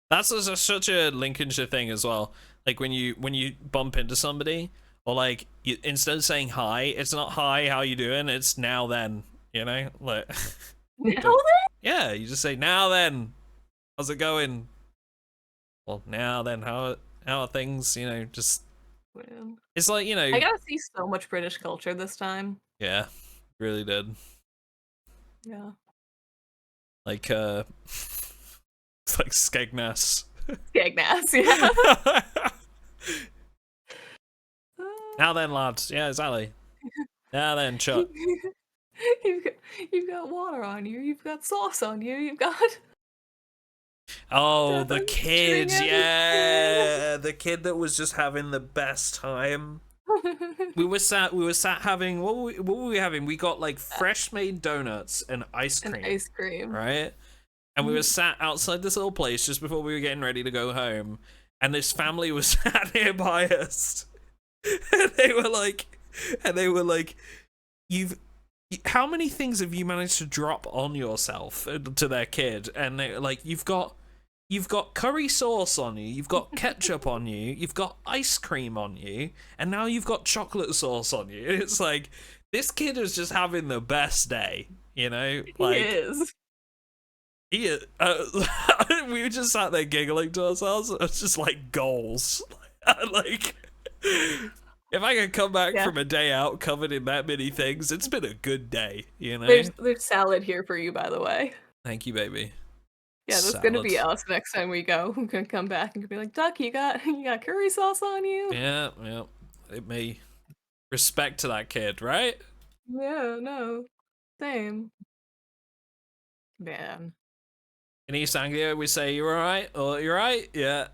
That's such a Lincolnshire thing as well. Like when you bump into somebody, or like instead of saying hi, it's not hi, how you doing? It's now then, like now then? Yeah, you just say now then. How's it going? Well, now then, how are things? Just it's like I got to see so much British culture this time. Yeah, really did. Yeah. Like it's like Skegness. Skegness, yeah. Now then, lads. Yeah, exactly. Now then, Chuck. You've got water on you. You've got sauce on you. You've got. Oh, the kid, yeah, the kid that was just having the best time. we were sat having what were we having? We got like fresh made donuts and ice cream. Right? And we were sat outside this little place just before we were getting ready to go home, and this family was sat nearby us. And they were like, how many things have you managed to drop on yourself to their kid? And they like, you've got curry sauce on you, you've got ketchup on you, you've got ice cream on you, and now you've got chocolate sauce on you. It's like, this kid is just having the best day, Like, he is. We were just sat there giggling to ourselves. It's just like goals. Like, if I can come back from a day out covered in that many things, it's been a good day, There's salad here for you, by the way. Thank you, baby. Yeah, that's gonna be us next time we go. I'm gonna come back and be like, Duck, you got curry sauce on you? Yeah. It may respect to that kid, right? Yeah, no. Same. Man. In East Anglia, we say, "You alright?" Or "You alright?" Yeah.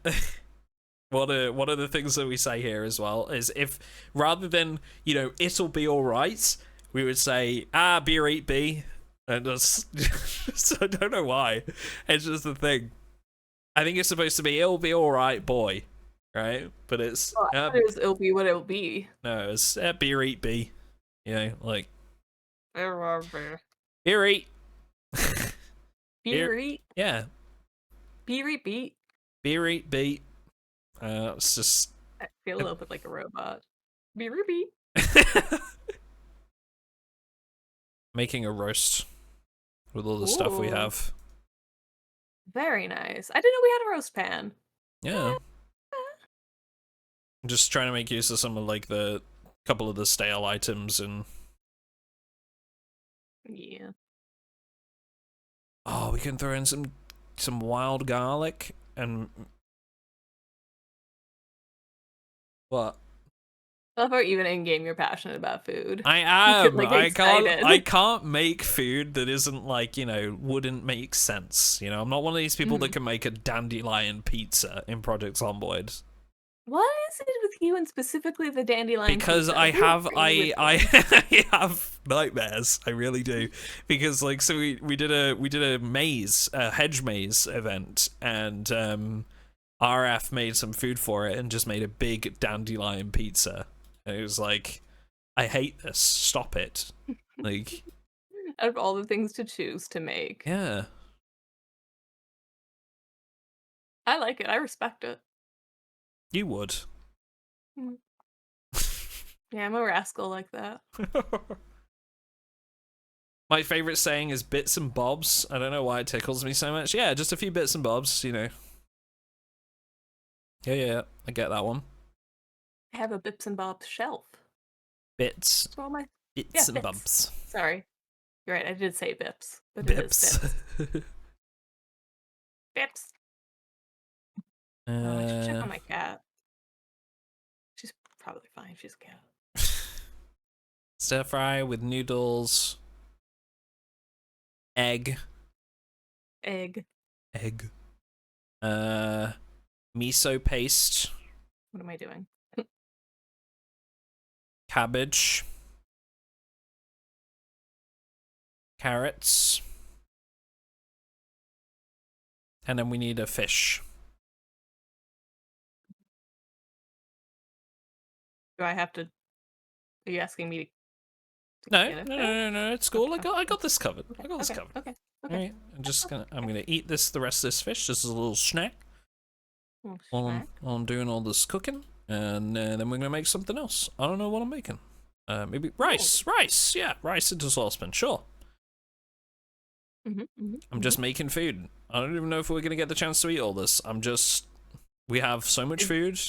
one of the things that we say here as well is if rather than, you know, it'll be all right, we would say beer eat B, and just I don't know why. It's just the thing. I think it's supposed to be it'll be all right, boy, right? But it's it'll be what it'll be. No, it's beer eat B. You know, like Beer eat. Beer eat. Yeah. Beer eat beat. Beer eat beat. It's just. I feel a little bit like a robot. Beer eat beat. Making a roast with all the stuff we have. Very nice. I didn't know we had a roast pan. Yeah. I'm just trying to make use of some of like the couple of the stale items and. Yeah. Oh, we can throw in some wild garlic and. What? I love how even in game you're passionate about food. I am. Like, I can't make food that isn't like, you know, wouldn't make sense. You know, I'm not one of these people that can make a dandelion pizza in Project Zomboid. What is it with you and specifically the dandelion because pizza? I have nightmares. I really do. Because like so we did a maze, a hedge maze event, and RF made some food for it and just made a big dandelion pizza. And it was like, I hate this. Stop it. Like, out of all the things to choose to make. Yeah. I like it. I respect it. You would. Yeah, I'm a rascal like that. My favorite saying is bits and bobs. I don't know why it tickles me so much. Yeah, just a few bits and bobs, you know. Yeah, I get that one. I have a Bips and Bobs shelf. Bits. That's all my Bits and bobs. Sorry. You're right, I did say Bips. But Bips. It is Bips. Bips. I should check on my cat. She's probably fine. She's a cat. Stir fry with noodles. Egg. Miso paste. What am I doing? Cabbage. Carrots. And then we need a fish. Do I have to? Are you asking me to? No, it's cool. Okay. I got this covered. Okay. I got this covered. Okay. Alright, I'm gonna eat the rest of this fish just as a little snack. While I'm doing all this cooking, and then we're gonna make something else. I don't know what I'm making. Maybe rice. Yeah, rice into saucepan. Sure. I'm just making food. I don't even know if we're gonna get the chance to eat all this. We have so much food.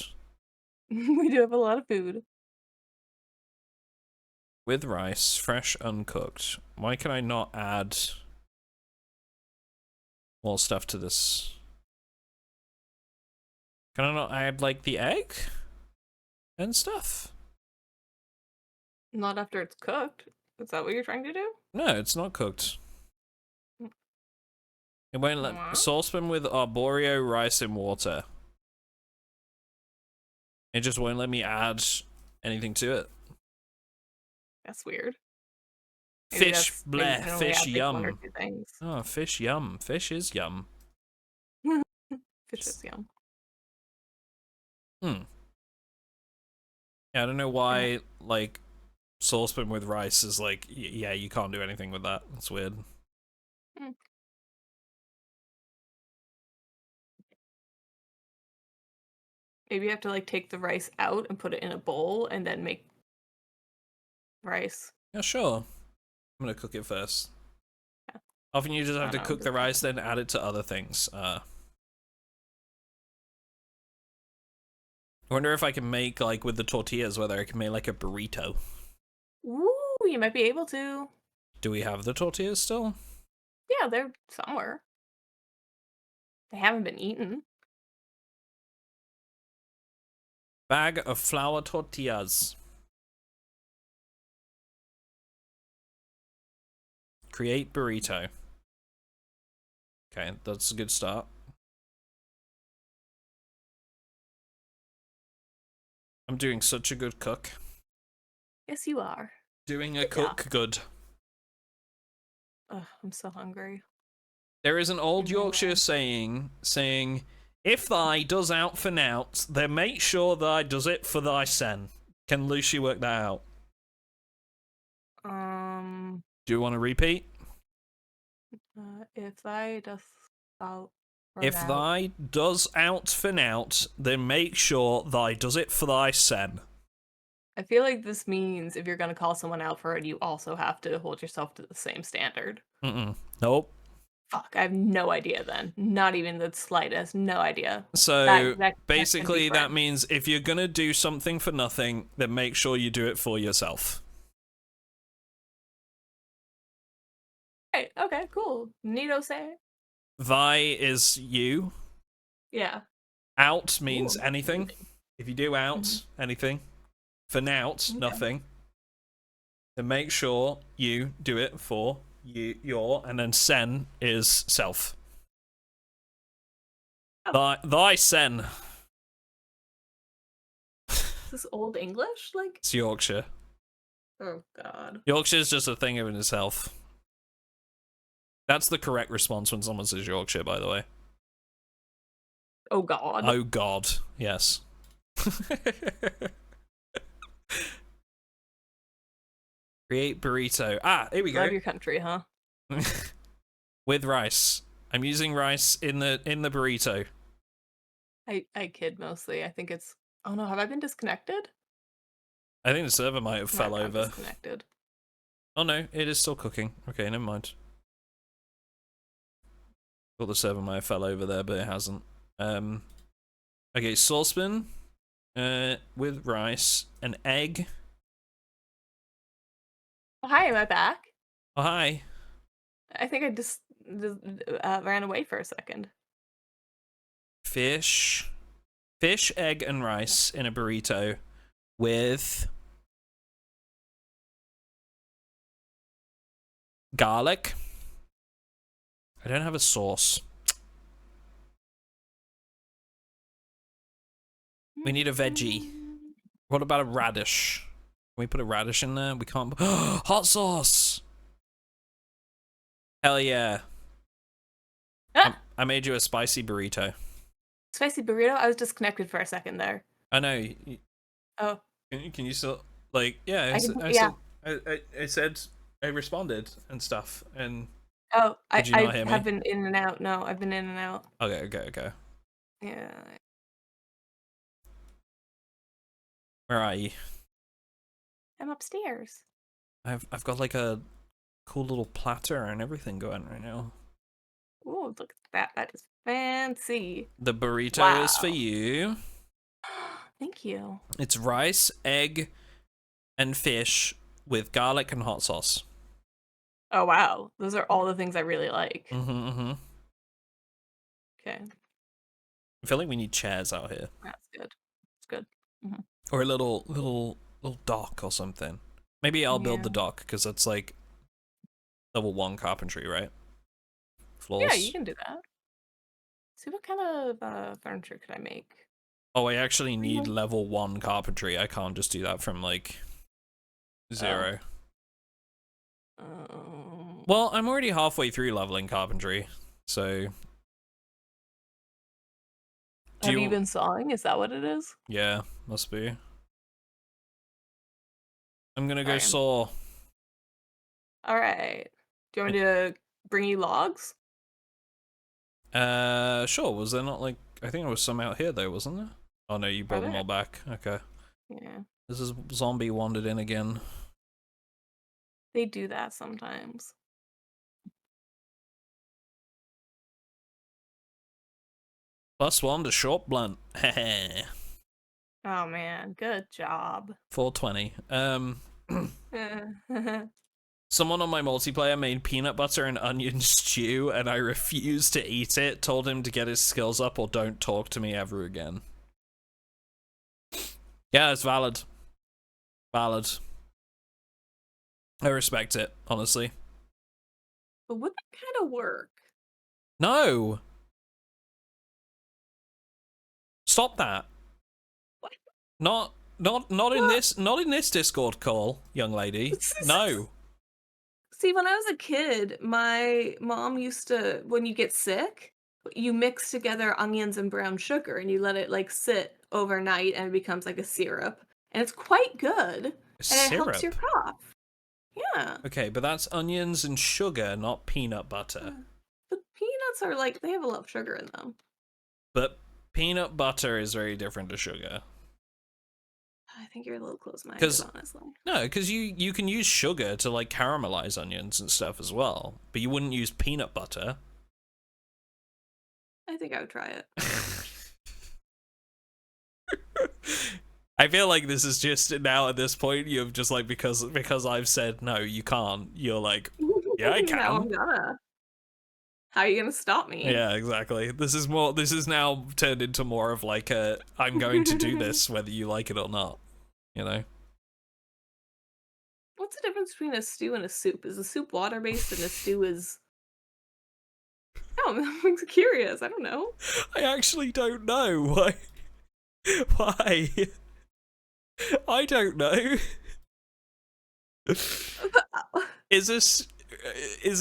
We do have a lot of food. With rice, fresh, uncooked. Why can I not add more stuff to this? Can I not add, like, the egg? And stuff? Not after it's cooked. Is that what you're trying to do? No, it's not cooked. It won't let saucepan with arborio rice and water. It just won't let me add anything to it. That's weird. Fish, bleh, fish, yum. Oh, fish, yum. Fish is yum. Fish is yum. Yeah, I don't know why, like, saucepan with rice is like, yeah, you can't do anything with that. That's weird. Maybe you have to, like, take the rice out and put it in a bowl and then make rice. Yeah, sure. I'm gonna cook it first. Yeah. Often you just have to cook the rice, then add it to other things. I wonder if I can make, like, with the tortillas, whether I can make, like, a burrito. Ooh, you might be able to. Do we have the tortillas still? Yeah, they're somewhere. They haven't been eaten. Bag of flour tortillas. Create burrito. Okay, that's a good start. I'm doing such a good cook. Yes, you are. Doing a cook good. Ugh, I'm so hungry. There is an old Yorkshire saying, if thy does out for nought, then make sure thy does it for thy sen. Can Loushy work that out? Do you want to repeat? If thy doth out for If nought. thy does out for nought, then make sure thy does it for thy sen. I feel like this means if you're gonna call someone out for it, you also have to hold yourself to the same standard. Nope. Fuck, I have no idea then. Not even the slightest. No idea. So basically that means if you're gonna do something for nothing, then make sure you do it for yourself. Okay, cool. Neato say. Thy is you. Yeah. Out means anything. If you do out anything, for nout, nothing, then make sure you do it for your, and then sen is self. Thy sen. Is this old English? Like, it's Yorkshire. oh god. Yorkshire's just a thing in itself. That's the correct response when someone says Yorkshire, by the way. Oh god. Oh god, yes. Create burrito. Ah, here we go. Love your country, huh? With rice. I'm using rice in the burrito. I kid mostly. I think it's. Oh no, have I been disconnected? I think the server might have fell over. Disconnected. Oh no, it is still cooking. Okay, never mind. Thought the server might have fell over there, but it hasn't. Okay, saucepan with rice, an egg. Oh, hi, am I back? Oh hi. I think I just ran away for a second. Fish, egg, and rice in a burrito with garlic. I don't have a sauce. We need a veggie. What about a radish? Can we put a radish in there? We can't. Hot sauce! Hell yeah. Ah! I made you a spicy burrito. Spicy burrito? I was disconnected for a second there. I know. Oh. Can you still, like, yeah, I said, I responded and stuff, and... Oh, I hear me? have been in and out. No, I've been in and out. Okay. Yeah. Where are you? I'm upstairs. I've got like a cool little platter and everything going right now. Ooh, look at that. That is fancy. The burrito is for you. Thank you. It's rice, egg, and fish with garlic and hot sauce. Oh, wow. Those are all the things I really like. Okay. I feel like we need chairs out here. That's good. It's good. Or a little dock or something. Maybe I'll build the dock, because that's like level 1 carpentry, right? Floors. Yeah, you can do that. See, what kind of furniture could I make? Oh, I actually need level 1 carpentry. I can't just do that from like 0. Well, I'm already halfway through leveling carpentry, so... Have you been sawing? Is that what it is? Yeah, must be. I'm gonna go saw. Alright. Do you want me to bring you logs? Sure. Was there not, like... I think there was some out here, though, wasn't there? Oh, no, you brought them all back. Okay. Yeah. This is zombie wandered in again. They do that sometimes. +1 to short blunt. Heh. Oh man, good job. 420. Someone on my multiplayer made peanut butter and onion stew, and I refused to eat it. Told him to get his skills up or don't talk to me ever again. Yeah, it's valid. Valid. I respect it, honestly. But would that kind of work? No! Stop that. What? Not Not in this Discord call, young lady. No. See, when I was a kid, my mom used to, when you get sick, you mix together onions and brown sugar and you let it like sit overnight and it becomes like a syrup. And it's quite good. And it helps your Syrup? cough. Yeah. Okay, but that's onions and sugar, not peanut butter. But peanuts are like, they have a lot of sugar in them. But peanut butter is very different to sugar. I think you're a little close-minded, honestly. No, because you can use sugar to like caramelize onions and stuff as well, but you wouldn't use peanut butter. I think I would try it. I feel like this is just now at this point you've just like because I've said no, you can't. You're like, yeah, I can. No, I'm gonna. How are you gonna stop me? Yeah, exactly. This is now turned into more of like a I'm going to do this whether you like it or not. You know. What's the difference between a stew and a soup? Is a soup water-based and a stew is... Oh, I'm curious. I don't know. I actually don't know. Why? Why? I don't know. Is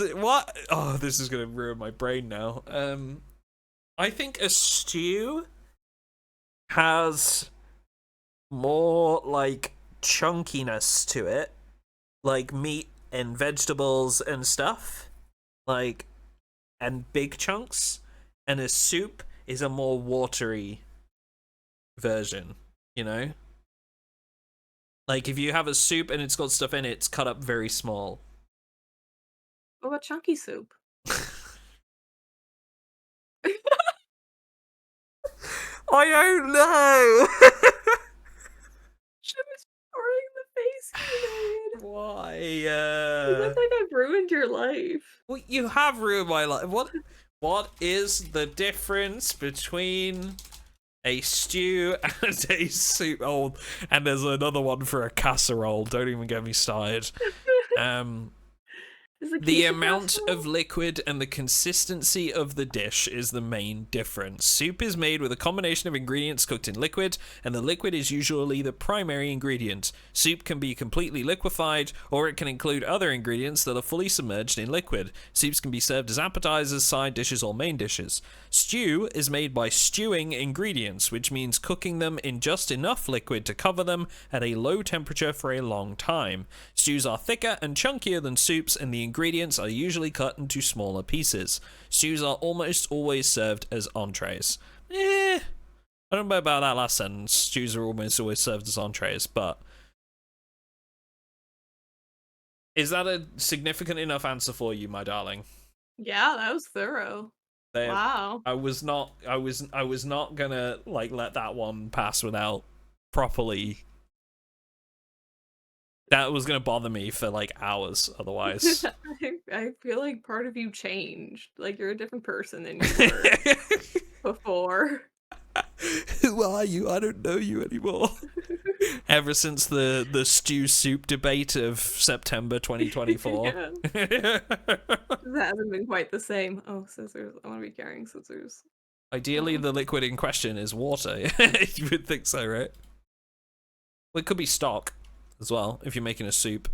it what? Oh, this is gonna ruin my brain now. I think a stew has more like chunkiness to it, like meat and vegetables and stuff, like, and big chunks, and a soup is a more watery version, you know? Like, if you have a soup and it's got stuff in it, it's cut up very small. What about chunky soup? I don't know! She was pouring the face you made. Why? You look like I've ruined your life. Well, you have ruined my life. What is the difference between a stew and a soup? Oh, and there's another one for a casserole. Don't even get me started. The amount of liquid and the consistency of the dish is the main difference. Soup is made with a combination of ingredients cooked in liquid, and the liquid is usually the primary ingredient. Soup can be completely liquefied, or it can include other ingredients that are fully submerged in liquid. Soups can be served as appetizers, side dishes, or main dishes. Stew is made by stewing ingredients, which means cooking them in just enough liquid to cover them at a low temperature for a long time. Stews are thicker and chunkier than soups, and the ingredients are usually cut into smaller pieces. Stews are almost always served as entrees. I don't know about that last sentence. Stews are almost always served as entrees, but is that a significant enough answer for you, my darling? Yeah, that was thorough. Wow. I was not gonna like let that one pass without properly. That was gonna bother me for like hours otherwise. I feel like part of you changed. Like you're a different person than you were before. Who are you? I don't know you anymore. Ever since the stew soup debate of September 2024. Yeah. That hasn't been quite the same. Oh, scissors. I want to be carrying scissors. Ideally, the liquid in question is water. You would think so, right? Well, it could be stock as well, if you're making a soup.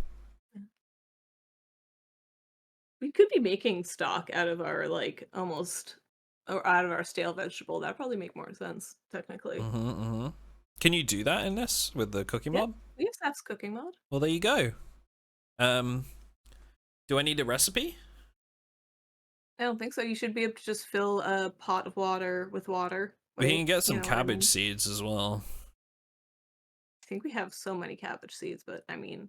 We could be making stock out of our, like, almost... or out of our stale vegetable. That'd probably make more sense, technically. Can you do that in this with the cooking mod? We have Seth's cooking mod. Well, there you go. Do I need a recipe? I don't think so. You should be able to just fill a pot of water with water. We can get some cabbage seeds as well. I think we have so many cabbage seeds, but I mean,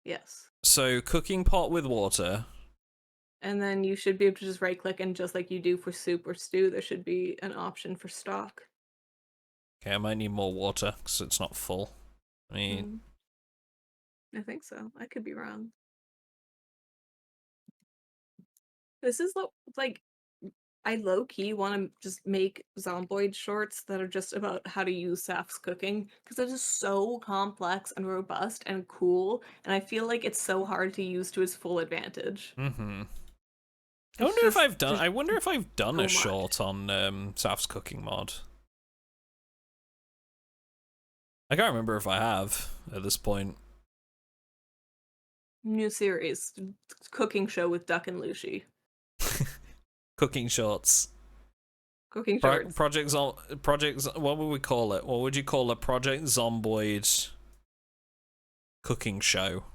yes. So, cooking pot with water. And then you should be able to just right click, and just like you do for soup or stew, there should be an option for stock. Okay, I might need more water because it's not full. I mean, I think so. I could be wrong. This is like, I low-key want to just make Zomboid shorts that are just about how to use Saf's cooking, because it is so complex and robust and cool, and I feel like it's so hard to use to its full advantage. I wonder if I've done a short on Saf's cooking mod. I can't remember if I have at this point. New series, cooking show with Duck and Loushy. Cooking shorts. Cooking shorts. Project. What would we call it? What would you call a Project Zomboid cooking show?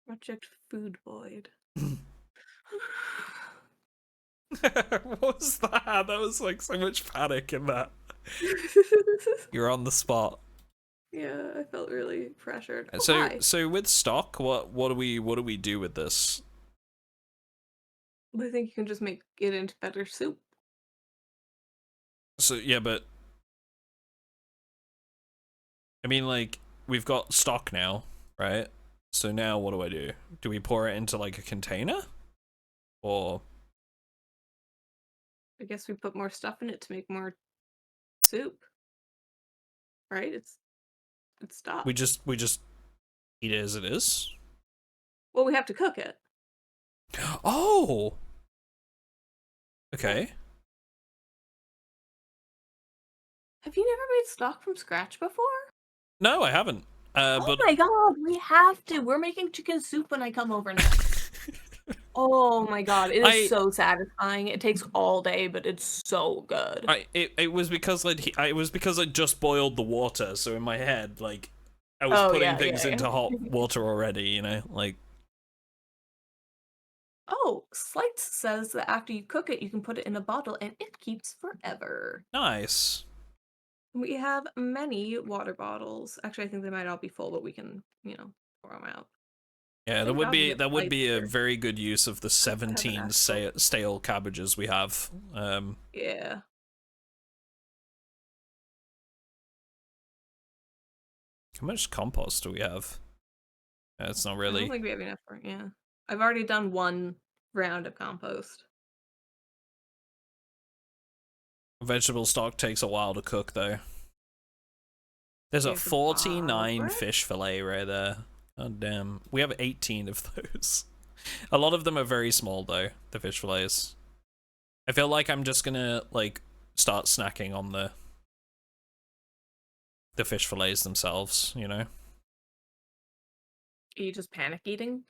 Project Food Void. What was that? That was like so much panic in that. You're on the spot. Yeah, I felt really pressured. Oh, so with stock, what do we do with this? I think you can just make it into better soup. So yeah, but I mean, like, we've got stock now, right? So now what do? Do we pour it into like a container? Or I guess we put more stuff in it to make more soup. Right? It's stock. we just eat it as it is? Well, we have to cook it. Oh! Okay. Have you never made stock from scratch before? No, I haven't. Oh my god, we have to. We're making chicken soup when I come over next. Oh my god, it is so satisfying. It takes all day, but it's so good. It was because I just boiled the water, so in my head, like, I was putting things into hot water already, you know, like. Oh, Slights says that after you cook it, you can put it in a bottle and it keeps forever. Nice. We have many water bottles. Actually, I think they might all be full, but we can, pour them out. Yeah, that would be a very good use of the 17 stale cabbages we have. Yeah. How much compost do we have? It's not really. I don't think we have enough for it, yeah. I've already done one round of compost. Vegetable stock takes a while to cook, though. There's a 49 fish fillet right there. God damn. We have 18 of those. A lot of them are very small, though, the fish fillets. I feel like I'm just gonna, like, start snacking on the fish fillets themselves, you know? Are you just panic eating?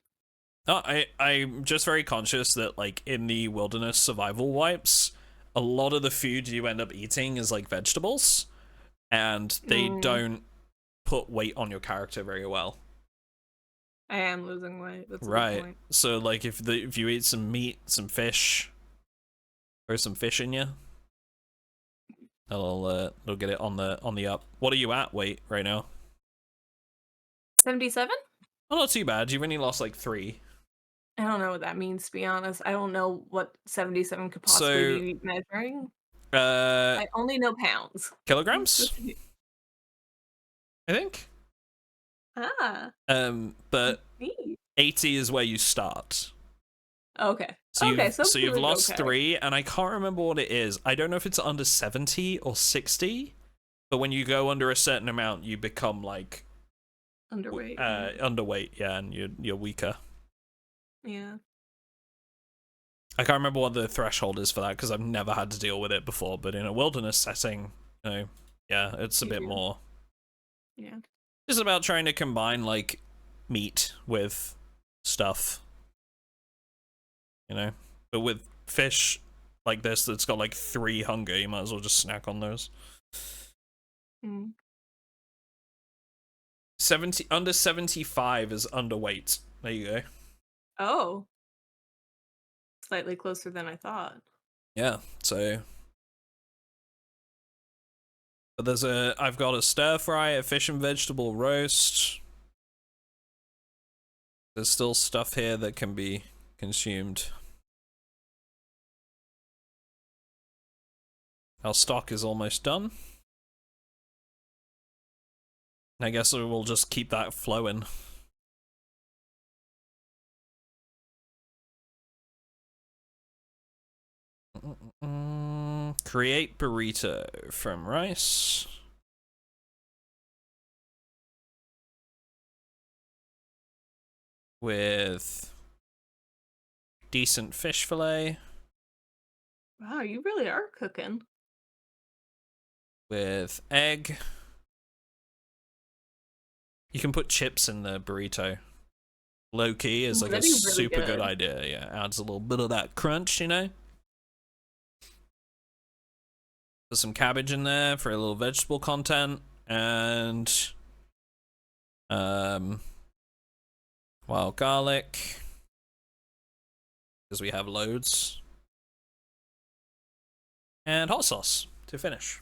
No, I'm just very conscious that, like, in the wilderness survival wipes, a lot of the food you end up eating is, like, vegetables, and they don't put weight on your character very well. I am losing weight. That's a right. good point. So, like, if you eat some meat, some fish, or some fish in you, it'll get it on the up. What are you at weight right now? 77? Oh, not too bad. You've only lost like 3. I don't know what that means, to be honest. I don't know what 77 could possibly be measuring. I only know pounds. Kilograms? I think. But 80 is where you start. Okay. So you've lost 3, and I can't remember what it is. I don't know if it's under 70 or 60, but when you go under a certain amount, you become like underweight. Underweight, yeah, and you're weaker. Yeah. I can't remember what the threshold is for that because I've never had to deal with it before. But in a wilderness setting, yeah, it's a bit more. Yeah. It's about trying to combine like meat with stuff, you know. But with fish like this, that's got like 3 hunger, you might as well just snack on those. 70 under 75 is underweight. There you go. Oh. Slightly closer than I thought. Yeah, so. But I've got a stir fry, a fish and vegetable roast. There's still stuff here that can be consumed. Our stock is almost done. I guess we'll just keep that flowing. Create burrito from rice. With decent fish fillet. Wow, you really are cooking. with egg. You can put chips in the burrito. Low key is like a really super good idea. Yeah, adds a little bit of that crunch, you know. Put some cabbage in there for a little vegetable content, and wild garlic, because we have loads, and hot sauce to finish.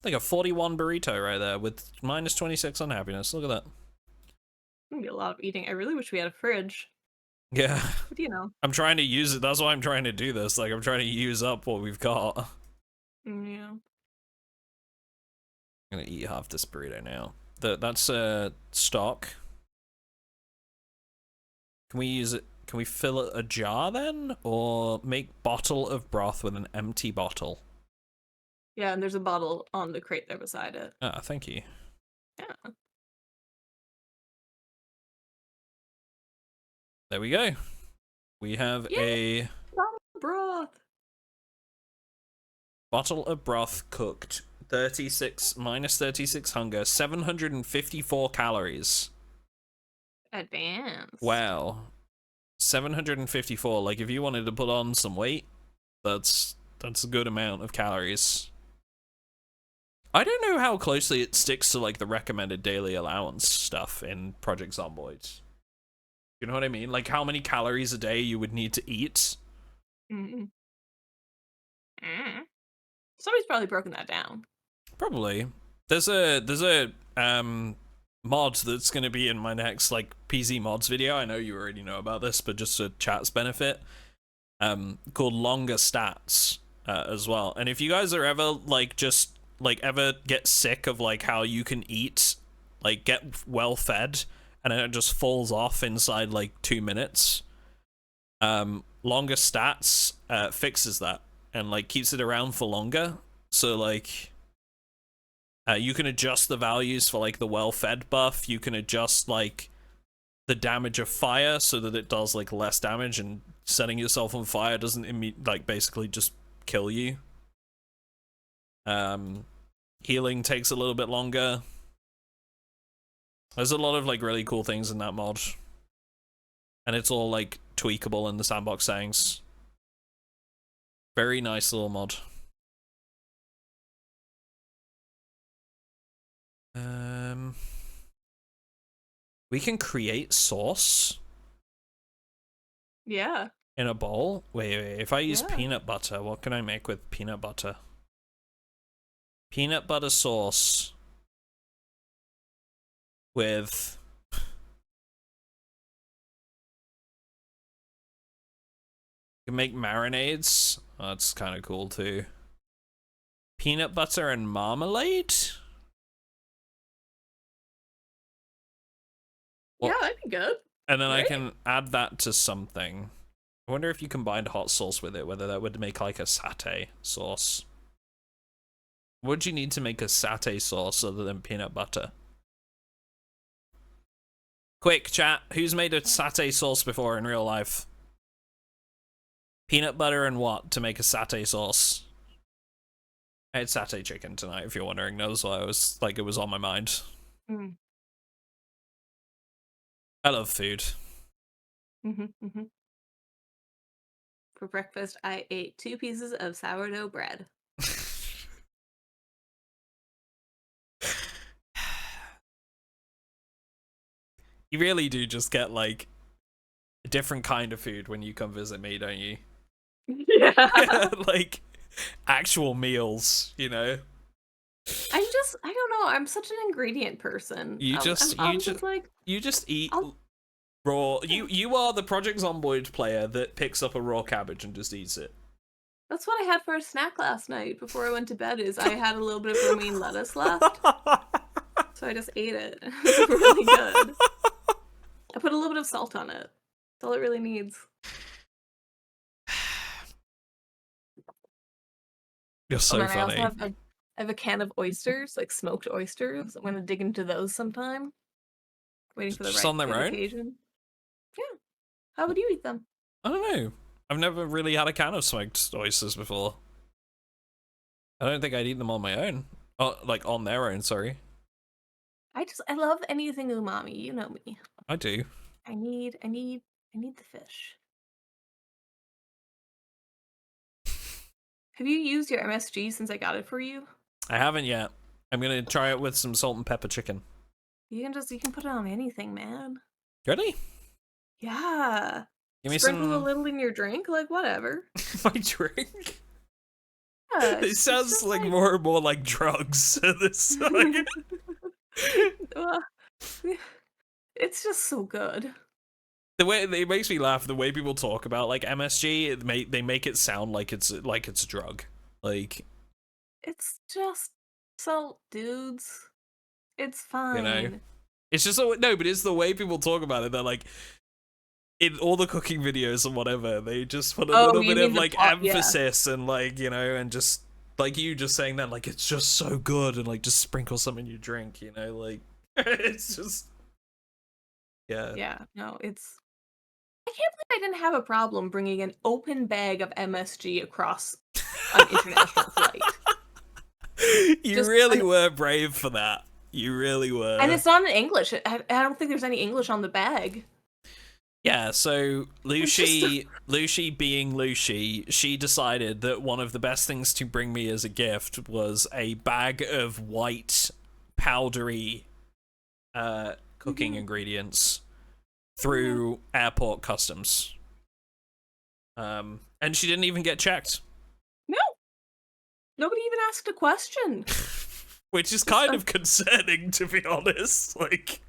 Like a 41 burrito right there with minus 26 unhappiness. Look at that. Gonna be a lot of eating. I really wish we had a fridge. Yeah. But you know. I'm trying to use it. That's why I'm trying to do this. Like, I'm trying to use up what we've got. Yeah. I'm gonna eat half this burrito now. That's stock. Can we use it? Can we fill a jar then? Or make bottle of broth with an empty bottle? Yeah, and there's a bottle on the crate there beside it. Ah, thank you. Yeah. There we go. We have a broth. Bottle of broth cooked. 36 minus 36 hunger. 754 calories. Advanced. Wow. 754. Like, if you wanted to put on some weight, that's a good amount of calories. I don't know how closely it sticks to like the recommended daily allowance stuff in Project Zomboid. You know what I mean? Like how many calories a day you would need to eat. Somebody's probably broken that down. Probably. There's a mod that's gonna be in my next like PZ mods video. I know you already know about this, but just for chat's benefit, called Longer Stats as well. And if you guys are ever like just like ever get sick of like how you can eat, like get well fed, and then it just falls off inside like 2 minutes, Longer Stats fixes that and like keeps it around for longer. So like you can adjust the values for like the well-fed buff. You can adjust like the damage of fire so that it does like less damage, and setting yourself on fire doesn't like basically just kill you. Healing takes a little bit longer. There's a lot of like really cool things in that mod, and it's all like tweakable in the sandbox settings. Very nice little mod. We can create sauce. Yeah. In a bowl? Wait, if I use peanut butter, what can I make with peanut butter? Peanut butter sauce with you can make marinades. Oh, that's kind of cool too. Peanut butter and marmalade? Well, yeah, that'd be good. And then right? I can add that to something. I wonder if you combined hot sauce with it, whether that would make like a satay sauce. What would you need to make a satay sauce other than peanut butter? Quick, chat. Who's made a satay sauce before in real life? Peanut butter and what to make a satay sauce? I had satay chicken tonight, if you're wondering. That was why I was like, it was on my mind. I love food. For breakfast, I ate 2 pieces of sourdough bread. You really do just get like a different kind of food when you come visit me, don't you? Yeah. Like actual meals, you know? I don't know. I'm such an ingredient person. You just eat raw. You are the Project Zomboid player that picks up a raw cabbage and just eats it. That's what I had for a snack last night before I went to bed. Is I had a little bit of romaine lettuce left, so I just ate it. It was really good. I put a little bit of salt on it. That's all it really needs. You're so funny. I have a can of oysters, like smoked oysters. I'm gonna dig into those sometime. Waiting for the just on their own occasion. Yeah. How would you eat them? I don't know. I've never really had a can of smoked oysters before. I don't think I'd eat them on my own. Oh, like on their own, sorry. I love anything umami, you know me. I do. I need the fish. Have you used your MSG since I got it for you? I haven't yet. I'm gonna try it with some salt and pepper chicken. You can put it on anything, man. Really? Yeah. Give me Sprinkle a little in your drink, like whatever. My drink? Yeah, It sounds like more and more like drugs at this time. It's just so good. The way it makes me laugh, the way people talk about like MSG, they make it sound like it's a drug. Like, it's just salt, dudes. It's fine. You know, it's just no, but it's the way people talk about it. They're like, in all the cooking videos and whatever, they just put a little bit of like emphasis and like, you know, and just like you just saying that, like, it's just so good, and like just sprinkle some in your drink, you know, like it's just yeah. No, it's. I can't believe I didn't have a problem bringing an open bag of MSG across an international flight. You really were brave for that. You really were. And it's not in English. I don't think there's any English on the bag. Yeah, so Loushy being Loushy, she decided that one of the best things to bring me as a gift was a bag of white, powdery cooking ingredients through airport customs. And she didn't even get checked. No. Nobody even asked a question. Which is kind of concerning, to be honest. Like,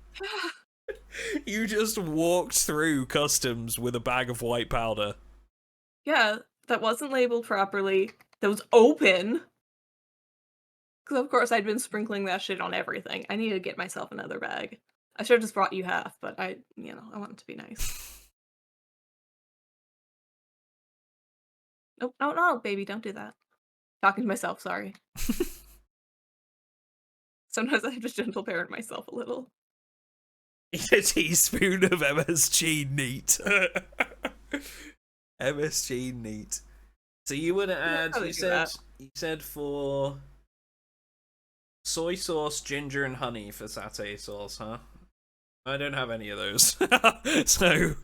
you just walked through customs with a bag of white powder. Yeah, that wasn't labeled properly. That was open. Because, of course, I'd been sprinkling that shit on everything. I need to get myself another bag. I should have just brought you half, but I want it to be nice. Nope, no, baby, don't do that. Talking to myself, sorry. Sometimes I have to gentle parent myself a little. Eat a teaspoon of MSG neat. MSG neat. So you would add, you said for soy sauce, ginger, and honey for satay sauce, huh? I don't have any of those. So,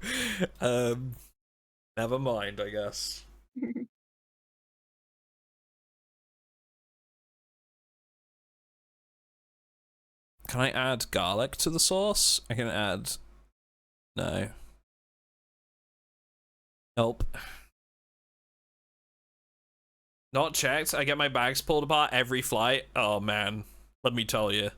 never mind, I guess. Can I add garlic to the sauce? I can add... No. Nope. Not checked. I get my bags pulled apart every flight. Oh, man. Let me tell you.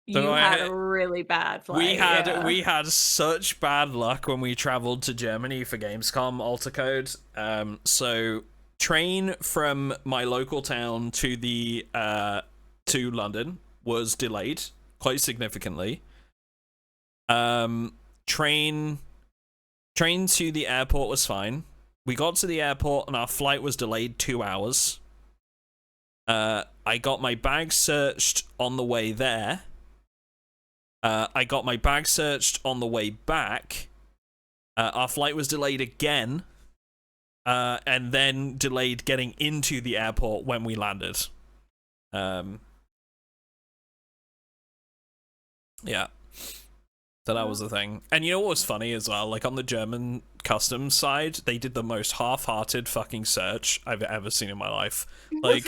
You had a really bad flight. We had such bad luck when we traveled to Germany for Gamescom Alter Code. So train from my local town to the to London was delayed quite significantly. Train to the airport was fine. We got to the airport and our flight was delayed 2 hours. I got my bag searched on the way there. I got my bag searched on the way back. Our flight was delayed again. And then delayed getting into the airport when we landed. Yeah. So that was the thing. And you know what was funny as well? Like, on the German customs side, they did the most half-hearted fucking search I've ever seen in my life. Like,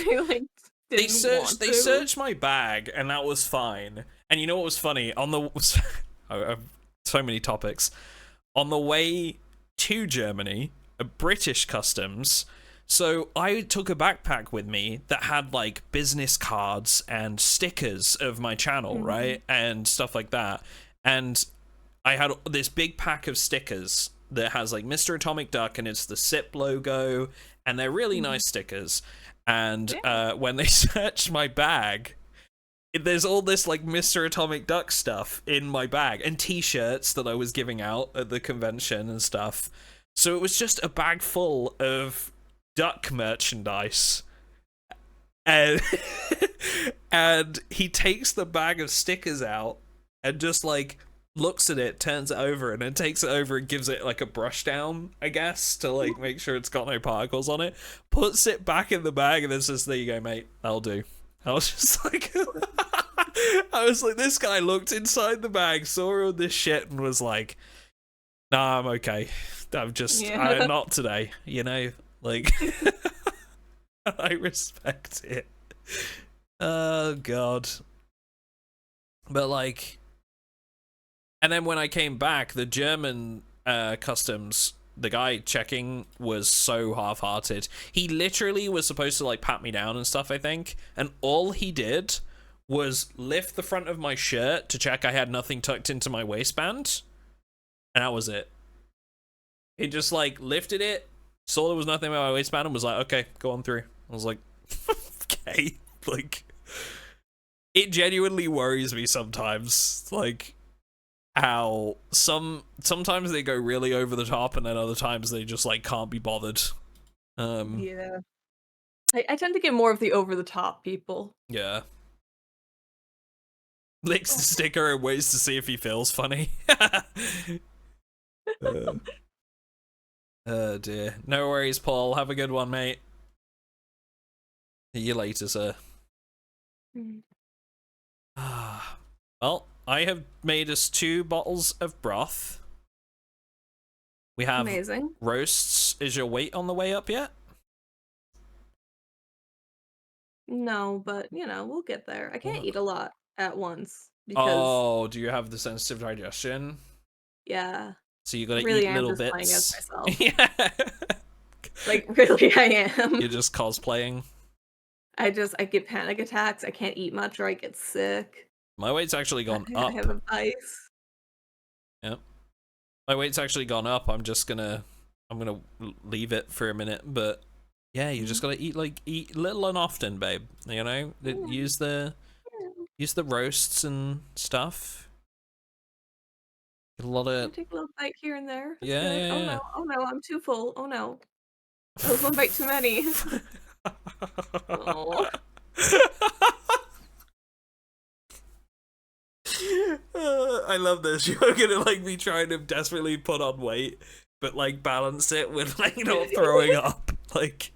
they searched my bag, and that was fine. And you know what was funny? On the... so many topics. On the way to Germany, British customs... So I took a backpack with me that had like business cards and stickers of my channel, right? And stuff like that. And I had this big pack of stickers that has like MrAtomicDuck and it's the SIP logo, and they're really nice stickers. And when they searched my bag, there's all this like MrAtomicDuck stuff in my bag and t-shirts that I was giving out at the convention and stuff. So it was just a bag full of duck merchandise, and and he takes the bag of stickers out and just like looks at it, turns it over, and then takes it over and gives it like a brush down, I guess, to like make sure it's got no particles on it. Puts it back in the bag and then says, "There you go, mate. That'll do." I was just like, I was like, this guy looked inside the bag, saw all this shit, and was like, "Nah, I'm okay. I'm not today." You know, like, I respect it. Oh God. But like. And then when I came back, the German customs, the guy checking was so half-hearted. He literally was supposed to like pat me down and stuff, I think. And all he did was lift the front of my shirt to check I had nothing tucked into my waistband. And that was it. He just like lifted it, saw there was nothing in my waistband and was like, "Okay, go on through." I was like, okay. Like, it genuinely worries me sometimes. Like, how sometimes they go really over the top and then other times they just like can't be bothered. Yeah, I tend to get more of the over the top people. Yeah, licks the sticker and waits to see if he feels funny. Oh dear. No worries, Paul. Have a good one, mate. See you later, sir. Well, I have made us 2 bottles of broth. We have amazing roasts. Is your weight on the way up yet? No, but you know, we'll get there. I can't eat a lot at once because Oh, do you have the sensitive digestion? Yeah. So you gotta really eat little just bits. playing as myself. Yeah. Like really I am. You're just cosplaying. I get panic attacks. I can't eat much or I get sick. My weight's actually gone up. I have a vice. Yep. My weight's actually gone up. I'm gonna leave it for a minute, but yeah, you just gotta eat little and often, babe. You know, use the roasts and stuff. A lot of Take a little bite here and there. That's yeah, good. yeah, yeah. Oh no, I'm too full. Oh no. That was one bite too many. Oh. I love this. You're gonna like be trying to desperately put on weight, but like balance it with like not throwing up. Like,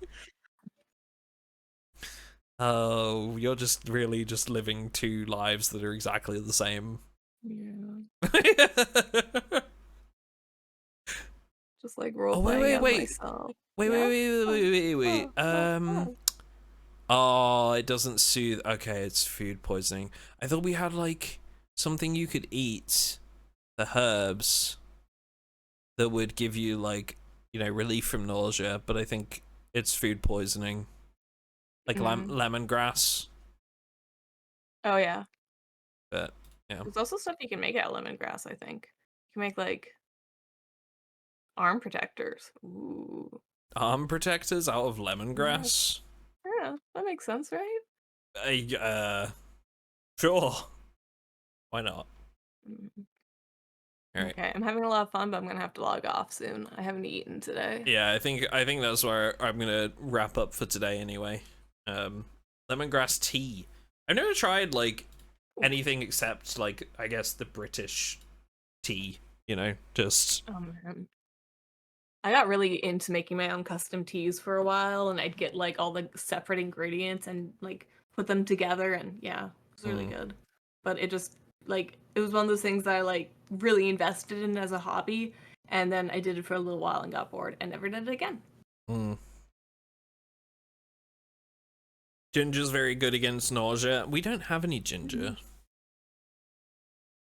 oh, you're just really just living 2 lives that are exactly the same. Yeah. Just like role playing myself. Wait. Oh, it doesn't soothe. Okay, it's food poisoning. I thought we had like something you could eat, the herbs, that would give you like, you know, relief from nausea, but I think it's food poisoning. Like lemongrass. Oh yeah. But yeah. There's also stuff you can make out of lemongrass, I think. You can make like arm protectors. Ooh. Arm protectors out of lemongrass? Yeah, that makes sense, right? Sure. Why not? All right. Okay, I'm having a lot of fun, but I'm gonna have to log off soon. I haven't eaten today. Yeah, I think that's where I'm gonna wrap up for today anyway. Lemongrass tea. I've never tried like anything except like I guess the British tea, you know, just Oh man. I got really into making my own custom teas for a while, and I'd get like all the separate ingredients and like put them together, and yeah, it was really good. But it just like it was one of those things that I like really invested in as a hobby, and then I did it for a little while and got bored and never did it again. Ginger's very good against nausea. We don't have any ginger.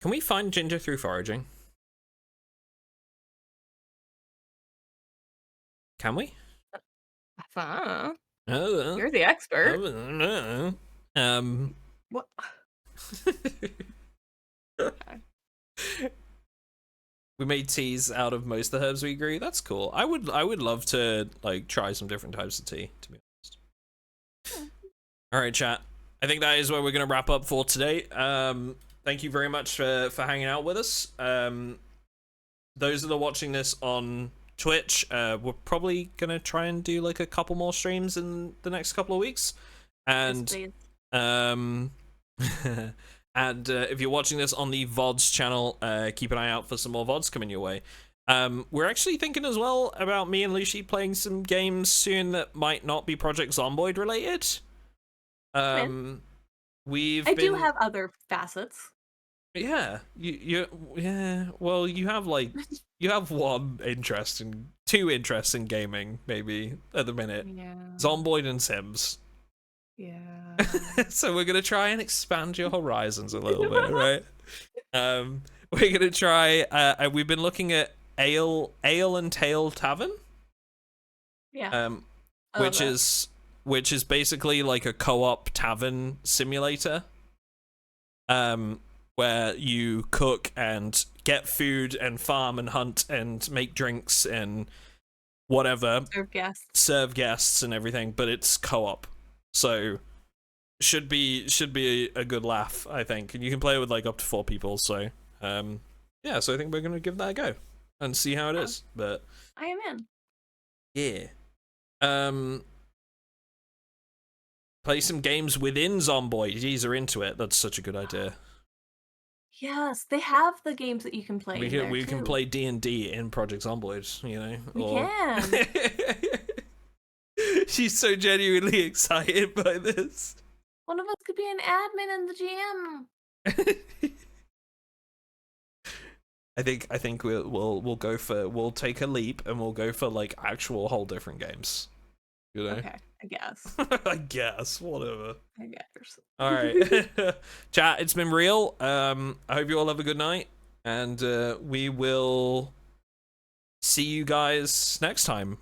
Can we find ginger through foraging? Can we? Oh, Oh, you're the expert. What? Okay. We made teas out of most of the herbs we grew. That's cool. I would love to like try some different types of tea, to be honest. All right, chat. I think that is where we're gonna wrap up for today. Thank you very much for hanging out with us. Those that are watching this on Twitch, we're probably gonna try and do like a couple more streams in the next couple of weeks, and Yes, And if you're watching this on the VODs channel, keep an eye out for some more VODs coming your way. We're actually thinking as well about me and Loushy playing some games soon that might not be Project Zomboid related. I do have other facets. Yeah, well, you have like two interests in gaming maybe at the minute. Yeah. Zomboid and Sims. Yeah. So we're gonna try and expand your horizons a little bit, right? We're gonna try. We've been looking at Ale and Tail Tavern. Yeah. Which is basically like a co-op tavern simulator. Where you cook and get food and farm and hunt and make drinks and whatever. Serve guests and everything, but it's co-op. So should be a good laugh, I think. And you can play it with like up to 4 people, so yeah, so I think we're gonna give that a go and see how it is. But I am in. Yeah. Play some games within Zomboid. Jeez, are into it. That's such a good idea. Yes, they have the games that you can play. We can play D&D in Project Zomboid, you know. We can. She's so genuinely excited by this. One of us could be an admin in the GM. I think we'll take a leap and we'll go for like actual whole different games. You know? Okay, I guess. I guess, whatever. I guess. All right. Chat, it's been real. I hope you all have a good night, and we will see you guys next time.